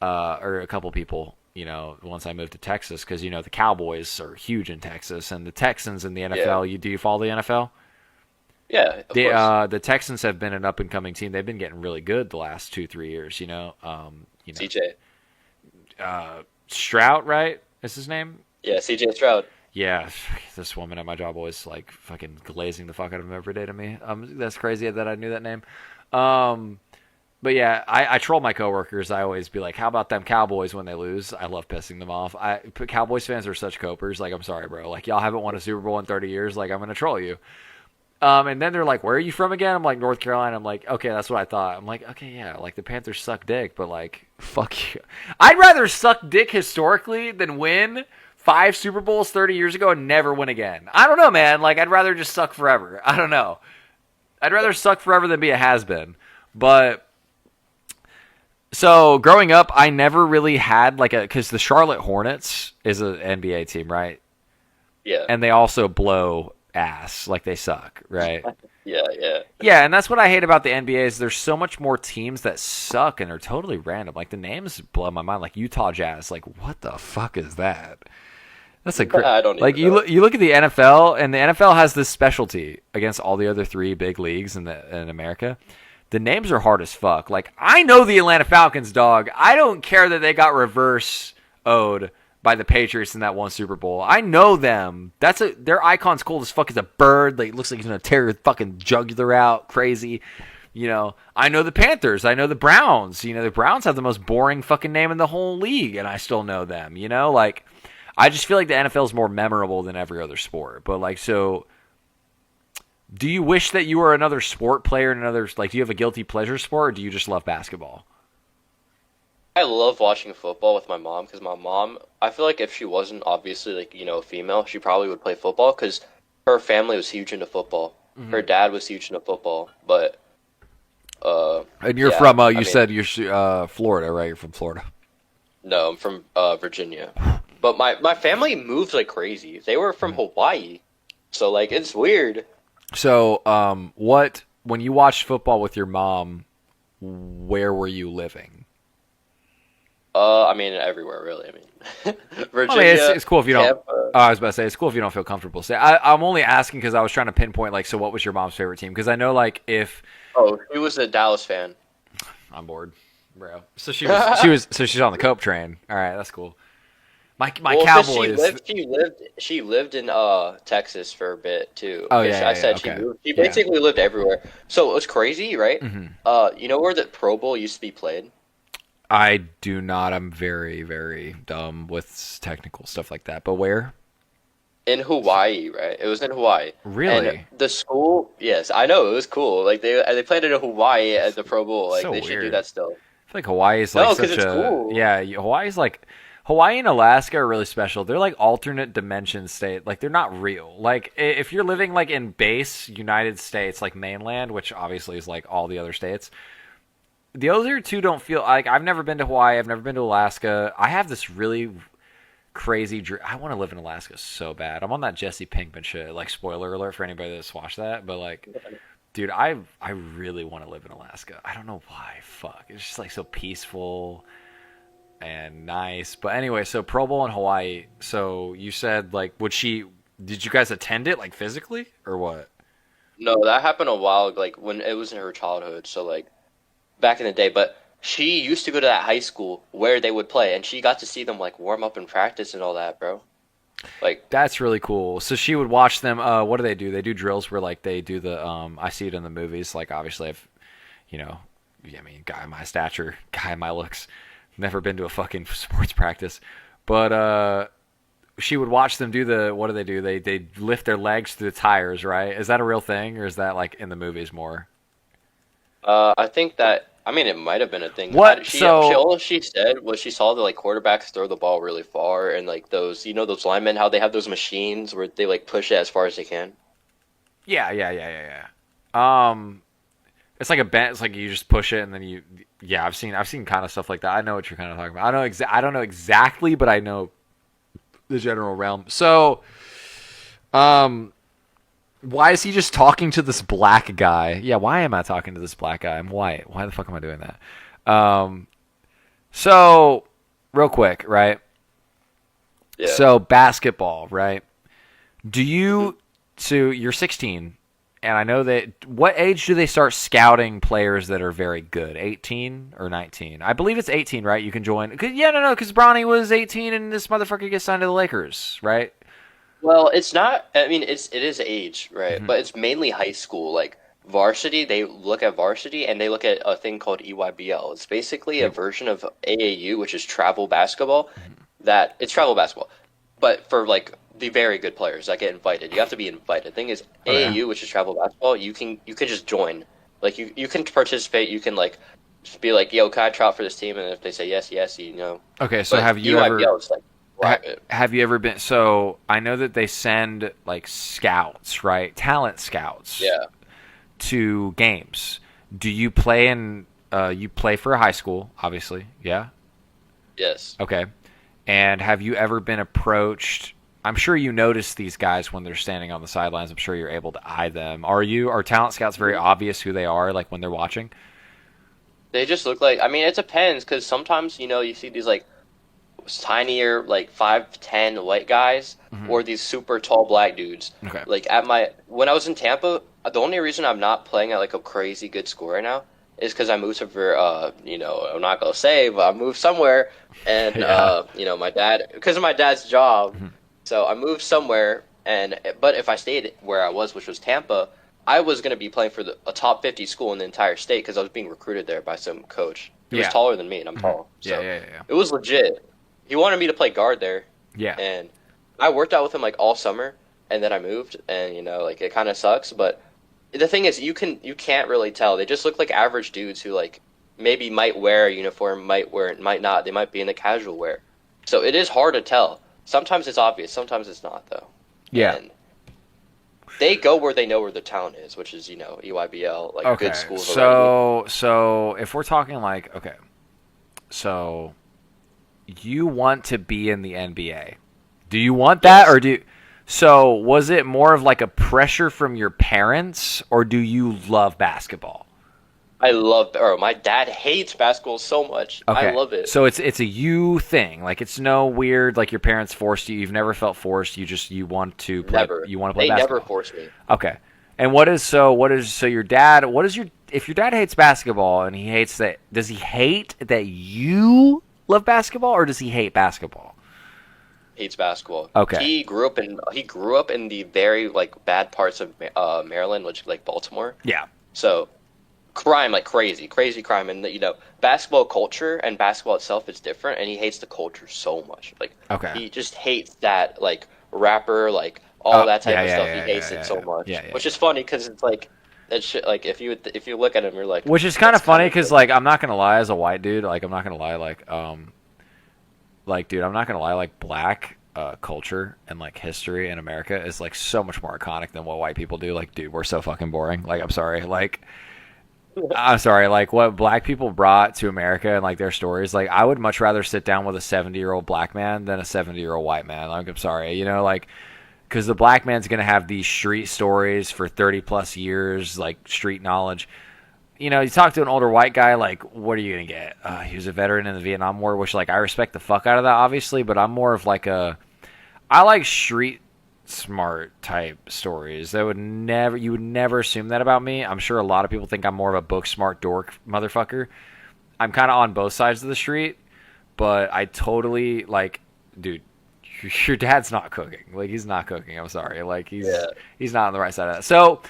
or a couple people, once I moved to Texas, because, the Cowboys are huge in Texas, and the Texans in the NFL, do you follow the NFL? Yeah, of course. The Texans have been an up-and-coming team. They've been getting really good the last 2-3 years, CJ. Stroud, right? Is his name? Yeah, CJ Stroud. Yeah, this woman at my job always, like, fucking glazing the fuck out of him every day to me. That's crazy that I knew that name. But yeah, I troll my coworkers. I always be like, how about them Cowboys when they lose? I love pissing them off. Cowboys fans are such copers. Like, I'm sorry, bro. Like, y'all haven't won a Super Bowl in 30 years. Like, I'm going to troll you. And then they're like, where are you from again? I'm like, North Carolina. I'm like, okay, that's what I thought. I'm like, okay, yeah, like the Panthers suck dick, but like, fuck you. I'd rather suck dick historically than win 5 Super Bowls 30 years ago and never win again. I don't know, man. Like, I'd rather just suck forever. I don't know. I'd rather suck forever than be a has-been. But... So, growing up, I never really had, because the Charlotte Hornets is an NBA team, right? Yeah. And they also blow ass, like they suck, right? Yeah. Yeah, and that's what I hate about the NBA is there's so much more teams that suck and are totally random. Like, the names blow my mind, like Utah Jazz. Like, what the fuck is that? That's a I don't like you look at the NFL, and the NFL has this specialty against all the other 3 big leagues in America. The names are hard as fuck. Like, I know the Atlanta Falcons, dog. I don't care that they got reverse owed by the Patriots in that one Super Bowl. I know them. Their icon's cool as fuck as a bird. Like, looks like he's gonna tear your fucking jugular out. Crazy. I know the Panthers. I know the Browns. The Browns have the most boring fucking name in the whole league, and I still know them. Like, I just feel like the NFL is more memorable than every other sport. But like, so. Do you wish that you were another sport player in another, like, do you have a guilty pleasure sport, or do you just love basketball? I love watching football with my mom, because my mom, I feel like if she wasn't obviously, like, female, she probably would play football, because her family was huge into football. Mm-hmm. Her dad was huge into football, but, and you're from, said you're Florida, right? You're from Florida. No, I'm from Virginia. But my family moved like crazy. They were from Hawaii, so like it's weird. So, when you watched football with your mom, where were you living? I mean everywhere really. I mean, I mean, Virginia. it's cool if you don't. Tampa. I was about to say it's cool if you don't feel comfortable. Say, I'm only asking because I was trying to pinpoint like, so what was your mom's favorite team? Because I know like if Oh, she was a Dallas fan. I'm bored, bro. So she's on the Cope train. All right, that's cool. My 'Cause Cowboys. She lived in Texas for a bit too. Oh 'Cause yeah, I said okay. she moved. She Yeah. basically lived everywhere. So it was crazy, right? Mm-hmm. You know where the Pro Bowl used to be played? I do not. I'm very, very dumb with technical stuff like that. But where? In Hawaii, right? It was in Hawaii. Really? And the school, yes, I know it was cool. Like they played it in Hawaii at the Pro Bowl. Like So they should do weird. that still. I feel like Hawaii is No, like 'cause such it's a cool. yeah. Hawaii's like Hawaii and Alaska are really special. They're like alternate dimension state. Like they're not real. Like if you're living like in base United States, like mainland, which obviously is like all the other states. The other two don't feel like I've never been to Hawaii. I've never been to Alaska. I have this really crazy dream. I want to live in Alaska so bad. I'm on that Jesse Pinkman shit. Like spoiler alert for anybody that's watched that, but like, dude, I really want to live in Alaska. I don't know why. Fuck, it's just like so peaceful and nice. But anyway, so Pro Bowl in Hawaii. So you said like, did you guys attend it like physically or what? No, that happened a while, like when it was in her childhood. So like back in the day, but she used to go to that high school where they would play, and she got to see them like warm up and practice and all that, bro. Like That's really cool. So she would watch them. What do? They do drills where like they do the. I see it in the movies. Like obviously, I've, I mean, guy my stature, guy my looks, never been to a fucking sports practice, but she would watch them do the. What do? They lift their legs through the tires, right? Is that a real thing, or is that like in the movies more? I think that I mean it might have been a thing. What? She So all she said was she saw the like quarterbacks throw the ball really far, and like those those linemen, how they have those machines where they like push it as far as they can. yeah. It's like a bent. It's like you just push it and then you. Yeah, I've seen kind of stuff like that. I know what you're kind of talking about. I don't know exactly, but I know the general realm. So, why is he just talking to this black guy? Yeah, why am I talking to this black guy? I'm white. Why the fuck am I doing that? So real quick, right? Yeah. So basketball, right? Do you? So you're 16, and I know that. What age do they start scouting players that are very good? 18 or 19? I believe it's 18, right? You can join. Because Bronny was 18, and this motherfucker gets signed to the Lakers, right? Well, it's not. I mean, it is age, right? Mhm. But it's mainly high school. Like varsity, they look at varsity and they look at a thing called EYBL. It's basically a version of AAU, which is travel basketball. That it's travel basketball, but for like the very good players that get invited, you have to be invited. The thing is, Okay. AAU, which is travel basketball, you can just join. Like you can participate. You can like just be like, yo, can I try out for this team? And if they say yes, yes, you know. Okay, so But have you EYBL ever? is like private. Have you ever been? So I know that they send like scouts, right? Talent scouts. Yeah. To games. Do you play in? You play for a high school, obviously. Yeah. Yes. Okay. And have you ever been approached? I'm sure you notice these guys when they're standing on the sidelines. I'm sure you're able to eye them. Are talent scouts very obvious who they are, like when they're watching? They just look like. I mean, it depends because sometimes you see these like tinier, like 5'10" white guys, or these super tall black dudes. Okay. Like when I was in Tampa, the only reason I'm not playing at like a crazy good score right now is because I moved to I'm not gonna say, but I moved somewhere, and Yeah. my dad, because of my dad's job, so I moved somewhere, but if I stayed where I was, which was Tampa, I was gonna be playing for a top 50 school in the entire state because I was being recruited there by some coach. He was Yeah. taller than me, and I'm tall, so Yeah. it was legit. He wanted me to play guard there, Yeah. and I worked out with him like all summer, and then I moved, and like it kind of sucks. But the thing is, you can't really tell. They just look like average dudes who like maybe might wear a uniform, might not. They might be in the casual wear, so it is hard to tell. Sometimes it's obvious, sometimes it's not though. Yeah. And they go where they know where the talent is, which is EYBL, like Okay. good schools. Around So if we're talking like so you want to be in the NBA. Do you want that, Yes. or do? So was it more of like a pressure from your parents, or do you love basketball? I love, or my dad hates basketball so much. I Okay, love it. so it's a you thing. Like it's no weird. Like your parents forced you. You've never felt forced. You want to play. Never. You want to play They never basketball. force me. Okay. And what is your dad? What is your if your dad hates basketball and he hates that? Does he hate that you love basketball, or does he hate basketball? Hates basketball. Okay. He grew up in the very like bad parts of Maryland, which like Baltimore. Yeah. So crime like crazy crime, and basketball culture and basketball itself is different, and he hates the culture so much. Like Okay. he just hates that like rapper like all that type yeah, of yeah, stuff. yeah, He hates yeah, it so yeah. much, Yeah, yeah, which yeah. is funny because it's like that shit. Like if you look at him, you're like, Which is kind of that's funny kinda because good. like I'm not gonna lie, as a white dude, like I'm not gonna lie, like dude, I'm not gonna lie, like black culture and like history in America is like so much more iconic than what white people do. Like, dude, we're so fucking boring. Like, I'm sorry, like what black people brought to America and like their stories. Like, I would much rather sit down with a 70-year-old black man than a 70-year-old white man. Like, I'm sorry, like because the black man's gonna have these street stories for 30 plus years, like street knowledge. You talk to an older white guy, like, what are you gonna get? He was a veteran in the Vietnam War, which like I respect the fuck out of that, obviously, but I'm more of like I like street smart type stories. You would never assume that about me. I'm sure a lot of people think I'm more of a book smart dork motherfucker. I'm kind of on both sides of the street, but I totally like, dude, your dad's not cooking. Like he's not cooking. I'm sorry. Like Yeah. he's not on the right side of that. So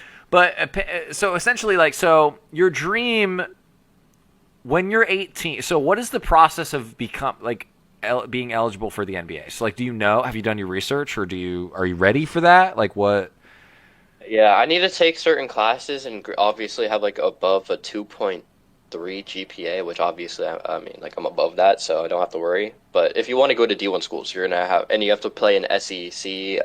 essentially, like, so your dream when you're 18. So what is the process of being eligible for the NBA? So like, do you know? Have you done your research, or are you ready for that? Like what? Yeah, I need to take certain classes and obviously have like above a 2.3 GPA, which obviously I mean like I'm above that, so I don't have to worry. But if you want to go to D1 schools, you're gonna have and you have to play an SEC,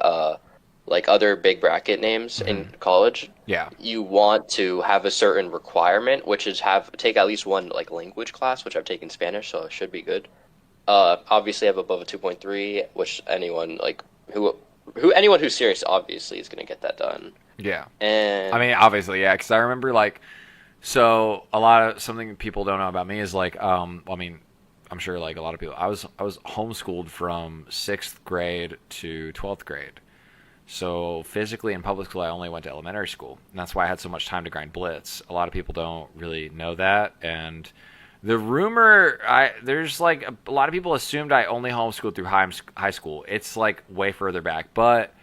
like other big bracket names in college. Yeah. You want to have a certain requirement, which is take at least one like language class, which I've taken Spanish, so it should be good. Obviously have above a 2.3, which anyone who's serious obviously is gonna get that done. Yeah. And I mean, obviously, yeah, because I remember like, so something people don't know about me is like, I mean, I'm sure like a lot of people, I was homeschooled from 6th grade to 12th grade. So physically in public school, I only went to elementary school, and that's why I had so much time to grind Blitz. A lot of people don't really know that, and there's like a lot of people assumed I only homeschooled through high school. It's like way further back, but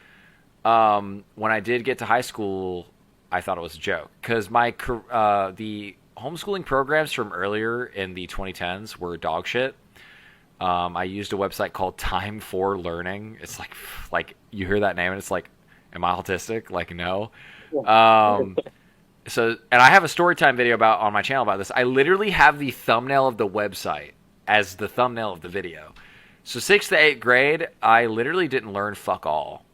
when I did get to high school, I thought it was a joke because the homeschooling programs from earlier in the 2010s were dog shit. I used a website called Time for Learning. It's like you hear that name and it's like, am I autistic? Like, no. And I have a story time video on my channel about this. I literally have the thumbnail of the website as the thumbnail of the video. So 6th to 8th grade, I literally didn't learn fuck all.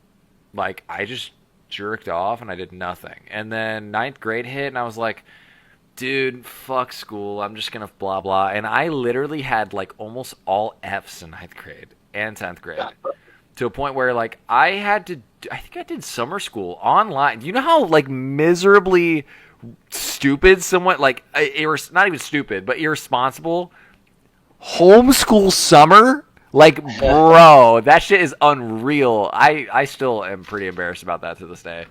Like, I just jerked off and I did nothing. And then 9th grade hit and I was like, dude, fuck school. I'm just going to blah, blah. And I literally had like almost all Fs in 9th grade and 10th grade. To a point where like I think I did summer school online. Do you know how like miserably stupid somewhat like not even stupid, but irresponsible homeschool summer? Like, bro, that shit is unreal. I still am pretty embarrassed about that to this day.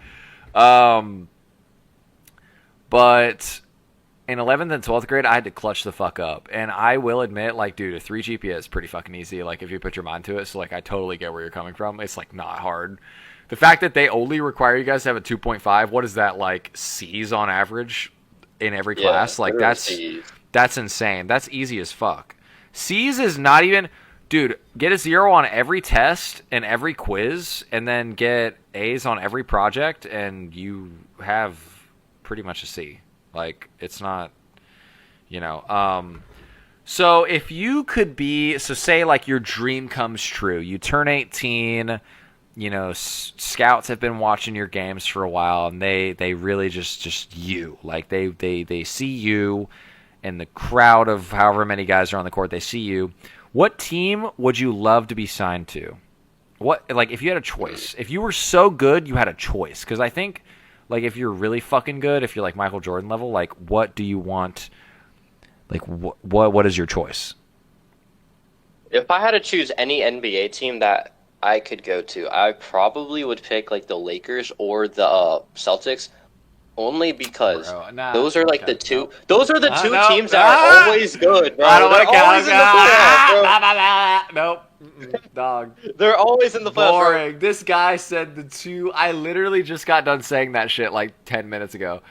But in 11th and 12th grade, I had to clutch the fuck up. And I will admit, like, dude, a 3 GPA is pretty fucking easy, like, if you put your mind to it. So, like, I totally get where you're coming from. It's, like, not hard. The fact that they only require you guys to have a 2.5, what is that, like, C's on average in every class? Like, that's insane. That's easy as fuck. C's is not even... Dude, get a 0 on every test and every quiz, and then get A's on every project, and you have pretty much a C. Like, it's not, So if you could say, like, your dream comes true. You turn 18, scouts have been watching your games for a while, and they really just you. Like, they see you, and the crowd of however many guys are on the court, they see you. What team would you love to be signed to? What, like, if you had a choice, if you were so good, you had a choice. Because I think, like, if you're really fucking good, if you're like Michael Jordan level, like, what do you want? Like, what is your choice? If I had to choose any NBA team that I could go to, I probably would pick like the Lakers or the Celtics, only because Bro, nah, those are like okay, the two. no. Those are the two No, teams that are always good, bro. I don't want They're to count. always in the playoffs, bro. Nope. Dog. They're always in the playoffs, bro. Boring. This guy said the two. I literally just got done saying that shit like 10 minutes ago.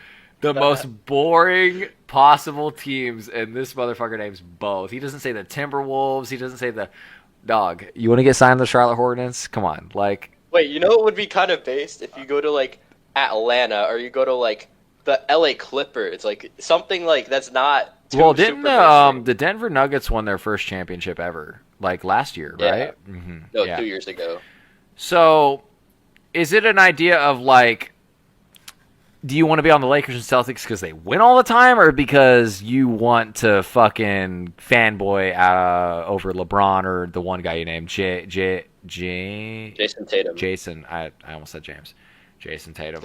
The most boring possible teams, and this motherfucker names both. He doesn't say the Timberwolves. He doesn't say the dog. You want to get signed to the Charlotte Hornets? Come on, like. Wait, you know what would be kind of based if you go to like Atlanta or you go to like the LA Clippers, like something like that's not. Too Well, didn't super mainstream. the Denver Nuggets won their first championship ever, like last year, Yeah. right? Mm-hmm. No, Yeah. 2 years ago. So, is it an idea of like, do you want to be on the Lakers and Celtics because they win all the time, or because you want to fucking fanboy over LeBron or the one guy you named Jason Tatum. Jason? I almost said James. Jason Tatum.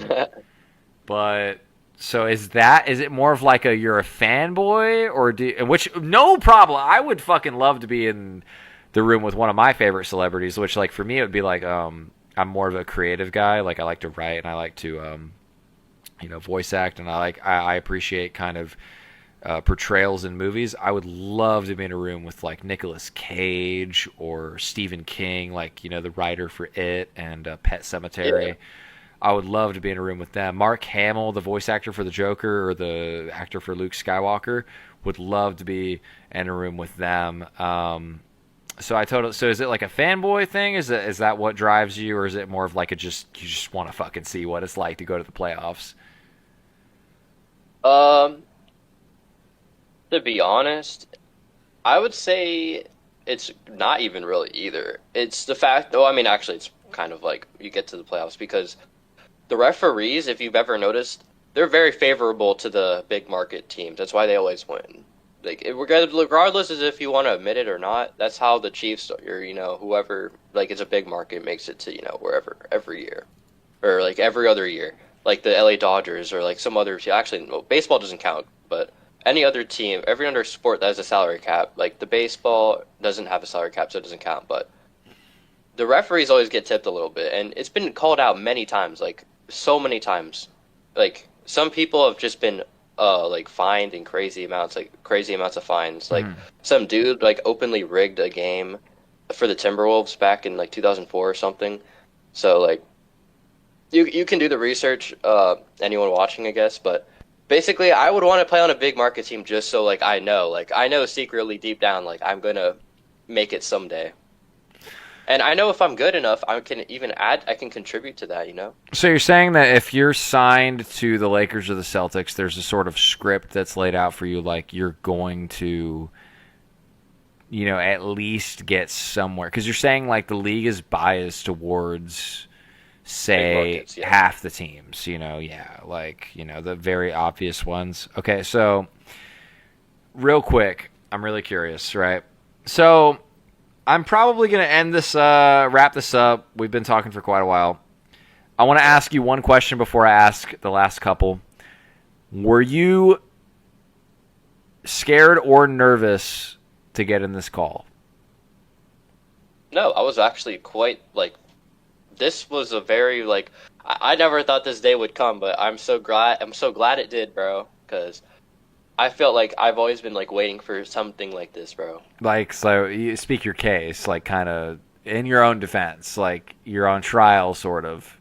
But so is it more of like you're a fanboy, or which no problem. I would fucking love to be in the room with one of my favorite celebrities, which like for me it would be like I'm more of a creative guy. Like I like to write and I like to voice act, and I appreciate kind of portrayals in movies. I would love to be in a room with like Nicolas Cage or Stephen King, like the writer for It and Pet Sematary. Yeah. I would love to be in a room with them. Mark Hamill, the voice actor for the Joker or the actor for Luke Skywalker, would love to be in a room with them. So is it like a fanboy thing? Is that what drives you, or is it more of like you just want to fucking see what it's like to go to the playoffs? To be honest, I would say it's not even really either. It's the fact, oh, I mean, actually, it's kind of like you get to the playoffs because the referees, if you've ever noticed, they're very favorable to the big market teams. That's why they always win. Like, regardless as if you want to admit it or not, that's how the Chiefs or, whoever, like, it's a big market makes it to, wherever every year. Or, like, every other year. Like the LA Dodgers or, like, some other team. Actually, no, baseball doesn't count, but any other team, every other sport that has a salary cap, like the baseball doesn't have a salary cap, so it doesn't count, but the referees always get tipped a little bit, and it's been called out many times, like so many times. Like some people have just been like fined in crazy amounts of fines. Like some dude like openly rigged a game for the Timberwolves back in like 2004 or something. So like you can do the research, anyone watching, I guess, but basically, I would want to play on a big market team just so, like, I know secretly deep down, like, I'm going to make it someday. And I know if I'm good enough, I can contribute to that, So you're saying that if you're signed to the Lakers or the Celtics, there's a sort of script that's laid out for you, like, you're going to, at least get somewhere. Because you're saying, like, the league is biased towards, say, markets, yeah. half the teams, the very obvious ones. Okay, so real quick, I'm really curious, right? So I'm probably going to wrap this up. We've been talking for quite a while. I want to ask you one question before I ask the last couple. Were you scared or nervous to get in this call? No, I was actually quite, like, this was a very, like, I never thought this day would come, but I'm so glad it did, bro, because I felt like I've always been, like, waiting for something like this, bro. Like, so you speak your case, like, kind of in your own defense, like, you're on trial, sort of.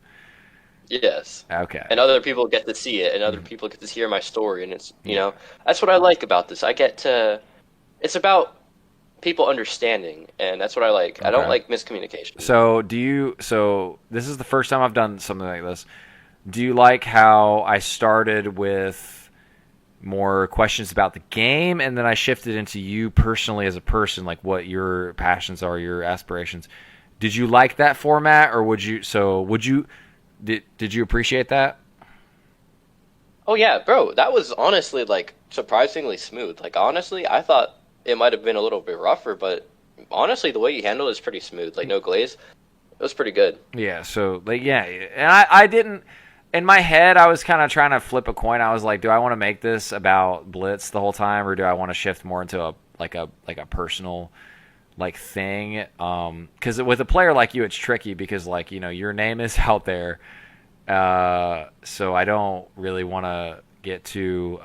Yes. Okay. And other people get to see it, and other people get to hear my story, and it's, that's what I like about this. It's about people understanding, and that's what I like. Okay. I don't like miscommunication. So this is the first time I've done something like this. Do you like how I started with more questions about the game, and then I shifted into you personally as a person, like what your passions are, your aspirations? Did you like that format, or did you appreciate that? Oh yeah, bro, that was honestly like surprisingly smooth. Like honestly, I thought it might have been a little bit rougher, but honestly, the way you handled it is pretty smooth. Like no glaze. It was pretty good. Yeah, so like yeah, and I didn't in my head I was kind of trying to flip a coin. I was like, do I want to make this about Blitz the whole time, or do I want to shift more into a personal like thing? Because with a player like you, it's tricky because like your name is out there, so I don't really want to get to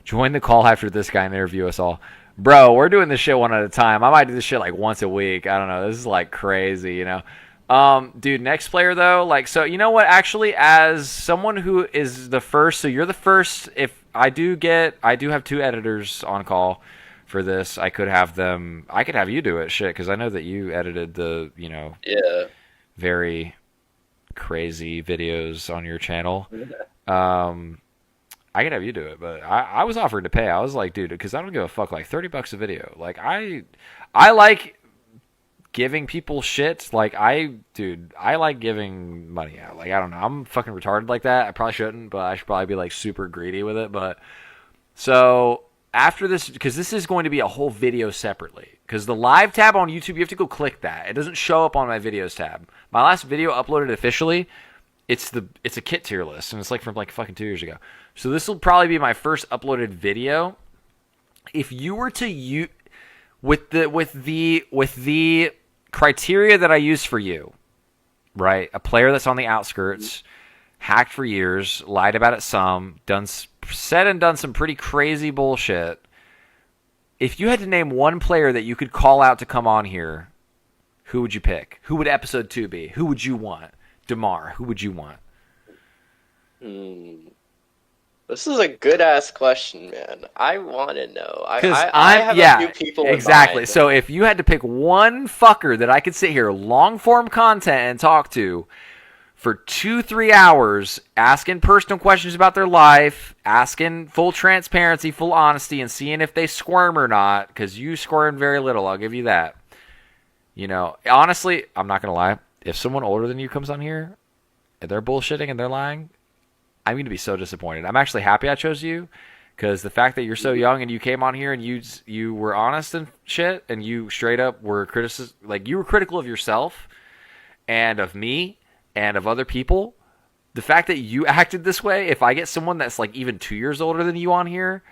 join the call after this guy and interview us all. Bro, we're doing this shit one at a time. I might do this shit like once a week. I don't know. This is like crazy. Dude, next player though, like, so you know what? Actually, as someone who is the first, so you're the first. If I do have two editors on call for this. I could have you do it, shit, because I know that you edited the, Yeah. very crazy videos on your channel. I could have you do it, but I was offered to pay. I was like, dude, because I don't give a fuck. Like $30 a video. Like I like giving people shit. Like I like giving money out. Like I don't know. I'm fucking retarded like that. I probably shouldn't, but I should probably be like super greedy with it. But so after this, because this is going to be a whole video separately. Because the live tab on YouTube, you have to go click that. It doesn't show up on my videos tab. My last video uploaded officially. It's a kit tier list, and it's like from like fucking 2 years ago. So this will probably be my first uploaded video. If you were to with the criteria that I use for you, right? A player that's on the outskirts, hacked for years, lied about it some, said and done some pretty crazy bullshit. If you had to name one player that you could call out to come on here, who would you pick? Who would episode 2 be? Who would you want? Demar, who would you want? This is a good ass question, man. I want to know. I have a few people exactly. in mind. So if you had to pick one fucker that I could sit here, long form content, and talk to for 2-3 hours, asking personal questions about their life, asking full transparency, full honesty, and seeing if they squirm or not, because you squirm very little, I'll give you that. Honestly, I'm not gonna lie. If someone older than you comes on here and they're bullshitting and they're lying, I'm going to be so disappointed. I'm actually happy I chose you because the fact that you're so young and you came on here and you were honest and shit and you straight up were you were critical of yourself and of me and of other people. The fact that you acted this way, if I get someone that's like even 2 years older than you on here,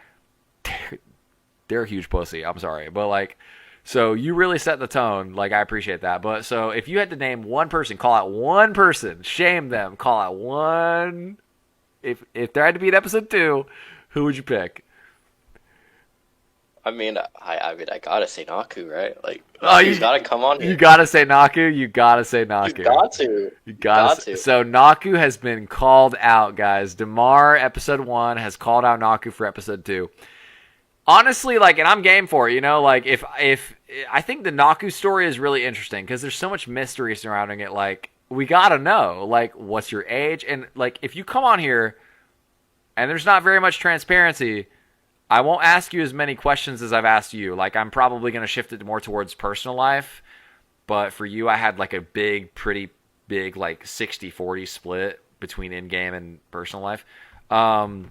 they're a huge pussy. I'm sorry. But like, so you really set the tone. Like, I appreciate that. But so if you had to name one person, call out one person, shame them, call out one. If there had to be an episode 2, who would you pick? I mean, I gotta say Naku, right? Like, he's gotta come on here. You gotta say Naku. You gotta say Naku. You got to. You got to. So Naku has been called out, guys. Demar, episode 1, has called out Naku for episode 2. Honestly, like, and I'm game for it, like, if I think the Naku story is really interesting because there's so much mystery surrounding it. Like, we gotta know, like, what's your age? And, like, if you come on here and there's not very much transparency, I won't ask you as many questions as I've asked you. Like, I'm probably going to shift it more towards personal life. But for you, I had, like, a pretty big, like, 60-40 split between in-game and personal life. And,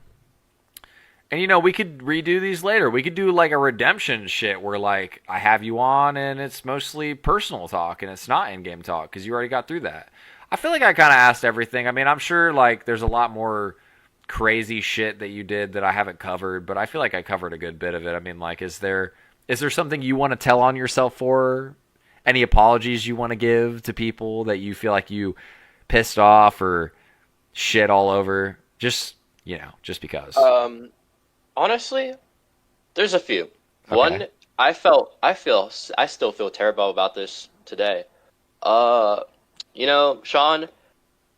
we could redo these later. We could do, like, a redemption shit where, like, I have you on and it's mostly personal talk and it's not in-game talk because you already got through that. I feel like I kind of asked everything. I mean, I'm sure, like, there's a lot more crazy shit that you did that I haven't covered, but I feel like I covered a good bit of it. I mean, like, is there something you want to tell on yourself for? Any apologies you want to give to people that you feel like you pissed off or shit all over? Just because. Honestly, there's a few. Okay. One, I still feel terrible about this today. Sean,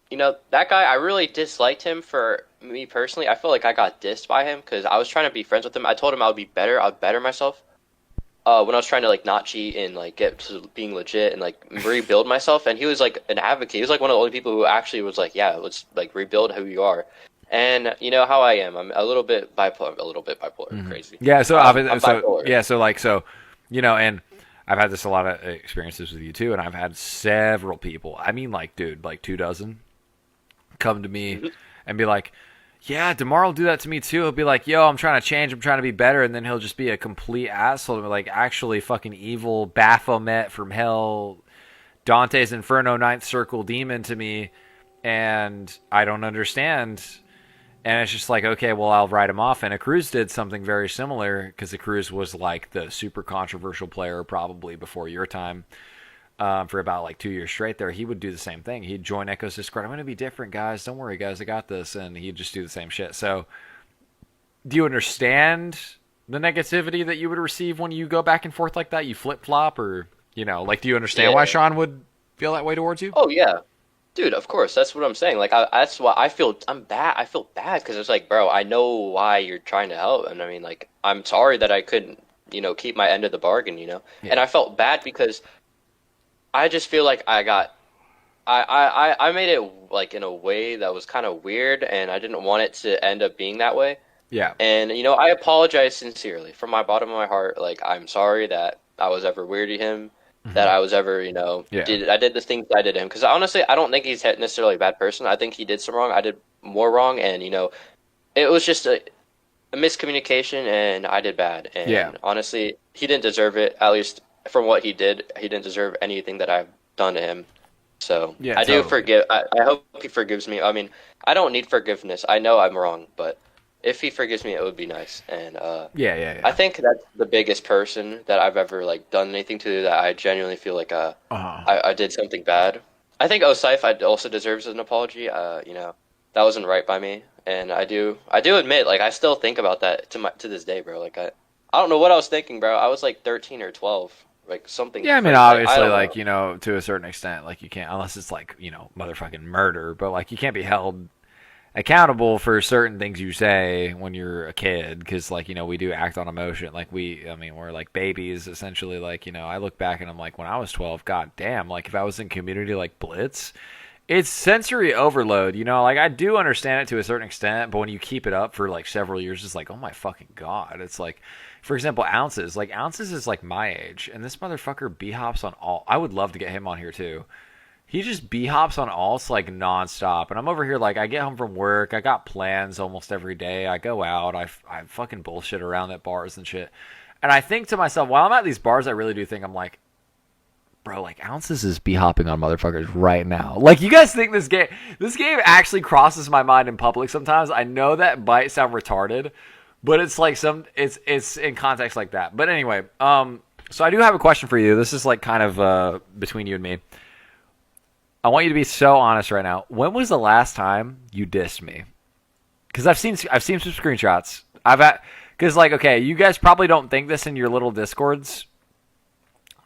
that guy, I really disliked him. For me personally, I feel like I got dissed by him because I was trying to be friends with him. I told him I would be better, I'd better myself. When I was trying to, like, not cheat and, like, get to being legit and, like, rebuild myself. And he was, like, an advocate. He was, like, one of the only people who actually was like, yeah, let's, like, rebuild who you are. And you know how I am. I'm a little bit bipolar, Mm-hmm. Crazy. Yeah. So I'm bipolar. and I've had this a lot of experiences with you too, and I've had several people. I mean, like, dude, like 24, come to me and be like, Yeah, Demar will do that to me too. He'll be like, "Yo, I'm trying to change. I'm trying to be better," and then he'll just be a complete asshole. Like actually, fucking evil Baphomet from hell, Dante's Inferno, Ninth Circle demon to me, and I don't understand. And it's just like, okay, well, I'll write him off. And Cruz did something very similar because Cruz was like the super controversial player probably before your time. For about like 2 years straight there, he would do the same thing. He'd join Echo's Discord. I'm going to be different, guys. Don't worry, guys. I got this. And he'd just do the same shit. So do you understand the negativity that you would receive when you go back and forth like that? You flip-flop or, like, do you understand why Sean would feel that way towards you? Oh, yeah. Dude, of course. That's what I'm saying. Like, that's why I'm bad. I feel bad because it's like, bro, I know why you're trying to help. And I mean, like, I'm sorry that I couldn't, keep my end of the bargain, Yeah. And I felt bad because I just feel like I made it like in a way that was kind of weird, and I didn't want it to end up being that way. Yeah. And I apologize sincerely from my bottom of my heart. Like, I'm sorry that I was ever weird to him, that I was ever, did the things I did to him. Because honestly, I don't think he's necessarily a bad person. I think he did some wrong. I did more wrong, and it was just a miscommunication, and I did bad. And honestly, he didn't deserve it. At least from what he did, he didn't deserve anything that I've done to him. So I do forgive. I hope he forgives me. I mean, I don't need forgiveness. I know I'm wrong, but if he forgives me, it would be nice. And yeah. I think that's the biggest person that I've ever like done anything to that I genuinely feel like I did something bad. I think Osif also deserves an apology. That wasn't right by me, and I do admit, like, I still think about that to this day, bro. Like I don't know what I was thinking, bro. I was like 13 or 12. Like something. Yeah, I mean, obviously, like, to a certain extent, like, you can't, unless it's like, motherfucking murder, but like, you can't be held accountable for certain things you say when you're a kid, because, like, we do act on emotion. Like, we're like babies, essentially. Like, I look back and I'm like, when I was 12, god damn, like, if I was in community like Blitz, it's sensory overload, like, I do understand it to a certain extent, but when you keep it up for like several years, it's like, oh my fucking god. It's like, for example, Ounces is like my age, and this motherfucker b-hops on all. I would love to get him on here too. He just b-hops on alts like nonstop, and I'm over here like, I get home from work, I got plans almost every day, I go out, I fucking bullshit around at bars and shit, and I think to myself, while I'm at these bars, I really do think, I'm like, bro, like, Ounces is b-hopping on motherfuckers right now. Like, you guys think this game actually crosses my mind in public sometimes. I know that might sound retarded, but it's like it's in context like that. But anyway, so I do have a question for you. This is like kind of between you and me. I want you to be so honest right now. When was the last time you dissed me? Because I've seen some screenshots. Because like, okay, you guys probably don't think this in your little discords,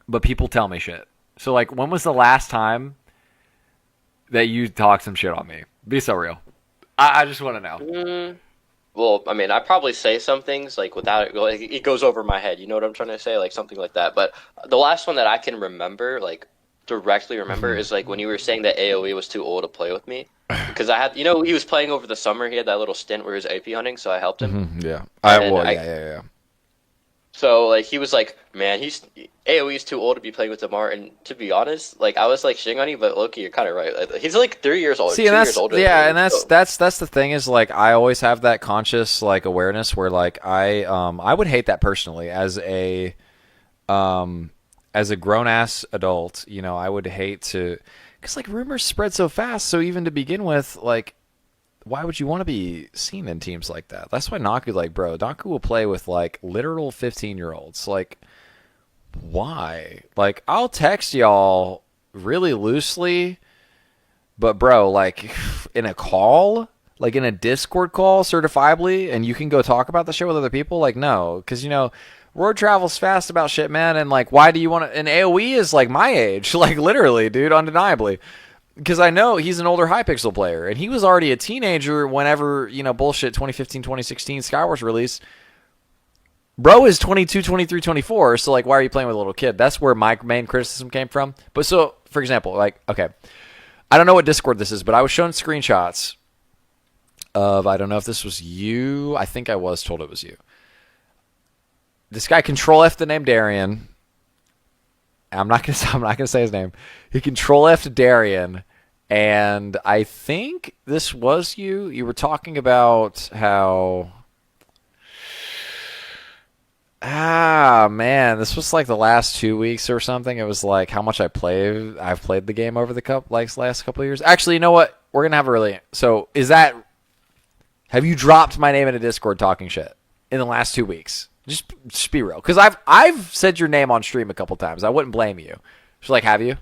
but people tell me shit. So like, when was the last time that you talked some shit on me? Be so real. I just want to know. Well, I mean, I probably say some things like without it, like, it goes over my head. You know what I'm trying to say? Like something like that. But the last one that I can remember, like directly remember, is like when you were saying that AOE was too old to play with me. Because I had, he was playing over the summer. He had that little stint where he was AP hunting, so I helped him. Yeah. Yeah. So like he was like, man, AOE's too old to be playing with Demar. And to be honest, like I was like shitting on you, but Loki, you're kind of right. Like, he's like 3 years old. See, and that's that's the thing is, like, I always have that conscious like awareness where like I would hate that personally as a grown ass adult. I would hate to, because like rumors spread so fast. So even to begin with, like, why would you want to be seen in teams like that? That's why Naku, like, bro, Naku will play with like literal 15-year-olds. Like, why? Like, I'll text y'all really loosely, but bro, like, in a call, like in a Discord call, certifiably, and you can go talk about the shit with other people, like, no, because word travels fast about shit, man. And like, why do you want to? And AOE is like my age, like literally, dude, undeniably. Because I know he's an older Hypixel player, and he was already a teenager whenever, bullshit 2015, 2016 Skywars release. Bro is 22, 23, 24, so, like, why are you playing with a little kid? That's where my main criticism came from. But so, for example, like, okay, I don't know what Discord this is, but I was shown screenshots of, I don't know if this was you. I think I was told it was you. This guy Control F the name Darian. I'm not gonna say his name. He Control F Darian, And I think this was you. You were talking about how. Man, this was like the last 2 weeks or something. It was like how much I've played the game over the last couple of years. Actually, you know what? We're gonna have a really. So is that? Have you dropped my name in a Discord talking shit in the last 2 weeks? Just be real, because I've said your name on stream a couple times. I wouldn't blame you. Just like, have you?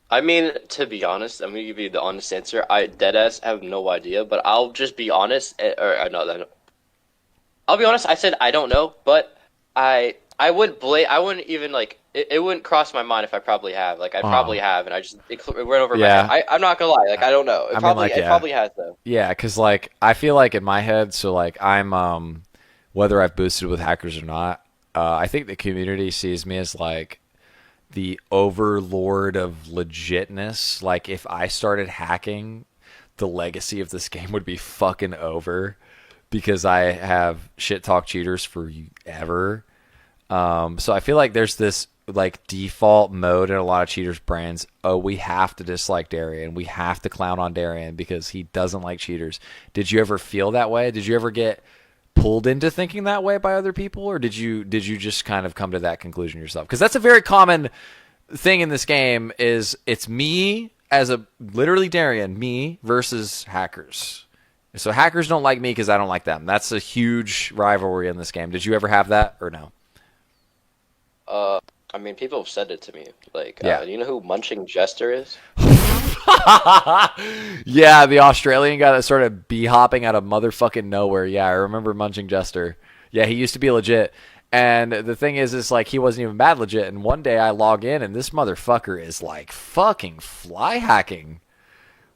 I mean, to be honest, I'm gonna give you the honest answer. I deadass have no idea, but I'll just be honest. Or I know that. I'll be honest. I said I don't know, but I wouldn't blame. I wouldn't even like. It wouldn't cross my mind if I probably have. Like I probably have, and it went over my head. I'm not gonna lie. Like I don't know. It probably has though. Yeah, because like I feel like in my head, so like I'm whether I've boosted with hackers or not, I think the community sees me as like the overlord of legitness. Like if I started hacking, the legacy of this game would be fucking over because I have shit talk cheaters forever. So I feel like there's this like default mode in a lot of cheaters' brains. Oh, we have to dislike Darian. We have to clown on Darian because he doesn't like cheaters. Did you ever feel that way? Did you ever get pulled into thinking that way by other people, or did you just kind of come to that conclusion yourself? Because that's a very common thing in this game. Is it's me as a literally Darian, me versus hackers. So hackers don't like me because I don't like them. That's a huge rivalry in this game. Did you ever have that or no? I mean, people have said it to me. Like, yeah. You know who Munching Jester is? Yeah, the Australian guy that started bee-hopping out of motherfucking nowhere. Yeah, I remember Munching Jester. Yeah, he used to be legit. And the thing is like he wasn't even bad legit. And one day I log in and this motherfucker is like fucking fly hacking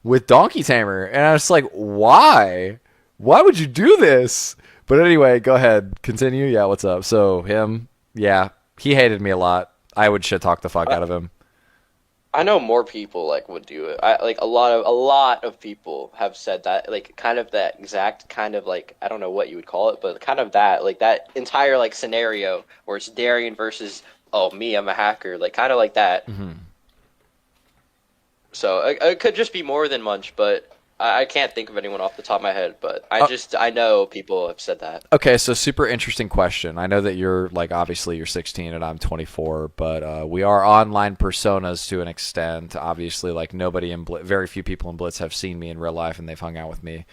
with Donkey Tamer. And I was like, why? Why would you do this? But anyway, go ahead. Continue. Yeah, what's up? So him, yeah. He hated me a lot. I would shit talk the fuck out of him. I know more people like would do it. Like a lot of people have said that, like kind of that exact kind of like I don't know what you would call it, but kind of that like that entire like scenario where it's Darian versus me, I'm a hacker, like kind of like that. Mm-hmm. So it could just be more than Munch, but I can't think of anyone off the top of my head, but I know people have said that. Okay, so super interesting question. I know that you're like obviously you're 16 and I'm 24, but we are online personas to an extent. Obviously, like very few people in Blitz have seen me in real life and they've hung out with me.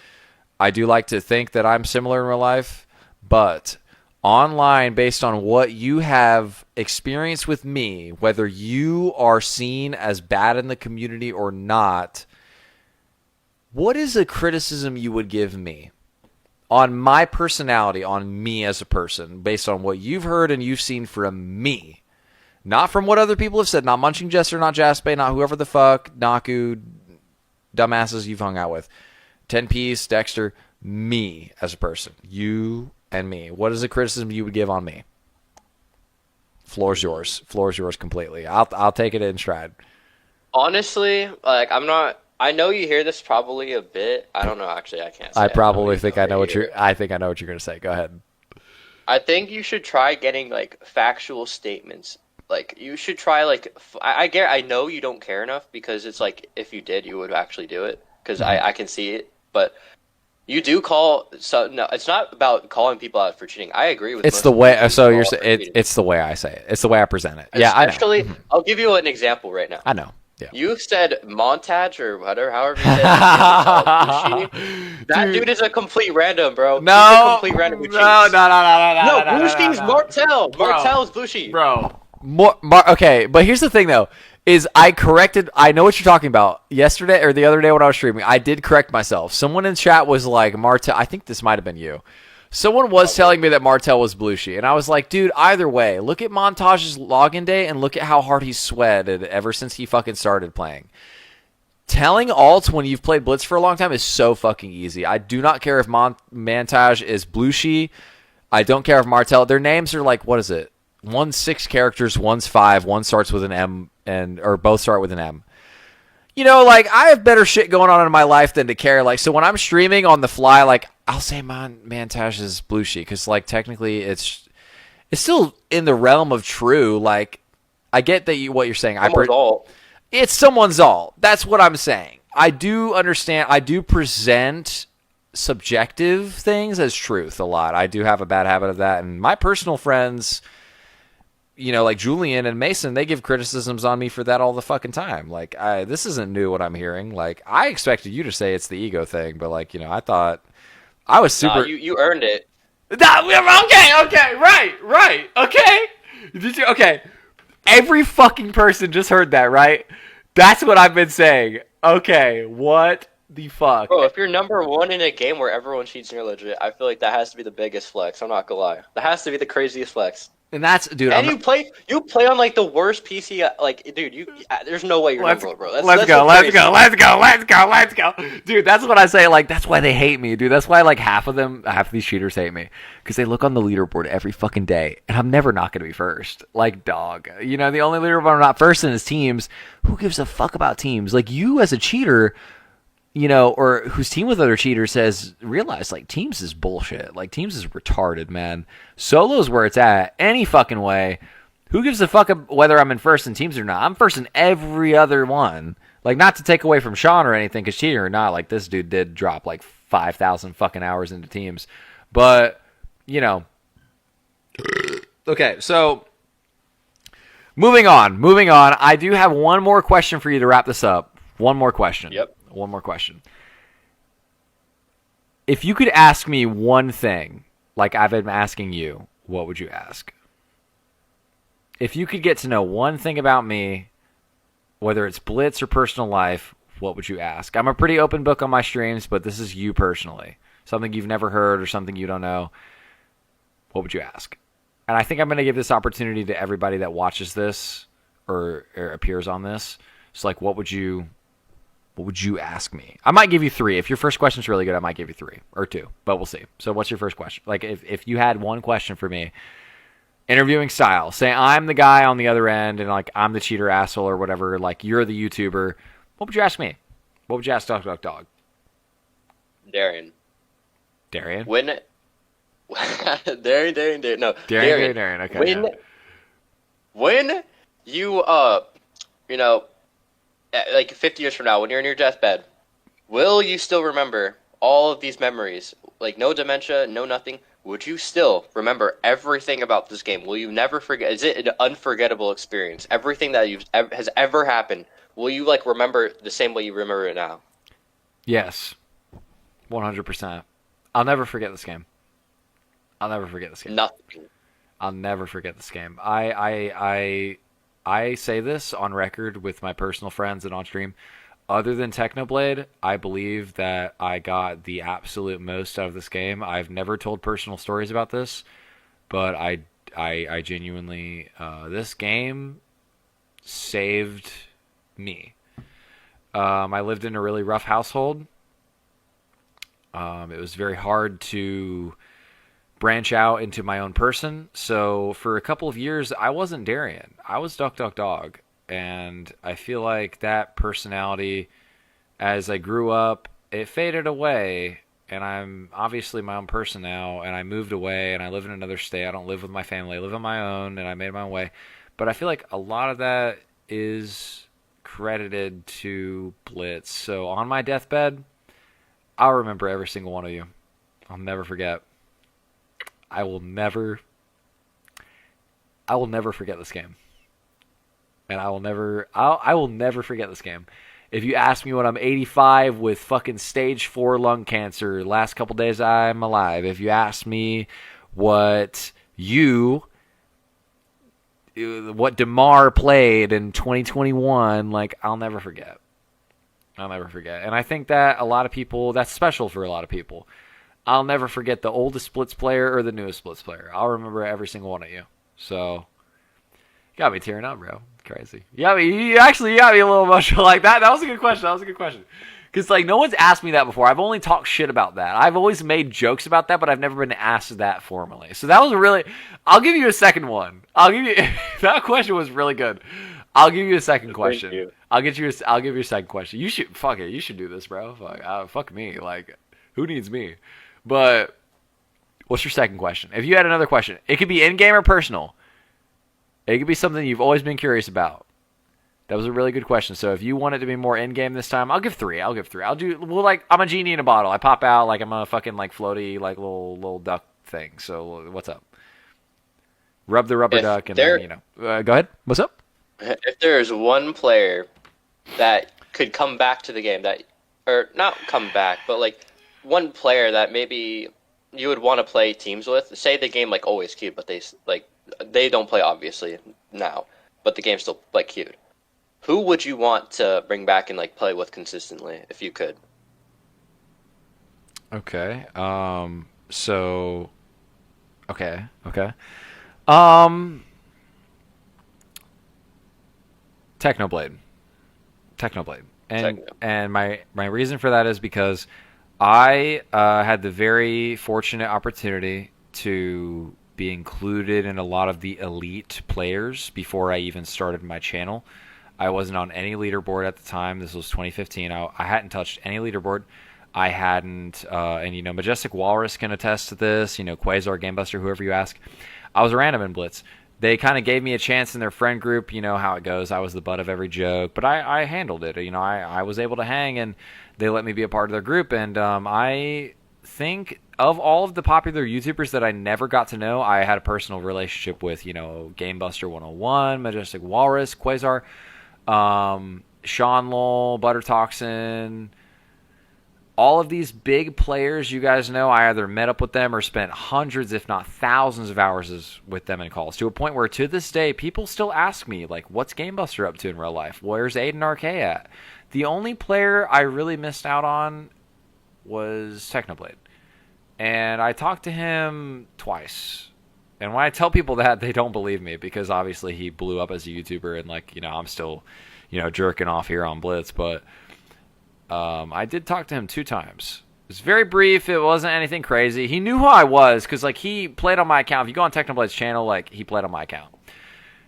I do like to think that I'm similar in real life, but online, based on what you have experienced with me, whether you are seen as bad in the community or not, what is a criticism you would give me on my personality, on me as a person, based on what you've heard and you've seen from me? Not from what other people have said, not Munching Jester, not Jaspe, not whoever the fuck, Naku, dumbasses you've hung out with. 10-piece, Dexter, me as a person. You and me. What is a criticism you would give on me? Floor's yours. Floor's yours completely. I'll take it in stride. Honestly, like I know you hear this probably a bit. I don't know. Actually, I can't say. I probably think I know what you're. I think I know what you're going to say. Go ahead. I think you should try getting like factual statements. Like you should try like I know you don't care enough because it's like if you did, you would actually do it because I can see it. But you do call. So no, it's not about calling people out for cheating. I agree with. It's the way. So you're. It's the way I say it. It's the way I present it. Yeah, actually, I'll give you an example right now. I know. Yeah. You said montage or whatever, however you said it. That dude is a complete random, bro. No, he's a complete random. No. Bluesky's Martel. Martel's Bluesky. Bro. Okay, but here's the thing though. Is I know what you're talking about. Yesterday or the other day when I was streaming, I did correct myself. Someone in chat was like, Martel, I think this might have been you. Someone was telling me that Martel was Blueshy, and I was like, dude, either way, look at Montage's login day and look at how hard he's sweated ever since he fucking started playing. Telling alts when you've played Blitz for a long time is so fucking easy. I do not care if Montage is Blueshy. I don't care if Martel. Their names are like, what is it? One's 6 characters, one's 5, one starts with an M, or both start with an M. You know, like, I have better shit going on in my life than to care. Like, so when I'm streaming on the fly, like, I'll say Montage is Blueshy, because, like, technically it's still in the realm of true. Like, I get that what you're saying. It's someone's all. That's what I'm saying. I do understand. I do present subjective things as truth a lot. I do have a bad habit of that. And my personal friends, like Julian and Mason, they give criticisms on me for that all the fucking time. Like, this isn't new what I'm hearing. Like, I expected you to say it's the ego thing, but I thought I was super. Nah, you earned it. Okay, right. Okay. Okay. Every fucking person just heard that, right? That's what I've been saying. Okay, what the fuck? Bro, if you're number one in a game where everyone cheats and you're legit, I feel like that has to be the biggest flex. I'm not gonna lie. That has to be the craziest flex. And that's, dude. And you play on like the worst PC. Like, dude, there's no way you're number one, bro. Let's go. Dude, that's what I say. Like, that's why they hate me, dude. That's why like half of these cheaters hate me, because they look on the leaderboard every fucking day, and I'm never not gonna be first. Like, dog. The only leaderboard I'm not first in is teams. Who gives a fuck about teams? Like, you as a cheater, or who's team with other cheaters realize like teams is bullshit. Like, teams is retarded, man. Solo's where it's at any fucking way. Who gives a fuck whether I'm in first in teams or not? I'm first in every other one. Like, not to take away from Sean or anything, because cheating or not, like, this dude did drop like 5,000 fucking hours into teams. But, okay, so moving on. I do have one more question for you to wrap this up. One more question. Yep. One more question. If you could ask me one thing, like I've been asking you, what would you ask? If you could get to know one thing about me, whether it's Blitz or personal life, what would you ask? I'm a pretty open book on my streams, but this is you personally. Something you've never heard or something you don't know. What would you ask? And I think I'm going to give this opportunity to everybody that watches this or appears on this. It's like, what would you ask me? I might give you 3. If your first question's really good, I might give you 3 or 2, but we'll see. So what's your first question? Like, if you had one question for me, interviewing style, say I'm the guy on the other end and like I'm the cheater asshole or whatever, like you're the YouTuber, what would you ask me? What would you ask Dog? Darian. When? Darian. No. Darian. Okay. When you like 50 years from now, when you're in your deathbed, will you still remember all of these memories? Like, no dementia, no nothing. Would you still remember everything about this game? Will you never forget? Is it an unforgettable experience? Everything that has ever happened, will you like remember the same way you remember it now? Yes, 100%. I'll never forget this game. Nothing. I'll never forget this game. I say this on record with my personal friends and on stream. Other than Technoblade, I believe that I got the absolute most out of this game. I've never told personal stories about this, but I genuinely, this game saved me. I lived in a really rough household. It was very hard to branch out into my own person. So for a couple of years, I wasn't Darian. I was Dog. And I feel like that personality, as I grew up, it faded away. And I'm obviously my own person now. And I moved away and I live in another state. I don't live with my family. I live on my own and I made my own way. But I feel like a lot of that is credited to Blitz. So on my deathbed, I'll remember every single one of you. I'll never forget. I will never forget this game. And I will never forget this game. If you ask me when I'm 85 with fucking stage 4 lung cancer, last couple days I'm alive. If you ask me what Demar played in 2021, like, I'll never forget. And I think that a lot of people, that's special for a lot of people. I'll never forget the oldest Blitz player or the newest Blitz player. I'll remember every single one of you. So, you got me tearing up, bro. Crazy. You got me a little emotional like that. That was a good question. Because, like, no one's asked me that before. I've only talked shit about that. I've always made jokes about that, but I've never been asked that formally. So that was really... I'll give you a second one. That question was really good. I'll give you a second question. Thank you. I'll give you a second question. You should do this, bro. Fuck me. Like, who needs me? But what's your second question? If you had another question, it could be in-game or personal. It could be something you've always been curious about. That was a really good question. So if you want it to be more in game this time, I'll give 3. I'll do like I'm a genie in a bottle. I pop out like I'm a fucking like floaty like little duck thing. So what's up? Rub the rubber duck and then, go ahead. What's up? If there's one player that could come back to the game or not come back, but like one player that maybe you would want to play teams with, say the game like always queued, but they don't play obviously now, but the game's still like queued. Who would you want to bring back and like play with consistently if you could? Okay. So. Okay. Technoblade. And my reason for that is because I had the very fortunate opportunity to be included in a lot of the elite players before I even started my channel. I wasn't on any leaderboard at the time. This was 2015. I hadn't touched any leaderboard. I hadn't, and Majestic Walrus can attest to this. Quasar, Gamebuster, whoever you ask. I was random in Blitz. They kind of gave me a chance in their friend group. You know how it goes. I was the butt of every joke, but I handled it. I was able to hang, and they let me be a part of their group. And I think of all of the popular YouTubers that I never got to know, I had a personal relationship with. Gamebuster 101, Majestic Walrus, Quasar. Sean Lowell, Butter Toxin, all of these big players you guys know, I either met up with them or spent hundreds, if not thousands of hours with them in calls, to a point where to this day, people still ask me, like, what's Gamebuster up to in real life? Where's Aiden RK at? The only player I really missed out on was Technoblade. And I talked to him twice. And when I tell people that, they don't believe me because obviously he blew up as a YouTuber and I'm still, jerking off here on Blitz. But I did talk to him 2 times. It was very brief. It wasn't anything crazy. He knew who I was because he played on my account. If you go on Technoblade's channel, he played on my account.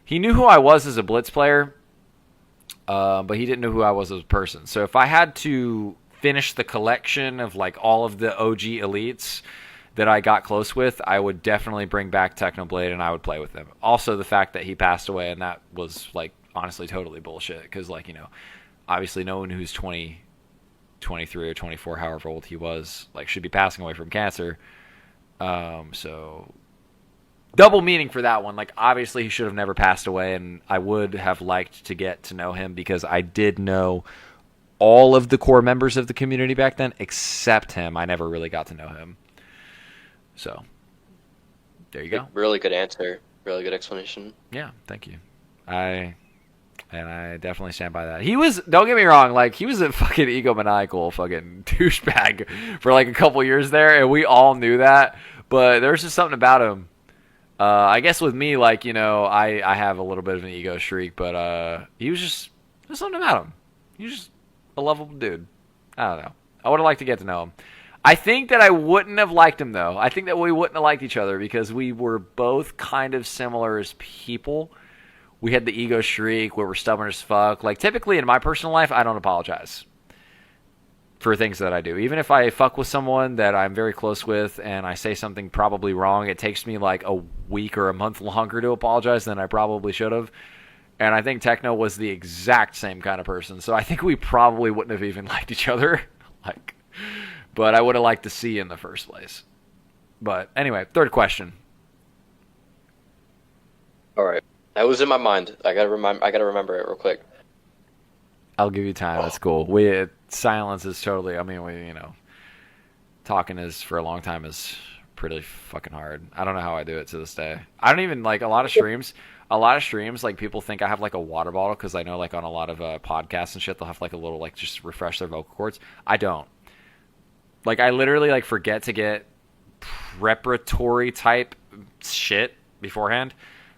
He knew who I was as a Blitz player, but he didn't know who I was as a person. So if I had to finish the collection of all of the OG elites that I got close with, I would definitely bring back Technoblade and I would play with him. Also, the fact that he passed away, and that was honestly totally bullshit because obviously no one who's 20, 23 or 24, however old he was, should be passing away from cancer. So double meaning for that one. Obviously he should have never passed away, and I would have liked to get to know him because I did know all of the core members of the community back then except him. I never really got to know him. So, there you go. Really good answer. Really good explanation. Yeah, thank you. I definitely stand by that. He was, don't get me wrong, he was a fucking egomaniacal fucking douchebag for a couple years there, and we all knew that, but there's just something about him. I guess with me, I have a little bit of an ego shriek, but there's something about him. He was just a lovable dude. I don't know. I would have liked to get to know him. I think that I wouldn't have liked him, though. I think that we wouldn't have liked each other because we were both kind of similar as people. We had the ego shriek where we're stubborn as fuck. Typically in my personal life, I don't apologize for things that I do. Even if I fuck with someone that I'm very close with and I say something probably wrong, it takes me a week or a month longer to apologize than I probably should have. And I think Techno was the exact same kind of person. So I think we probably wouldn't have even liked each other. But I would have liked to see in the first place. But anyway, third question. All right, that was in my mind. I gotta remember it real quick. I'll give you time. That's cool. Silence is totally. Talking is for a long time is pretty fucking hard. I don't know how I do it to this day. I don't even a lot of streams. People think I have a water bottle because I know on a lot of podcasts and shit they'll have a little just refresh their vocal cords. I don't. I literally forget to get preparatory type shit beforehand.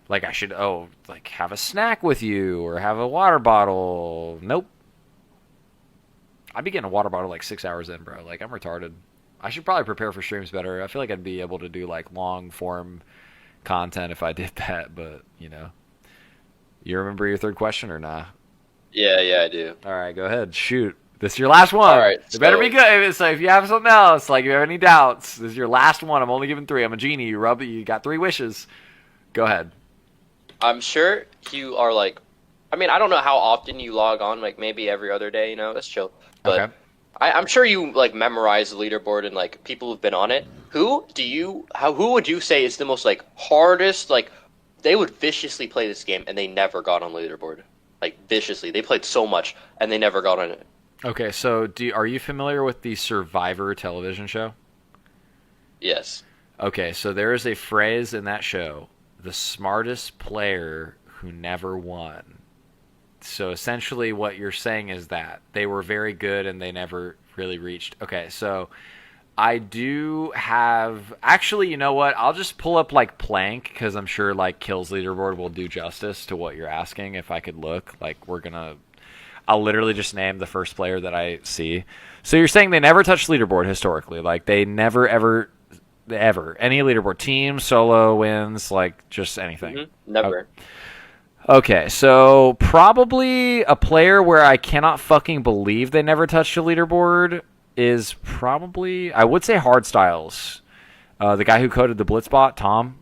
I should have a snack with you or have a water bottle. Nope. I'd be getting a water bottle 6 hours in, bro. I'm retarded. I should probably prepare for streams better. I feel like I'd be able to do long form content if I did that, but you remember your third question or nah? Yeah, I do. All right, go ahead. Shoot. This is your last one. All right, it better be good. So if you have something else, if you have any doubts, this is your last one. I'm only giving 3. I'm a genie. You got 3 wishes. Go ahead. I'm sure you are I mean, I don't know how often you log on, like maybe every other day, that's chill. But Okay. I'm sure you like memorize the leaderboard and like people who've been on it. Who would you say is the most like hardest, like they would viciously play this game and they never got on the leaderboard? Like viciously. They played so much and they never got on it. Okay, so are you familiar with the Survivor television show? Yes. Okay, so there is a phrase in that show, the smartest player who never won. So essentially what you're saying is that they were very good and they never really reached. Okay, so I do have actually, you know what? I'll just pull up like Plank because I'm sure like Kills leaderboard will do justice to what you're asking if I could look. Like I'll literally just name the first player that I see. So you're saying they never touched leaderboard historically. Like they never ever any leaderboard team, solo wins, like just anything. Mm-hmm. Never. Okay, so probably a player where I cannot fucking believe they never touched a leaderboard is probably, I would say Hard Styles. The guy who coded the Blitz bot, Tom.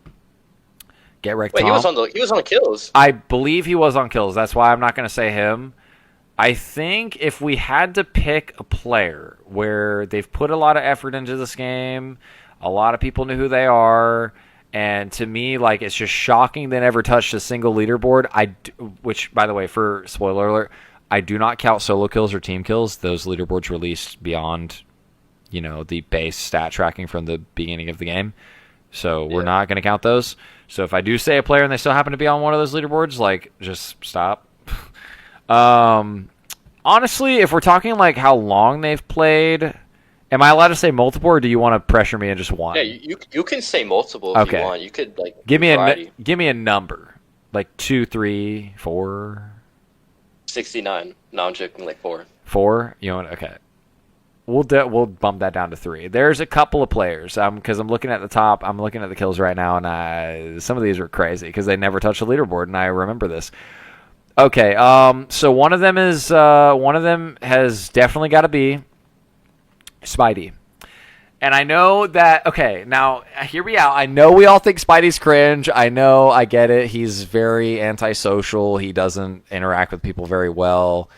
Get wrecked, Tom. Wait, he was on the kills. I believe he was on kills. That's why I'm not going to say him. I think if we had to pick a player where they've put a lot of effort into this game, a lot of people knew who they are, and to me, like, it's just shocking they never touched a single leaderboard. Which, by the way, for spoiler alert, I do not count solo kills or team kills. Those leaderboards released beyond, the base stat tracking from the beginning of the game. So we're not going to count those. So if I do say a player and they still happen to be on one of those leaderboards, like, just stop. Honestly, if we're talking like how long they've played, am I allowed to say multiple, or do you want to pressure me in just one? Yeah, you can say multiple if you want. You could like give me a number, like 2, 3, 4. 69. No, I'm joking. Like 4. 4. Okay. We'll bump that down to 3. There's a couple of players because I'm looking at the top. I'm looking at the kills right now, and some of these are crazy because they never touched a leaderboard, and I remember this. Okay, so one of them has definitely got to be Spidey. And I know that, okay, now, hear me out. I know we all think Spidey's cringe. I know, I get it. He's very antisocial. He doesn't interact with people very well.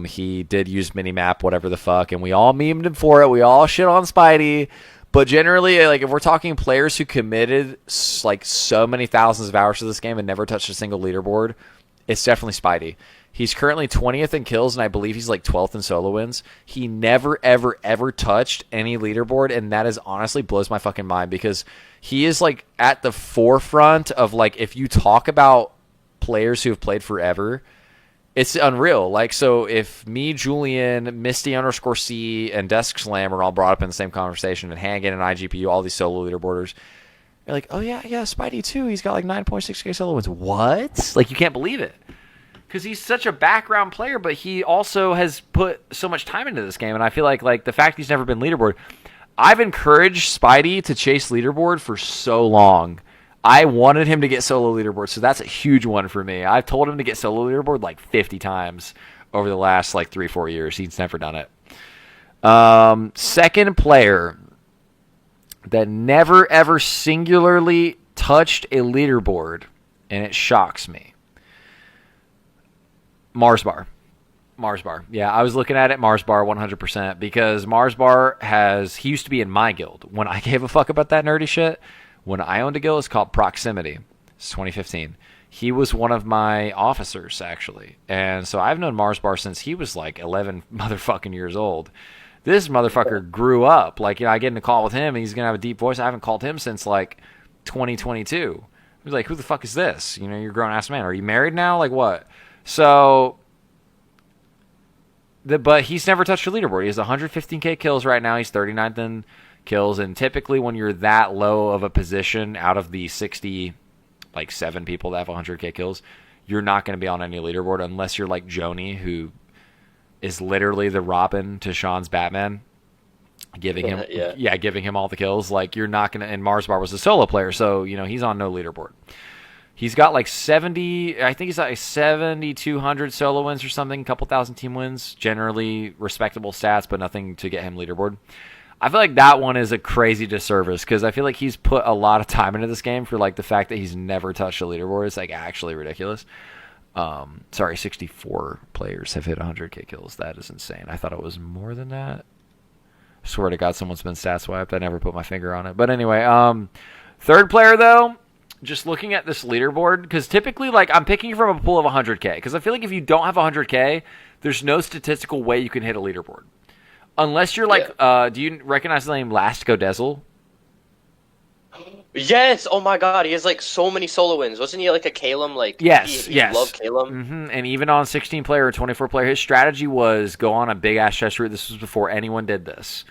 He did use Minimap, whatever the fuck, and we all memed him for it. We all shit on Spidey. But generally, like, if we're talking players who committed, like, so many thousands of hours to this game and never touched a single leaderboard, it's definitely Spidey. He's currently 20th in kills, and I believe he's like 12th in solo wins. He never, ever, ever touched any leaderboard, and that is honestly blows my fucking mind because he is like at the forefront of like if you talk about players who have played forever, it's unreal. Like, so if me, Julian, Misty_C, and Desk Slam are all brought up in the same conversation, and Hangan and IGPU, all these solo leaderboarders, you're like, oh yeah, Spidey too. He's got like 9.6k solo wins. What? Like, you can't believe it. Because he's such a background player, but he also has put so much time into this game. And I feel like the fact he's never been leaderboard, I've encouraged Spidey to chase leaderboard for so long. I wanted him to get solo leaderboard, so that's a huge one for me. I've told him to get solo leaderboard like 50 times over the last like 3-4 years. He's never done it. Second player that never ever singularly touched a leaderboard, and it shocks me. Marsbar. Yeah, I was looking at it, Marsbar 100%, because Marsbar he used to be in my guild. When I gave a fuck about that nerdy shit, when I owned a guild, it's called Proximity. It's 2015. He was one of my officers, actually. And so I've known Marsbar since he was like 11 motherfucking years old. This motherfucker grew up. Like, I get in a call with him, and he's going to have a deep voice. I haven't called him since like 2022. He was like, who the fuck is this? You're a grown-ass man. Are you married now? Like, what? So, but he's never touched a leaderboard. He has 115k kills right now. He's 39th in kills, and typically when you're that low of a position out of the 67 people that have 100k kills, you're not going to be on any leaderboard unless you're like Joni, who is literally the Robin to Sean's Batman, giving him all the kills. Like, you're not going to, and Marsbar was a solo player, so, he's on no leaderboard. He's got like 70, I think he's like 7,200 solo wins or something, a couple thousand team wins, generally respectable stats, but nothing to get him leaderboard. I feel like that one is a crazy disservice because I feel like he's put a lot of time into this game for like the fact that he's never touched a leaderboard. It's like actually ridiculous. Sorry, 64 players have hit 100k kills. That is insane. I thought it was more than that. I swear to God, someone's been stat swiped. I never put my finger on it. But anyway, third player though, just looking at this leaderboard, because typically, like, I'm picking from a pool of 100k, because I feel like if you don't have 100k, there's no statistical way you can hit a leaderboard. Unless you're like, do you recognize the name Lastico Dezel? Yes. Oh my God, he has like so many solo wins. Wasn't he like a Calum? Like Yes, he yes. loved Calum. Mm-hmm. And even on 16 player or 24 player, his strategy was go on a big ass chest route. This was before anyone did this.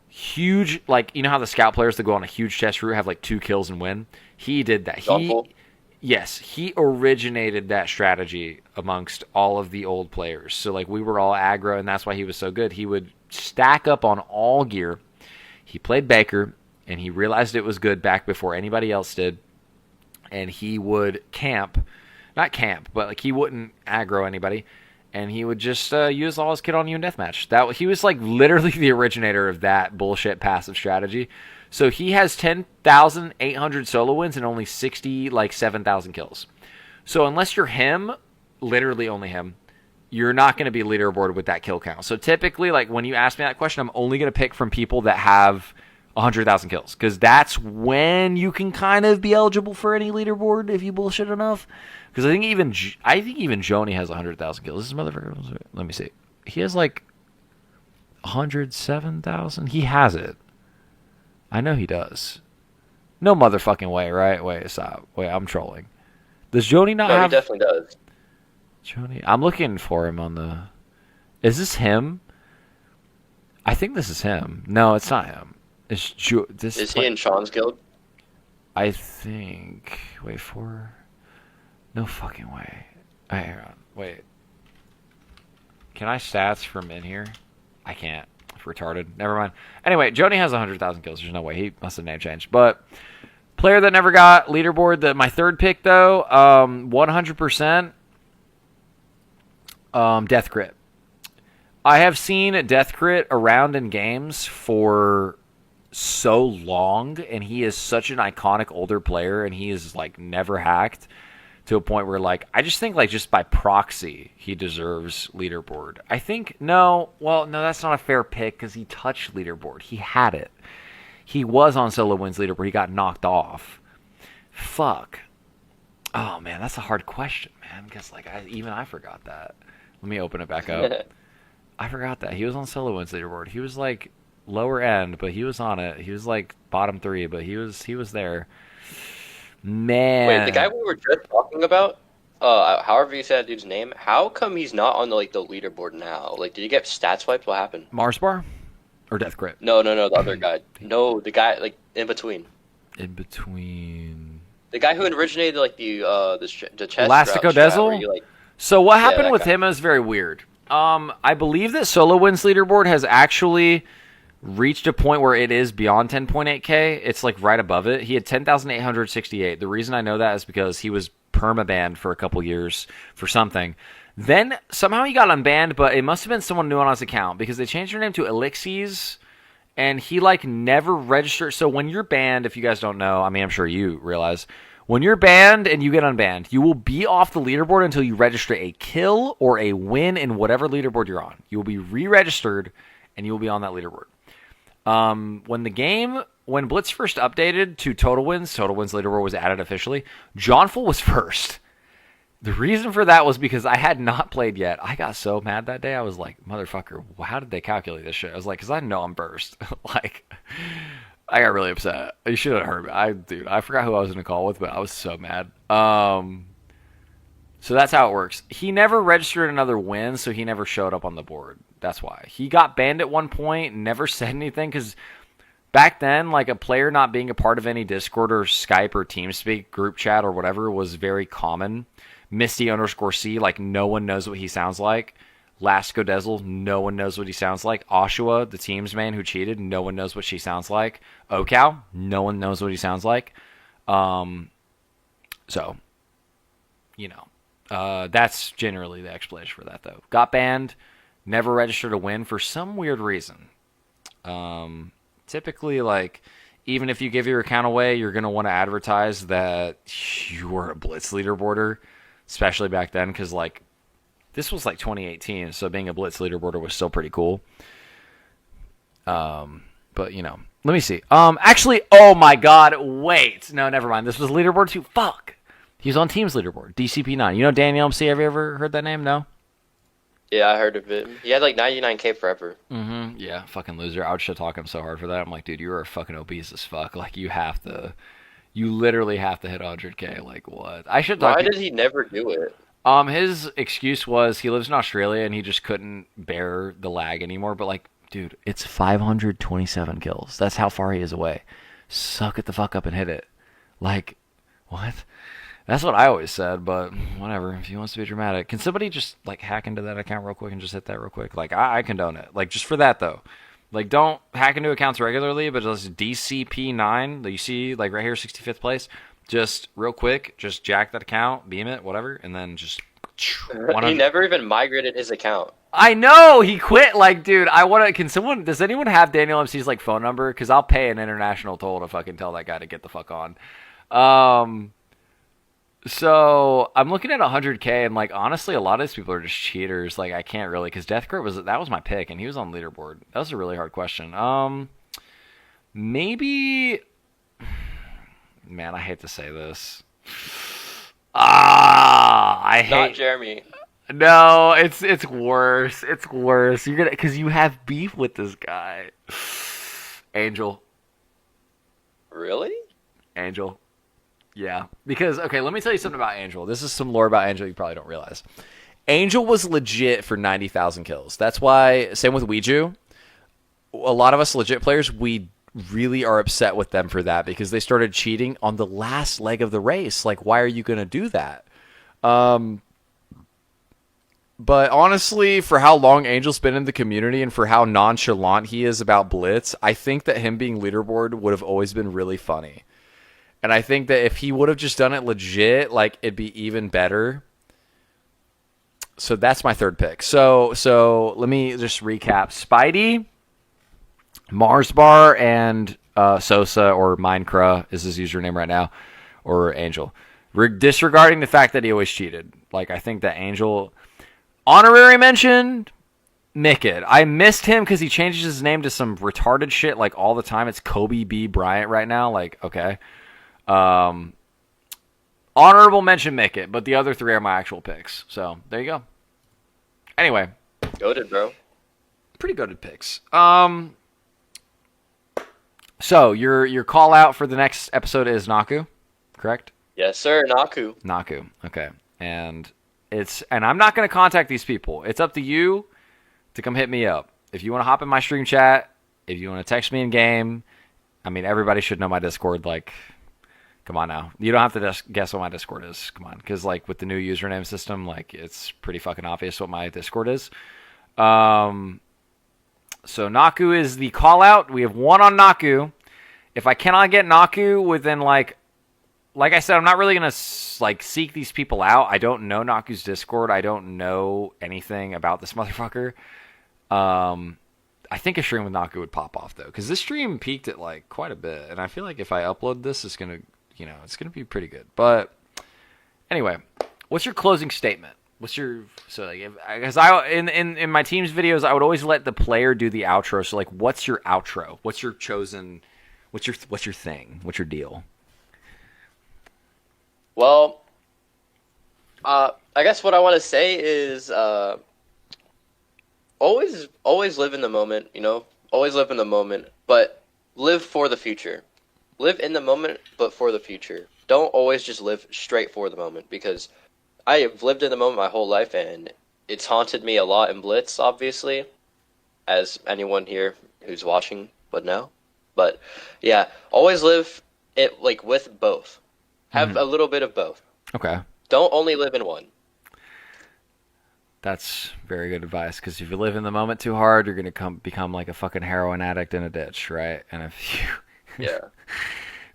Huge, like, you know how the scout players that go on a huge chest route have like 2 kills and win? He did that. He originated that strategy amongst all of the old players. So like we were all aggro, and that's why he was so good. He would stack up on all gear. He played Baker, and he realized it was good back before anybody else did. And he would not camp, but like he wouldn't aggro anybody. And he would just use all his kit on you in deathmatch. He was like literally the originator of that bullshit passive strategy. So he has 10,800 solo wins and only 7,000 kills. So unless you're him, literally only him, you're not going to be leaderboard with that kill count. So typically, like when you ask me that question, I'm only going to pick from people that have 100,000 kills, because that's when you can kind of be eligible for any leaderboard if you bullshit enough. Because I think even Joni has 100,000 kills. This motherfucker, let me see. He has like 107,000. He has it. I know he does. No motherfucking way, right? Wait, stop. Wait, I'm trolling. Does Joni not have? No, he definitely does. Joni, I'm looking for him on the. Is this him? I think this is him. No, it's not him. Is he in Sean's guild? I think. Wait for. No fucking way. Hang on. Wait. Can I stats from in here? I can't. It's retarded. Never mind. Anyway, Joni has 100,000 kills. There's no way. He must have name changed. But player that never got leaderboard. My third pick though, 100%. Death Crit. I have seen Death Crit around in games for so long, and he is such an iconic older player, and he is like never hacked to a point where like I just think like just by proxy he deserves leaderboard. I think no, that's not a fair pick because he touched leaderboard. He had it. He was on solo wins leaderboard. He got knocked off. Fuck. Oh man, that's a hard question, man. Because like I forgot that. Let me open it back up. I forgot that he was on solo wins leaderboard. He was like lower end, but he was on it. He was like bottom 3, but he was there. Man. Wait, the guy we were just talking about, however you said that dude's name, how come he's not on the leaderboard now? Like, did he get stat swiped? What happened? Mars bar or Death Crit? No, the other guy. No, the guy like in between. In between. The guy who originated like the chest. Lastico Dezel. Like, so what happened with guy. him is very weird. I believe that solo wins leaderboard has actually reached a point where it is beyond 10.8k. It's like right above it. He had 10,868. The reason I know that is because he was permabanned for a couple years for something. Then somehow he got unbanned, but it must have been someone new on his account because they changed their name to legacies, and he like never registered. So when you're banned, if you guys don't know, I mean, I'm sure you realize, when you're banned and you get unbanned, you will be off the leaderboard until you register a kill or a win in whatever leaderboard you're on. You will be re-registered, and you will be on that leaderboard. When Blitz first updated to total wins leaderboard was added officially. Johnful was first. The reason for that was because I had not played yet. I got so mad that day. I was like, motherfucker, how did they calculate this shit? I was like, because I know I'm first. Like, I got really upset. You should have heard me. I forgot who I was in a call with, but I was so mad. So that's how it works. He never registered another win, so he never showed up on the board. That's why. He got banned at one point, never said anything, because back then, like, a player not being a part of any Discord or Skype or TeamSpeak group chat or whatever was very common. Misty_C, like, no one knows what he sounds like. Lastico Dezel, no one knows what he sounds like. Oshua, the team's man who cheated, no one knows what she sounds like. Ocow, no one knows what he sounds like. So, you know. That's generally the explanation for that, though. Got banned, never registered a win for some weird reason. Typically, like, even if you give your account away, you're going to want to advertise that you are a Blitz leaderboarder. especially back then, because like this was like 2018, so being a Blitz leaderboarder was still pretty cool. But you know, let me see. Actually, oh my God, wait, no, never mind. This was leaderboard 2. Fuck, he's on Teams leaderboard, DCP9. You know Daniel MC? Have you ever heard that name? No. Yeah, I heard of it. He had like 99K forever. Mm-hmm. Yeah, fucking loser. I would shit talk him so hard for that. I'm like, dude, you are fucking obese as fuck. Like, you literally have to hit 100K. Like, what? I should talk. Why did he never do it? His excuse was he lives in Australia and he just couldn't bear the lag anymore. But like, dude, it's 527 kills. That's how far he is away. Suck it the fuck up and hit it. Like, what? That's what I always said, but whatever. If he wants to be dramatic, can somebody just like hack into that account real quick and just hit that real quick? Like, I condone it. Like, just for that though. Like, don't hack into accounts regularly, but just DCP9 that you see like right here, 65th place. Just real quick, just jack that account, beam it, whatever, and then just. He never even migrated his account. I know he quit. Like, dude, I want to. Can someone? Does anyone have Daniel MC's like phone number? Because I'll pay an international toll to fucking tell that guy to get the fuck on. So I'm looking at 100K, and like honestly, a lot of these people are just cheaters. Like, I can't really, because Deathcrit was my pick, and he was on leaderboard. That was a really hard question. Maybe. Man, I hate to say this. I hate. Not Jeremy. No, it's worse. It's worse. You're gonna, because you have beef with this guy. Angel. Really? Angel. Yeah. Because, okay, let me tell you something about Angel. This is some lore about Angel you probably don't realize. Angel was legit for 90,000 kills. That's why, same with Weiju. A lot of us legit players, we really are upset with them for that because they started cheating on the last leg of the race. Like, why are you going to do that? But honestly, for how long Angel's been in the community and for how nonchalant he is about Blitz, I think that him being leaderboard would have always been really funny. And I think that if he would have just done it legit, like, it'd be even better. So that's my third pick. So let me just recap. Spidey, Marsbar, and Sosa, or Minecraft is his username right now, or Angel. Disregarding the fact that he always cheated. Like, I think that Angel... Honorary mention, Mickett. I missed him because he changes his name to some retarded shit, like, all the time. It's Kobe B. Bryant right now. Like, okay. Honorable mention Mickett, but the other three are my actual picks. So, there you go. Anyway. Goated, bro. Pretty goated picks. So, your call out for the next episode is Naku, correct? Yes, sir. Naku. Okay. And I'm not going to contact these people. It's up to you to come hit me up. If you want to hop in my stream chat, if you want to text me in game, I mean, everybody should know my Discord. Like, come on now. You don't have to guess what my Discord is. Come on. Because, like, with the new username system, like, it's pretty fucking obvious what my Discord is. So, Naku is the call-out. We have one on Naku. If I cannot get Naku within, like I said, I'm not really going to, like, seek these people out. I don't know Naku's Discord. I don't know anything about this motherfucker. I think a stream with Naku would pop off, though, because this stream peaked at, like, quite a bit. And I feel like if I upload this, it's going to, you know, it's going to be pretty good. But anyway, what's your closing statement? So like, because in my team's videos, I would always let the player do the outro. So like, what's your outro? What's your thing? What's your deal? Well, I guess what I want to say is always live in the moment, you know? Always live in the moment, but live for the future. Live in the moment, but for the future. Don't always just live straight for the moment, because I have lived in the moment my whole life, and it's haunted me a lot in Blitz, obviously, as anyone here who's watching would know. But, yeah, always live it, like, with both. Have a little bit of both. Okay. Don't only live in one. That's very good advice, because if you live in the moment too hard, you're going to become like a fucking heroin addict in a ditch, right? And if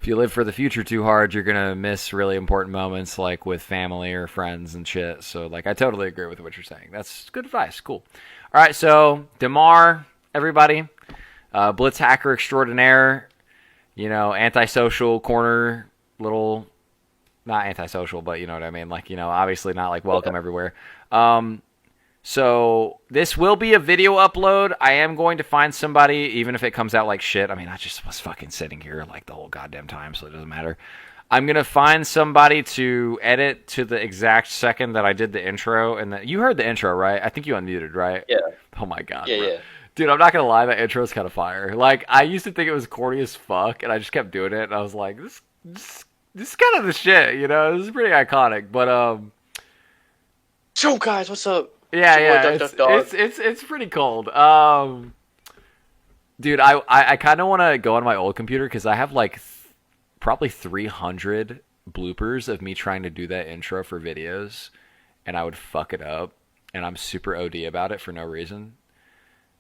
you live for the future too hard, you're going to miss really important moments, like with family or friends and shit. So, like, I totally agree with what you're saying. That's good advice. Cool. All right, so Demar, everybody, Blitz hacker extraordinaire, you know, antisocial corner, little not antisocial, but you know what I mean. Like, obviously not like welcome everywhere. So this will be a video upload. I am going to find somebody, even if it comes out like shit. I mean, I just was fucking sitting here like the whole goddamn time, so it doesn't matter. I'm going to find somebody to edit to the exact second that I did the intro. And you heard the intro, right? I think you unmuted, right? Yeah. Oh my God. Yeah, bro. yeah. Dude, I'm not going to lie. That intro is kind of fire. Like, I used to think it was corny as fuck, and I just kept doing it. And I was like, this is kind of the shit, This is pretty iconic. But, So, guys, what's up? yeah, it's pretty cold. Dude, I kind of want to go on my old computer because I have like probably 300 bloopers of me trying to do that intro for videos, and I would fuck it up, and I'm super OD about it for no reason,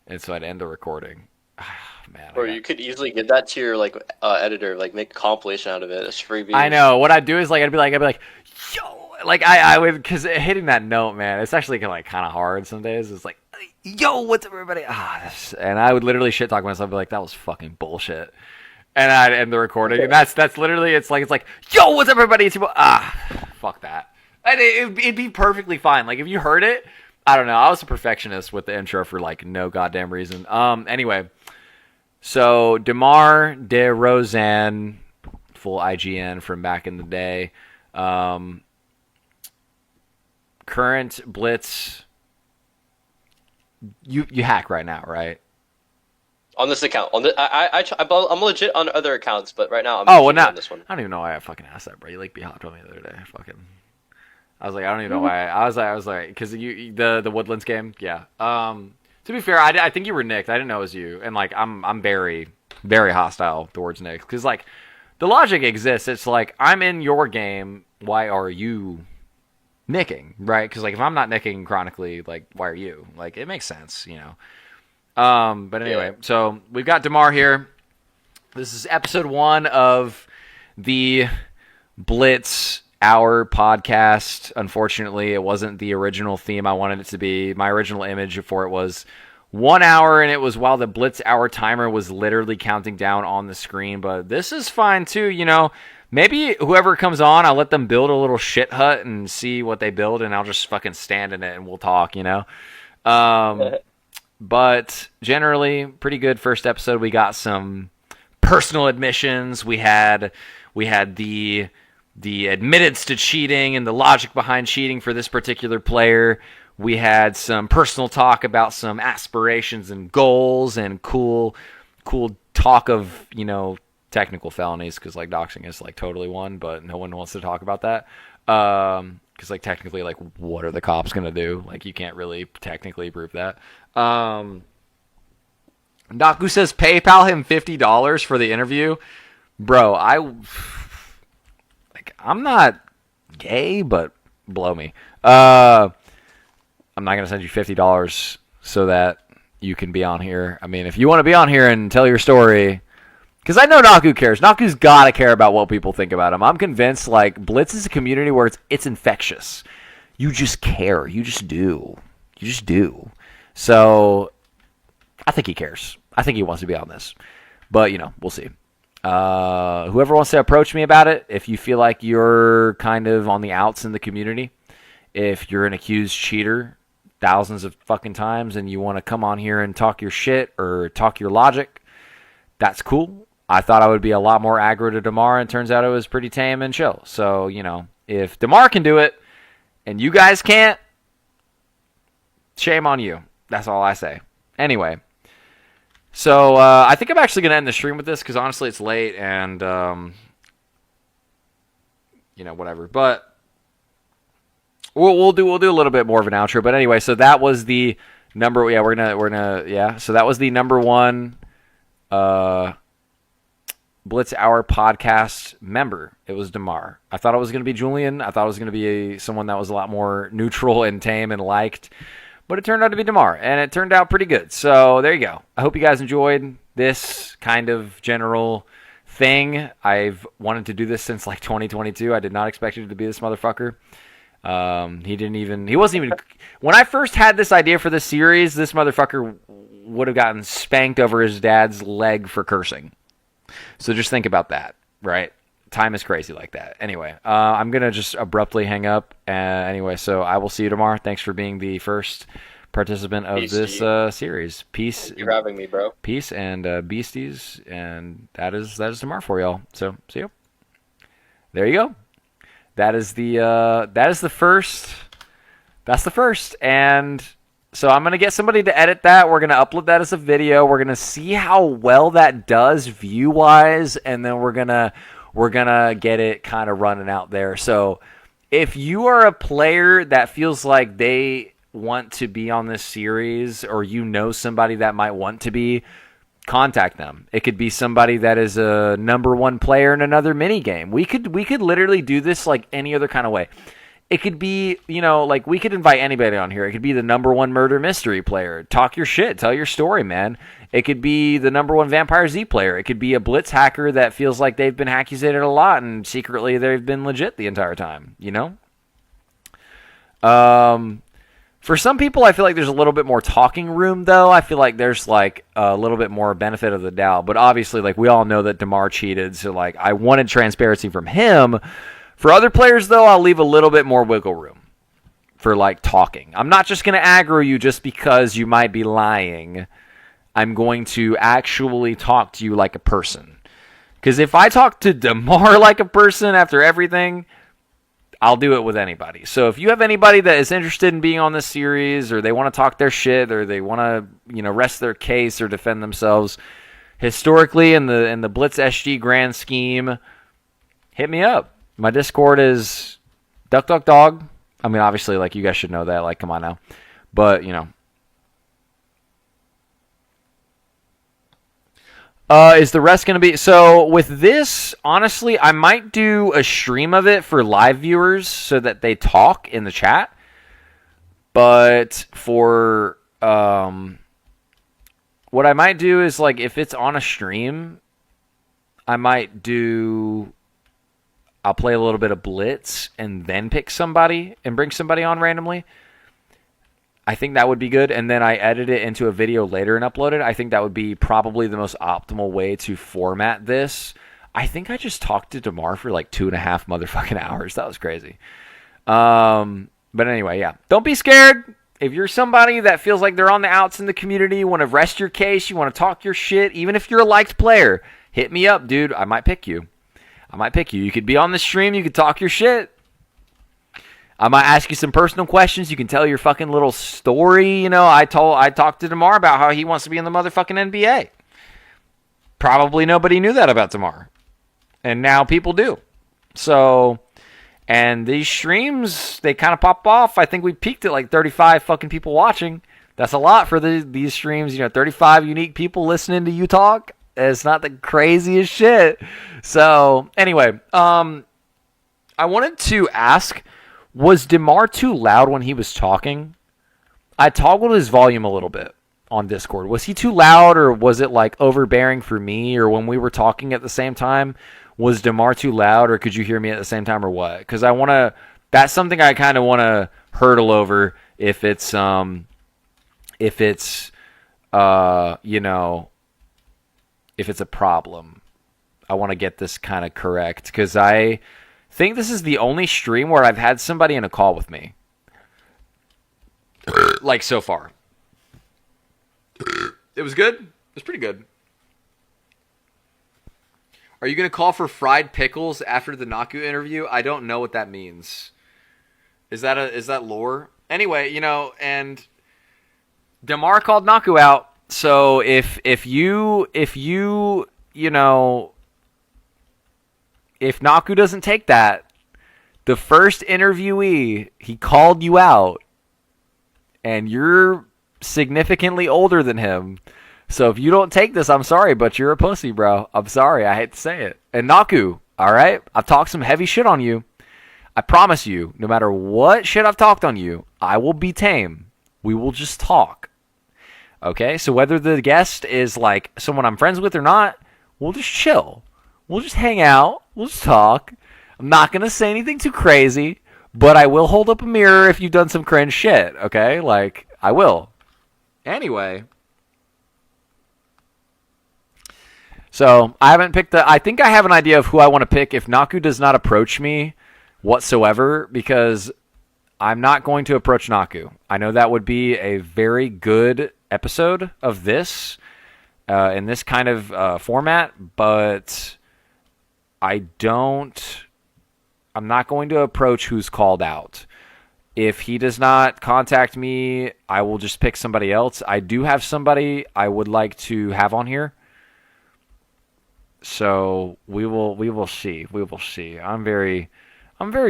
and so I'd end the recording. Man, Or you could easily give that to your editor, like make a compilation out of it. It's free views. I know. What I'd do is I'd be like, yo. Like, I would, because hitting that note, man, it's actually kind of hard some days. It's like, yo, what's up, everybody? And I would literally shit talk myself, be like, that was fucking bullshit. And I'd end the recording. And that's literally, it's like, yo, what's up, everybody? It's fuck that. And it'd be perfectly fine. Like, if you heard it, I don't know. I was a perfectionist with the intro for, no goddamn reason. Anyway, so Demar DeRozan, full IGN from back in the day. Current Blitz, you hack right now, right? On this account, I'm legit on other accounts, but right now I'm now on this one. I don't even know why I fucking asked that, bro. You be hopped on me the other day. I was like, I don't even know why. I was like, because the Woodlands game, yeah. To be fair, I think you were nicked. I didn't know it was you, and I'm very, very hostile towards nicks because the logic exists. It's like I'm in your game. Why are you nicking, right? Because if I'm not nicking chronically, why are you? It makes sense, But anyway, So we've got Demar here. This is episode 1 of the Blitz Hour podcast. Unfortunately, it wasn't the original theme I wanted it to be. My original image for it was 1 hour, and it was while the Blitz Hour timer was literally counting down on the screen. But this is fine too, Maybe whoever comes on, I'll let them build a little shit hut and see what they build, and I'll just fucking stand in it and we'll talk, But generally, pretty good first episode. We got some personal admissions. We had the admittance to cheating and the logic behind cheating for this particular player. We had some personal talk about some aspirations and goals and cool talk of, technical felonies, because doxing is totally one, but no one wants to talk about that because technically what are the cops gonna do? You can't really technically prove that. Naku says PayPal him $50 for the interview. Bro, I'm not gay, but blow me. I'm not gonna send you $50 so that you can be on here. I mean, if you want to be on here and tell your story, because I know Naku cares. Naku's got to care about what people think about him. I'm convinced, Blitz is a community where it's infectious. You just care. You just do. So, I think he cares. I think he wants to be on this. But, we'll see. Whoever wants to approach me about it, if you feel like you're kind of on the outs in the community, if you're an accused cheater thousands of fucking times and you want to come on here and talk your shit or talk your logic, that's cool. I thought I would be a lot more aggro to Demar, and turns out it was pretty tame and chill. So, if Demar can do it and you guys can't, shame on you. That's all I say. Anyway, so I think I'm actually going to end the stream with this because honestly it's late and, whatever. But we'll do a little bit more of an outro. But anyway, so that was the number. Yeah, we're gonna. So that was the number 1. Blitz Hour podcast member. It was Demar. I thought it was going to be Julian. I thought it was going to be someone that was a lot more neutral and tame and liked. But it turned out to be Demar, and it turned out pretty good. So there you go. I hope you guys enjoyed this kind of general thing. I've wanted to do this since 2022. I did not expect it to be this motherfucker. He wasn't even, when I first had this idea for this series, this motherfucker would have gotten spanked over his dad's leg for cursing. So just think about that, right? time is crazy like that. Anyway, I'm going to just abruptly hang up. Anyway, so I will see you tomorrow. Thanks for being the first participant of this series. Peace. Thank you for having me, bro. Peace and beasties. And that is tomorrow for y'all. So, see you. There you go. That is the first. That's the first. And so I'm going to get somebody to edit that. We're going to upload that as a video. We're going to see how well that does view-wise, and then we're going to get it kind of running out there. So if you are a player that feels like they want to be on this series, or you know somebody that might want to be, contact them. It could be somebody that is a number one player in another mini game. We could literally do this like any other kind of way. It could be, like we could invite anybody on here. It could be the number one murder mystery player. Talk your shit. Tell your story, man. It could be the number one Vampire Z player. It could be a Blitz hacker that feels like they've been accusated a lot and secretly they've been legit the entire time, For some people, I feel like there's a little bit more talking room, though. I feel like there's, like, a little bit more benefit of the doubt. But obviously, like, we all know that Demar cheated, so, like, I wanted transparency from him. For other players, though, I'll leave a little bit more wiggle room for, like, talking. I'm not just going to aggro you just because you might be lying. I'm going to actually talk to you like a person. Because if I talk to Demar like a person after everything, I'll do it with anybody. So if you have anybody that is interested in being on this series, or they want to talk their shit, or they want to, rest their case or defend themselves historically in the Blitz SG grand scheme, hit me up. My Discord is duck. I mean, obviously, like, you guys should know that. Like, come on now. But, is the rest going to be... So, with this, honestly, I might do a stream of it for live viewers so that they talk in the chat. But for... what I might do is, like, if it's on a stream, I might do... I'll play a little bit of Blitz and then pick somebody and bring somebody on randomly. I think that would be good. And then I edit it into a video later and upload it. I think that would be probably the most optimal way to format this. I think I just talked to Demar for like 2.5 motherfucking hours. That was crazy. But anyway, yeah. Don't be scared. If you're somebody that feels like they're on the outs in the community, you want to rest your case, you want to talk your shit, even if you're a liked player, hit me up, dude. I might pick you. You could be on the stream. You could talk your shit. I might ask you some personal questions. You can tell your fucking little story. I talked to Demar about how he wants to be in the motherfucking NBA. Probably nobody knew that about Demar. And now people do. So, and these streams, they kind of pop off. I think we peaked at like 35 fucking people watching. That's a lot for these streams. 35 unique people listening to you talk. It's not the craziest shit. So, anyway, I wanted to ask, was Demar too loud when he was talking? I toggled his volume a little bit on Discord. Was he too loud, or was it like overbearing for me, or when we were talking at the same time, was Demar too loud, or could you hear me at the same time, or what? Because that's something I kind of want to hurdle over if it's a problem. I want to get this kind of correct, because I think this is the only stream where I've had somebody in a call with me. Like, so far. It was good. It was pretty good. Are you going to call for fried pickles after the Naku interview? I don't know what that means. Is that lore? Anyway, and Demar called Naku out. So if Naku doesn't take that, the first interviewee, he called you out, and you're significantly older than him. So if you don't take this, I'm sorry, but you're a pussy, bro. I'm sorry. I hate to say it. And Naku, all right? I've talked some heavy shit on you. I promise you, no matter what shit I've talked on you, I will be tame. We will just talk. Okay? So whether the guest is like someone I'm friends with or not, we'll just chill. We'll just hang out. We'll just talk. I'm not going to say anything too crazy, but I will hold up a mirror if you've done some cringe shit, okay? Like, I will. Anyway. So I haven't picked I think I have an idea of who I want to pick if Naku does not approach me whatsoever, because I'm not going to approach Naku. I know that would be a very good episode of this in this kind of format, but I'm not going to approach who's called out. If he does not contact me, I will just pick somebody else. I do have somebody I would like to have on here. So we will see. We will see. I'm very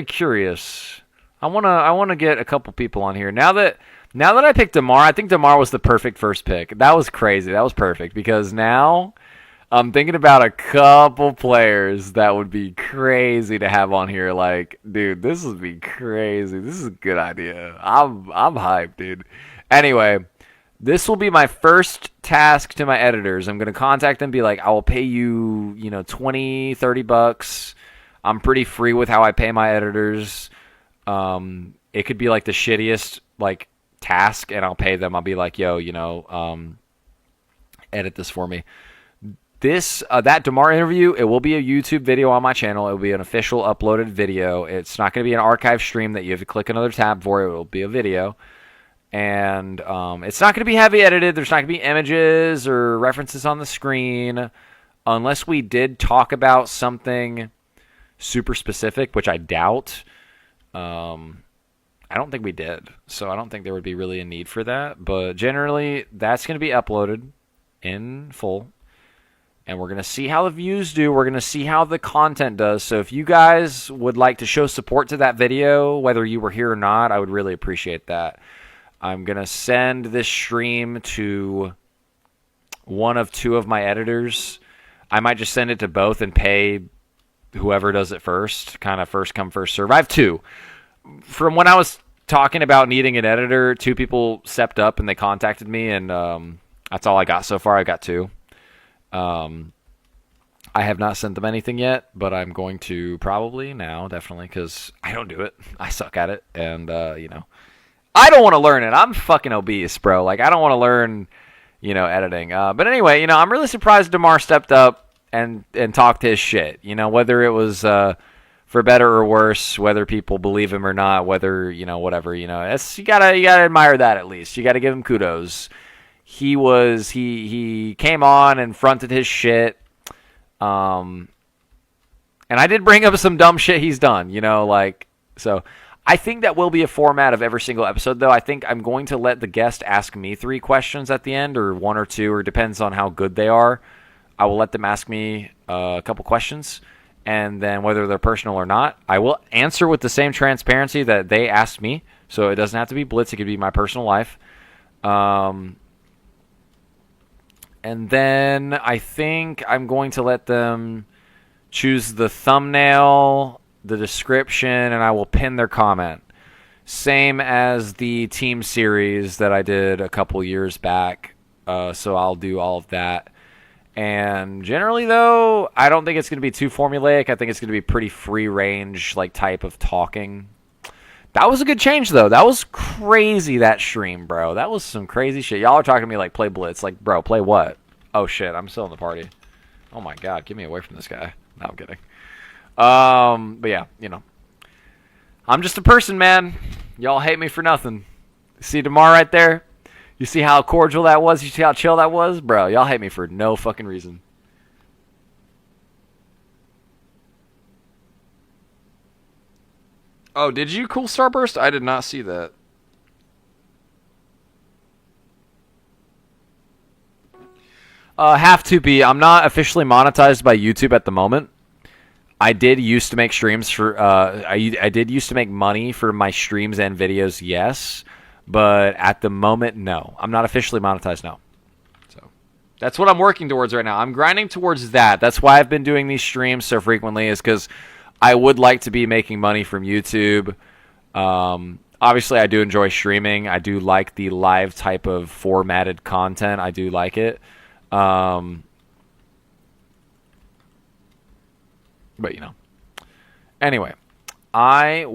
curious. I wanna get a couple people on here. Now that I picked Demar, I think Demar was the perfect first pick. That was crazy. That was perfect, because now I'm thinking about a couple players that would be crazy to have on here. Like, dude, this would be crazy. This is a good idea. I'm hyped, dude. Anyway, this will be my first task to my editors. I'm going to contact them, be like, I will pay you, $20-$30. I'm pretty free with how I pay my editors. It could be like the shittiest like task, and I'll pay them. I'll be like, yo, edit this for me. That Demar interview, it will be a YouTube video on my channel. It will be an official uploaded video. It's not going to be an archive stream that you have to click another tab for. It will be a video. And it's not going to be heavy edited. There's not going to be images or references on the screen, unless we did talk about something super specific, which I doubt. I don't think we did, so I don't think there would be really a need for that. But generally, that's going to be uploaded in full, and we're going to see how the views do. We're going to see how the content does. So if you guys would like to show support to that video, whether you were here or not, I would really appreciate that. I'm going to send this stream to one of two of my editors. I might just send it to both and pay whoever does it first, kind of first come, first serve. I have two. From when I was talking about needing an editor, two people stepped up and they contacted me, and that's all I got so far. I got two. I have not sent them anything yet, but I'm going to probably now, definitely, because I don't do it. I suck at it, and, I don't want to learn it. I'm fucking obese, bro. Like, I don't want to learn, editing. But anyway, I'm really surprised Demar stepped up and talked his shit. Whether it was for better or worse, whether people believe him or not, whether, whatever, it's, you gotta admire that at least. You gotta give him kudos. He came on and fronted his shit. And I did bring up some dumb shit he's done, so I think that will be a format of every single episode, though. I think I'm going to let the guest ask me 3 questions at the end, or 1 or 2, or depends on how good they are. I will let them ask me a couple questions, and then whether they're personal or not, I will answer with the same transparency that they asked me. So it doesn't have to be Blitz. It could be my personal life. And then I think I'm going to let them choose the thumbnail, the description, and I will pin their comment. Same as the team series that I did a couple years back. So I'll do all of that. And generally, though, I don't think it's going to be too formulaic. I think it's going to be pretty free range, like, type of talking. That was a good change, though. That was crazy, that stream, bro. That was some crazy shit. Y'all are talking to me like, play Blitz. Like, bro, play what? Oh, shit, I'm still in the party. Oh, my God, get me away from this guy. No, I'm kidding. But yeah, I'm just a person, man. Y'all hate me for nothing. See Demar right there? You see how cordial that was? You see how chill that was? Bro, y'all hate me for no fucking reason. Oh, did you, Cool Starburst? I did not see that. Have to be. I'm not officially monetized by YouTube at the moment. I did used to make streams for, I did used to make money for my streams and videos, yes. But at the moment, no. I'm not officially monetized, no. So that's what I'm working towards right now. I'm grinding towards that. That's why I've been doing these streams so frequently, is because I would like to be making money from YouTube. Obviously, I do enjoy streaming. I do like the live type of formatted content. I do like it. But, anyway, I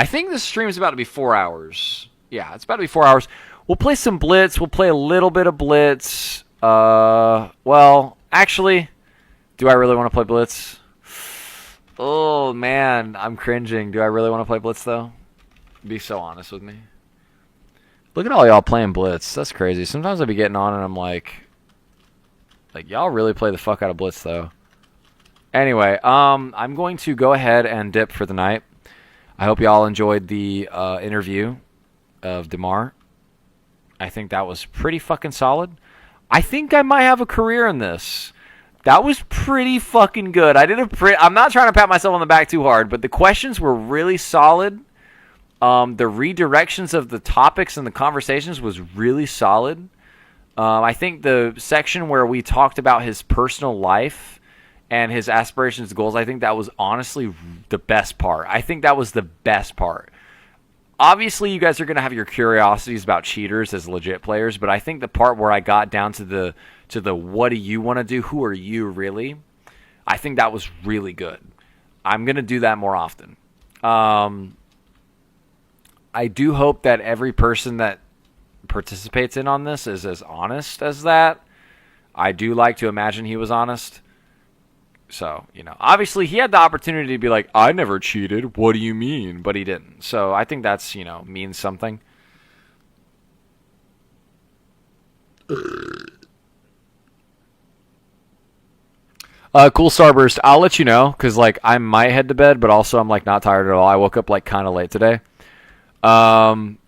think this stream is about to be 4 hours. Yeah, it's about to be 4 hours. We'll play some Blitz. We'll play a little bit of Blitz. Well, Actually, do I really want to play Blitz? Oh, man, I'm cringing. Do I really want to play Blitz, though? Be so honest with me. Look at all y'all playing Blitz. That's crazy. Sometimes I be getting on and I'm like, y'all really play the fuck out of Blitz, though. Anyway, I'm going to go ahead and dip for the night. I hope y'all enjoyed the interview of Demar. I think that was pretty fucking solid. I think I might have a career in this. That was pretty fucking good. I'm not trying to pat myself on the back too hard, but the questions were really solid. The redirections of the topics and the conversations was really solid. I think the section where we talked about his personal life and his aspirations, goals, I think that was honestly the best part. I think that was the best part. Obviously, you guys are going to have your curiosities about cheaters as legit players, but I think the part where I got down to the what do you want to do, who are you really, I think that was really good. I'm going to do that more often. I do hope that every person that participates in on this is as honest as that. I do like to imagine he was honest. So, obviously he had the opportunity to be like, I never cheated. What do you mean? But he didn't. So I think that's, means something. Cool Starburst. I'll let you know because, I might head to bed, but also I'm, not tired at all. I woke up, kind of late today.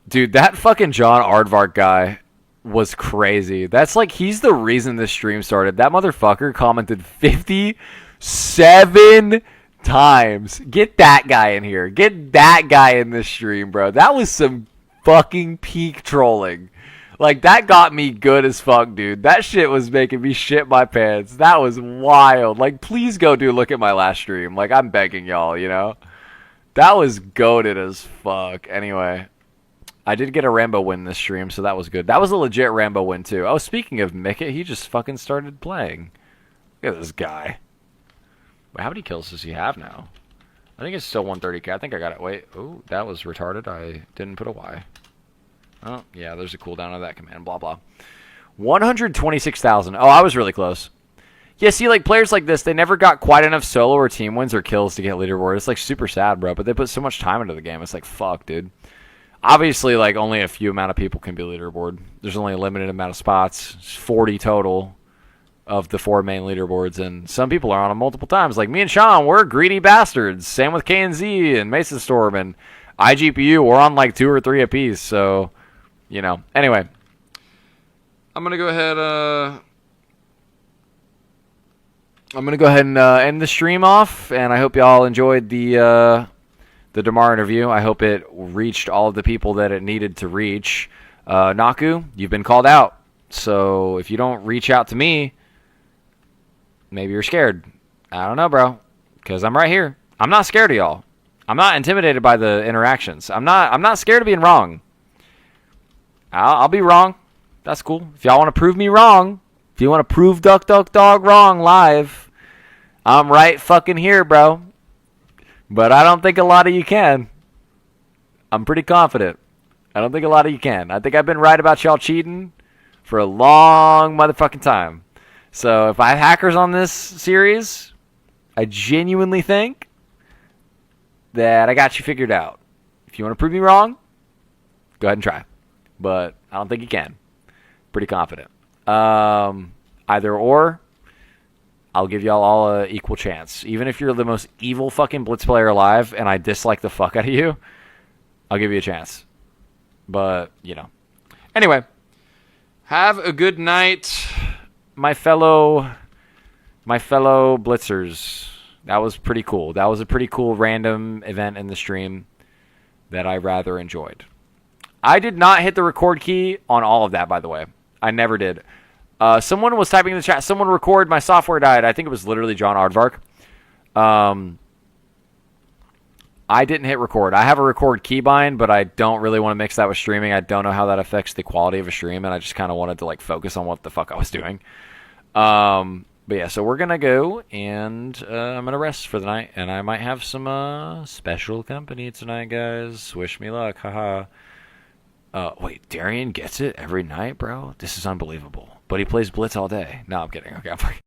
Dude, that fucking John Aardvark guy was crazy. That's he's the reason this stream started. That motherfucker commented 57 times. Get that guy in here. Get that guy in this stream, bro. That was some fucking peak trolling. That got me good as fuck, dude. That shit was making me shit my pants. That was wild. Please go look at my last stream. I'm begging y'all, That was goated as fuck. Anyway, I did get a Rambo win this stream, so that was good. That was a legit Rambo win, too. Oh, speaking of Mickett, he just fucking started playing. Look at this guy. Wait, how many kills does he have now? I think it's still 130k. I think I got it. Wait. Oh, that was retarded. I didn't put a Y. Oh, yeah, there's a cooldown of that command. Blah, blah. 126,000. Oh, I was really close. Yeah, see, players like this, they never got quite enough solo or team wins or kills to get leaderboard. It's, super sad, bro, but they put so much time into the game. It's fuck, dude. Obviously, only a few amount of people can be leaderboard. There's only a limited amount of spots. It's 40 total of the 4 main leaderboards, and some people are on them multiple times. Me and Sean, we're greedy bastards. Same with KNZ and Mason Storm and iGPU. We're on, 2 or 3 apiece, so, Anyway, I'm going to go ahead, and end the stream off, and I hope y'all enjoyed the Demar interview. I hope it reached all of the people that it needed to reach. Naku, you've been called out. So if you don't reach out to me, maybe you're scared. I don't know, bro, because I'm right here. I'm not scared of y'all. I'm not intimidated by the interactions. I'm not scared of being wrong. I'll be wrong. That's cool. If y'all want to prove me wrong, if you want to prove Duck Duck Dog wrong live, I'm right fucking here, bro. But I don't think a lot of you can. I'm pretty confident. I don't think a lot of you can. I think I've been right about y'all cheating for a long motherfucking time. So if I have hackers on this series, I genuinely think that I got you figured out. If you want to prove me wrong, go ahead and try. But I don't think you can. Pretty confident. Either or, I'll give y'all all an equal chance. Even if you're the most evil fucking Blitz player alive and I dislike the fuck out of you, I'll give you a chance. But, Anyway, have a good night, my fellow Blitzers. That was pretty cool. That was a pretty cool random event in the stream that I rather enjoyed. I did not hit the record key on all of that, by the way. I never did. Someone was typing in the chat, someone record, my software died. I think it was literally John Aardvark. I didn't hit record. I have a record keybind, but I don't really want to mix that with streaming. I don't know how that affects the quality of a stream, and I just kind of wanted to focus on what the fuck I was doing. But yeah, so we're going to go, and I'm going to rest for the night, and I might have some special company tonight, guys. Wish me luck, haha. Wait, Darian gets it every night, bro? This is unbelievable. But he plays Blitz all day. No, I'm kidding. Okay, I'm fucking...